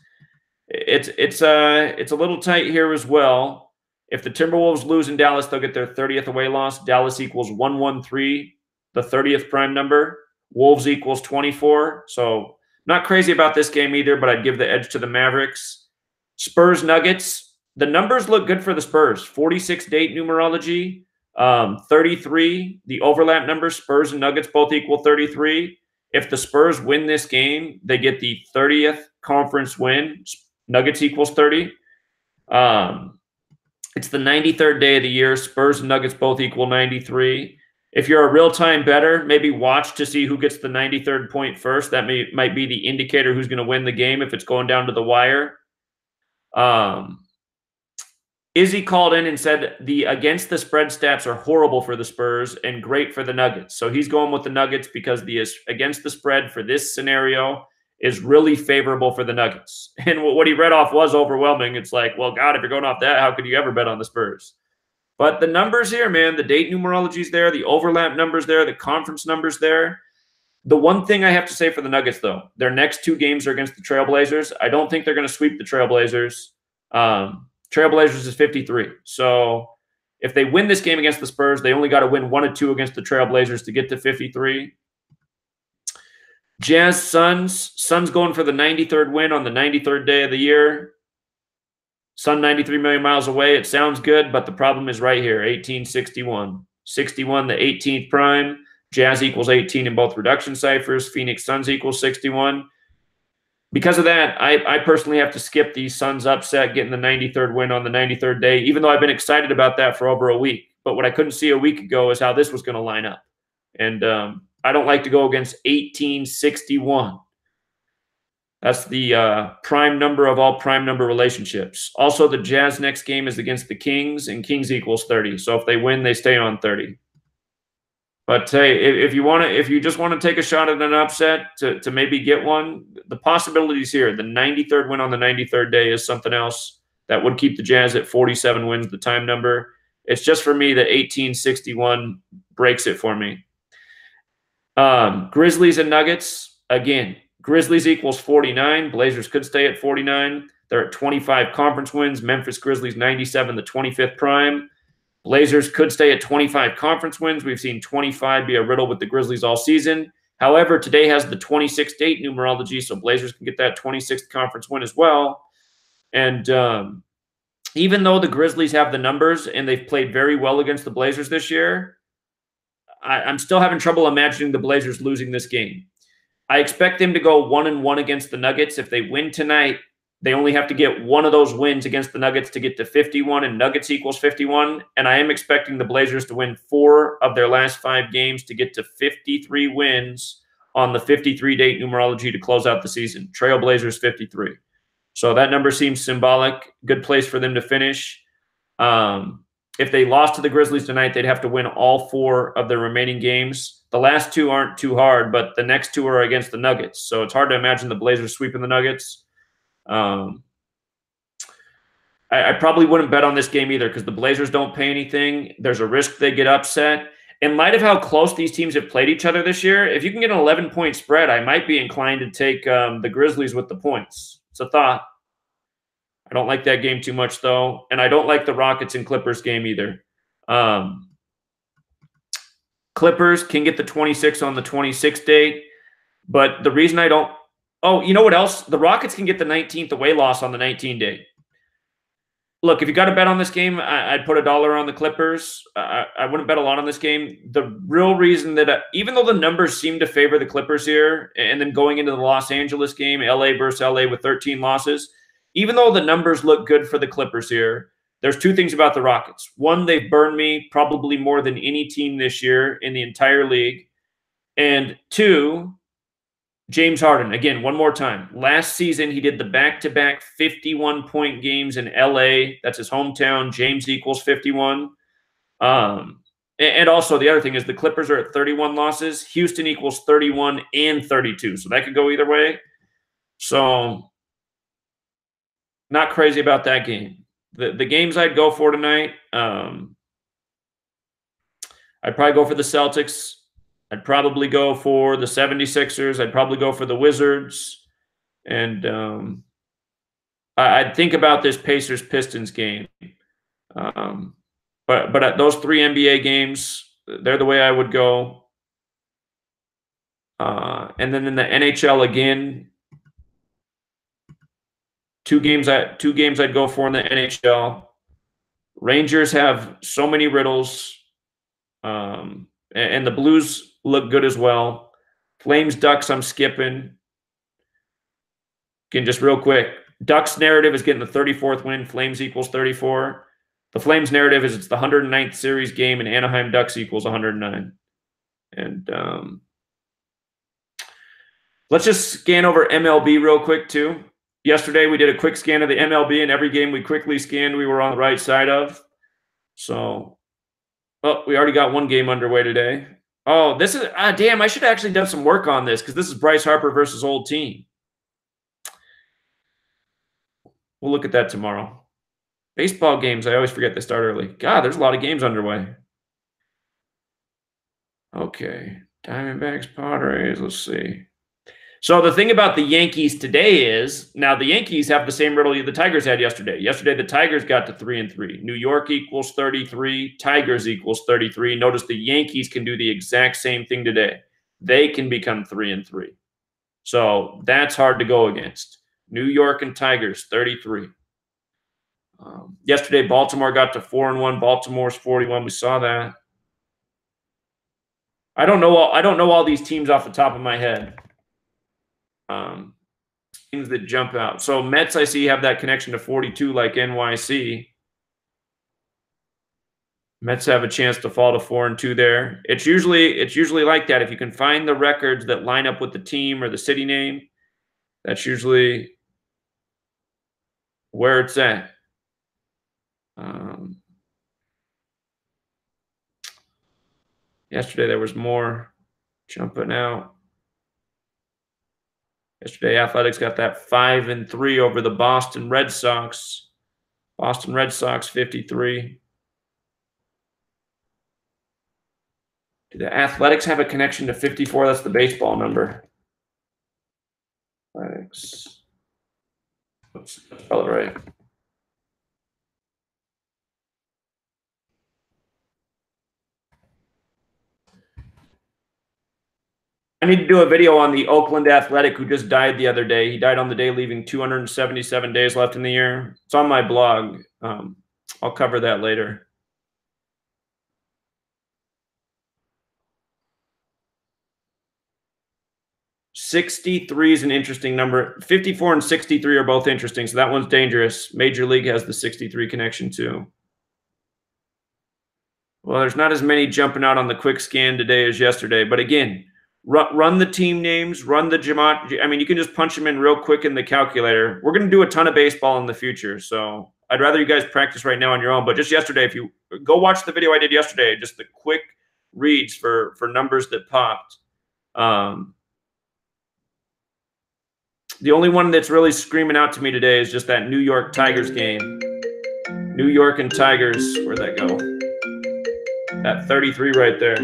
It's a little tight here as well. If the Timberwolves lose in Dallas, they'll get their 30th away loss. Dallas equals 113, the 30th prime number. Wolves equals 24. So not crazy about this game either, but I'd give the edge to the Mavericks. Spurs Nuggets. The numbers look good for the Spurs. 46 date numerology. 33, the overlap numbers, Spurs and Nuggets both equal 33. If the Spurs win this game, they get the 30th conference win. Nuggets equals 30. It's the 93rd day of the year. Spurs and Nuggets both equal 93. If you're a real-time bettor, maybe watch to see who gets the 93rd point first. That might be the indicator who's going to win the game if it's going down to the wire. Izzy called in and said the against the spread stats are horrible for the Spurs and great for the Nuggets. So he's going with the Nuggets because the against the spread for this scenario is really favorable for the Nuggets. And what he read off was overwhelming. It's like, well, God, if you're going off that, how could you ever bet on the Spurs? But the numbers here, man, the date numerology is there, the overlap numbers there, the conference numbers there. The one thing I have to say for the Nuggets, though, their next two games are against the Trailblazers. I don't think they're going to sweep the Trailblazers. Trailblazers is 53. So if they win this game against the Spurs, they only got to win 1 or 2 against the Trailblazers to get to 53. Jazz Suns. Suns going for the 93rd win on the 93rd day of the year. Sun 93 million miles away. It sounds good, but the problem is right here, 1861. 61, the 18th prime. Jazz equals 18 in both reduction ciphers. Phoenix Suns equals 61. Because of that, I personally have to skip the Suns upset, getting the 93rd win on the 93rd day, even though I've been excited about that for over a week. But what I couldn't see a week ago is how this was going to line up. And I don't like to go against 1861. That's the prime number of all prime number relationships. Also, the Jazz next game is against the Kings, and Kings equals 30. So if they win, they stay on 30. But hey, if you just want to take a shot at an upset to maybe get one, the possibilities here. The 93rd win on the 93rd day is something else that would keep the Jazz at 47 wins, the time number. It's just for me that 1861 breaks it for me. Grizzlies and Nuggets, again, Grizzlies equals 49. Blazers could stay at 49. They're at 25 conference wins. Memphis Grizzlies 97, the 25th prime. Blazers could stay at 25 conference wins. We've seen 25 be a riddle with the Grizzlies all season. However, today has the 26th date numerology, so Blazers can get that 26th conference win as well. And even though the Grizzlies have the numbers and they've played very well against the Blazers this year, I'm still having trouble imagining the Blazers losing this game. I expect them to go 1-1 against the Nuggets. If they win tonight, they only have to get one of those wins against the Nuggets to get to 51, and Nuggets equals 51. And I am expecting the Blazers to win 4 of their last 5 games to get to 53 wins on the 53-date numerology to close out the season. Trailblazers 53. So that number seems symbolic. Good place for them to finish. If they lost to the Grizzlies tonight, they'd have to win all 4 of their remaining games. The last 2 aren't too hard, but the next 2 are against the Nuggets. So it's hard to imagine the Blazers sweeping the Nuggets. I probably wouldn't bet on this game either because the Blazers don't pay anything. There's a risk they get upset. In light of how close these teams have played each other this year, if you can get an 11-point spread, I might be inclined to take the Grizzlies with the points. It's a thought. I don't like that game too much, though. And I don't like the Rockets and Clippers game either. Clippers can get the 26 on the 26th date. But the reason I don't – oh, you know what else? The Rockets can get the 19th away loss on the 19th date. Look, if you got to bet on this game, I'd put $1 on the Clippers. I wouldn't bet a lot on this game. The real reason that even though the numbers seem to favor the Clippers here, and then going into the Los Angeles game, LA versus LA with 13 losses, even though the numbers look good for the Clippers here, there's 2 things about the Rockets. One, they've burned me probably more than any team this year in the entire league. And 2, James Harden, again, one more time. Last season, he did the back-to-back 51-point games in L.A. That's his hometown. James equals 51. And also, the other thing is the Clippers are at 31 losses. Houston equals 31 and 32. So that could go either way. So not crazy about that game. The games I'd go for tonight, I'd probably go for the Celtics. I'd probably go for the 76ers. I'd probably go for the Wizards. And I'd think about this Pacers-Pistons game. But those 3 NBA games, they're the way I would go. And then in the NHL again, 2 games I'd go for in the NHL. Rangers have so many riddles. And the Blues look good as well. Flames, Ducks, I'm skipping. Again, just real quick. Ducks narrative is getting the 34th win. Flames equals 34. The Flames narrative is it's the 109th series game, and Anaheim Ducks equals 109. And let's just scan over MLB real quick, too. Yesterday, we did a quick scan of the MLB, and every game we quickly scanned, we were on the right side of. So, well, we already got 1 game underway today. Oh, this is damn, I should have actually done some work on this because this is Bryce Harper versus old team. We'll look at that tomorrow. Baseball games, I always forget they start early. God, there's a lot of games underway. Okay. Diamondbacks, Padres, let's see. So the thing about the Yankees today is, now the Yankees have the same riddle the Tigers had yesterday. Yesterday, the Tigers got to 3-3. New York equals 33. Tigers equals 33. Notice the Yankees can do the exact same thing today. They can become 3-3. So that's hard to go against. New York and Tigers, 33. Yesterday, Baltimore got to 4-1. Baltimore's 41. We saw that. I don't know all these teams off the top of my head. Things that jump out. So Mets, I see, have that connection to 42 like NYC. Mets have a chance to fall to 4-2 there. It's usually like that. If you can find the records that line up with the team or the city name, that's usually where it's at. Yesterday there was more jumping out. Yesterday, Athletics got that 5-3 over the Boston Red Sox. Boston Red Sox 53. Do the Athletics have a connection to 54? That's the baseball number. Athletics. Oops, spell it right. I need to do a video on the Oakland Athletic who just died the other day. He died on the day, leaving 277 days left in the year. It's on my blog. I'll cover that later. 63 is an interesting number. 54 and 63 are both interesting, so that one's dangerous. Major League has the 63 connection too. Well, there's not as many jumping out on the quick scan today as yesterday, but again, run the team names, run the Gematria. I mean, you can just punch them in real quick in the calculator. We're going to do a ton of baseball in the future, so I'd rather you guys practice right now on your own. But just yesterday, if you go watch the video I did yesterday, just the quick reads for numbers that popped. The only one that's really screaming out to me today is just that New York Tigers game. New York and Tigers, where'd that go? That 33 right there.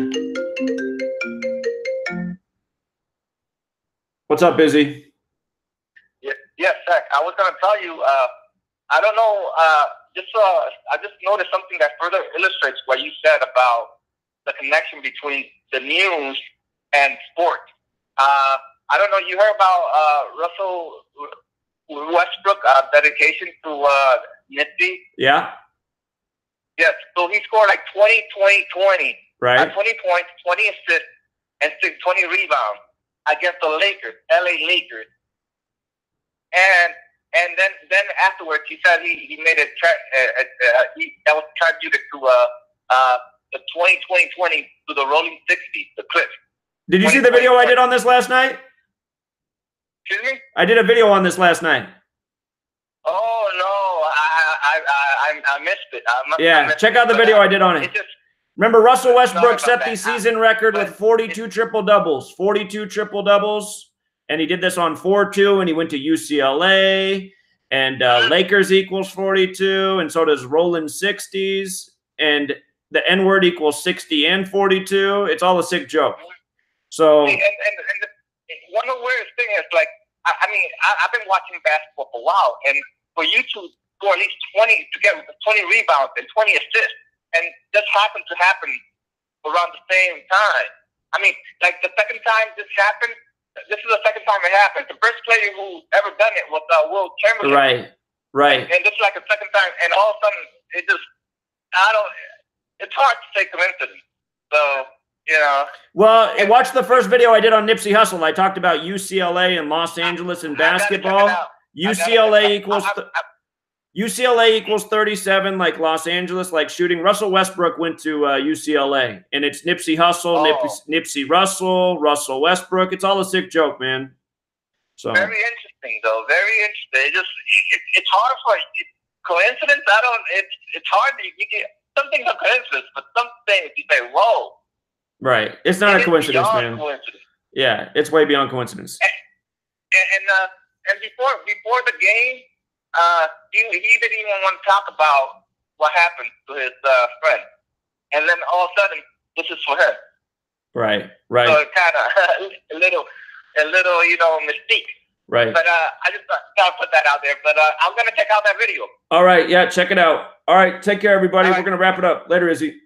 What's up, Busy? Yes, Zach. I was going to tell you, I don't know, I just noticed something that further illustrates what you said about the connection between the news and sports. I don't know, you heard about Russell Westbrook dedication to Nipsey? Yeah. Yes, so he scored like 20, 20, 20. Right. 20 points, 20 assists, and 20 rebounds against the Lakers, LA Lakers. And then afterwards, he said he made that was attributed to the 20-20-20 to the Rolling 60s, the clip. Did you see the video I did on this last night? Excuse me? I did a video on this last night. Oh no, I missed it. Yeah, check out the video I did on it. Remember, Russell Westbrook set the season record with 42 triple-doubles. 42 triple-doubles. And he did this on 4-2, and he went to UCLA. And Lakers equals 42, and so does Rolling 60s. And the N-word equals 60 and 42. It's all a sick joke. So, and one of the weirdest things is, like, I mean, I've been watching basketball for a while, and for you to score at least 20, to get 20 rebounds and 20 assists, and this happened to happen around the same time. I mean, like, the second time this happened, this is the second time it happened. The first player who ever done it was Will Chamberlain. Right. And this is like the second time, and all of a sudden, it's hard to say coincidence. So, you know. Well, watch the first video I did on Nipsey Hussle. I talked about UCLA and Los Angeles and basketball. UCLA equals 37, like Los Angeles, like shooting. Russell Westbrook went to UCLA, and it's Nipsey Hussle, Nipsey Russell, Russell Westbrook. It's all a sick joke, man. So very interesting, though. Very interesting. It's hard for coincidence. It's hard to you get some things are coincidence, but some things you say, whoa. Right. It's not a coincidence, man. Coincidence. Yeah, it's way beyond coincidence. And before the game, he didn't even want to talk about what happened to his friend. And then all of a sudden, this is for him. Right. So it's kind of a little, mystique. Right. But I just gotta put that out there. But I'm gonna check out that video. All right. Yeah, check it out. All right. Take care, everybody. We're gonna wrap it up later, Izzy.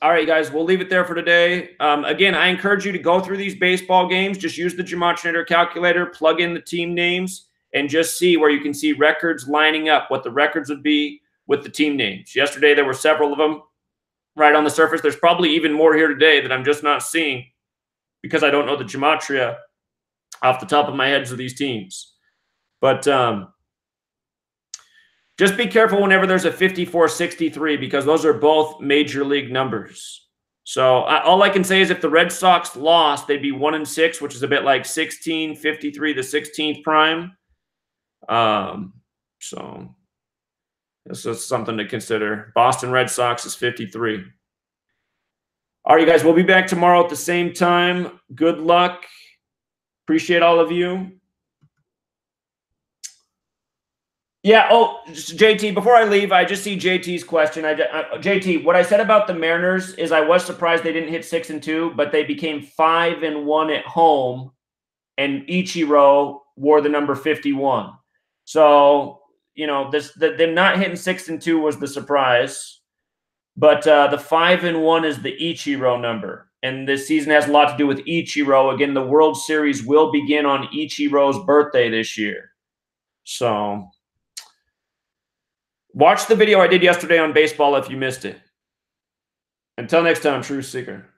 All right, guys, we'll leave it there for today. Again, I encourage you to go through these baseball games. Just use the Gematria calculator, plug in the team names, and just see where you can see records lining up, what the records would be with the team names. Yesterday, there were several of them right on the surface. There's probably even more here today that I'm just not seeing because I don't know the Gematria off the top of my head of these teams. But just be careful whenever there's a 54-63 because those are both major league numbers. So all I can say is if the Red Sox lost, they'd be 1-6, which is a bit like 16-53, the 16th prime. So this is something to consider. Boston Red Sox is 53. All right, you guys, we'll be back tomorrow at the same time. Good luck. Appreciate all of you. Yeah. Oh, JT, before I leave, I just see JT's question. JT, what I said about the Mariners is I was surprised they didn't hit 6-2, but they became 5-1 at home, and Ichiro wore the number 51. So, them not hitting 6-2 was the surprise, but the 5-1 is the Ichiro number. And this season has a lot to do with Ichiro. Again, the World Series will begin on Ichiro's birthday this year. So watch the video I did yesterday on baseball if you missed it. Until next time, Truth Seeker.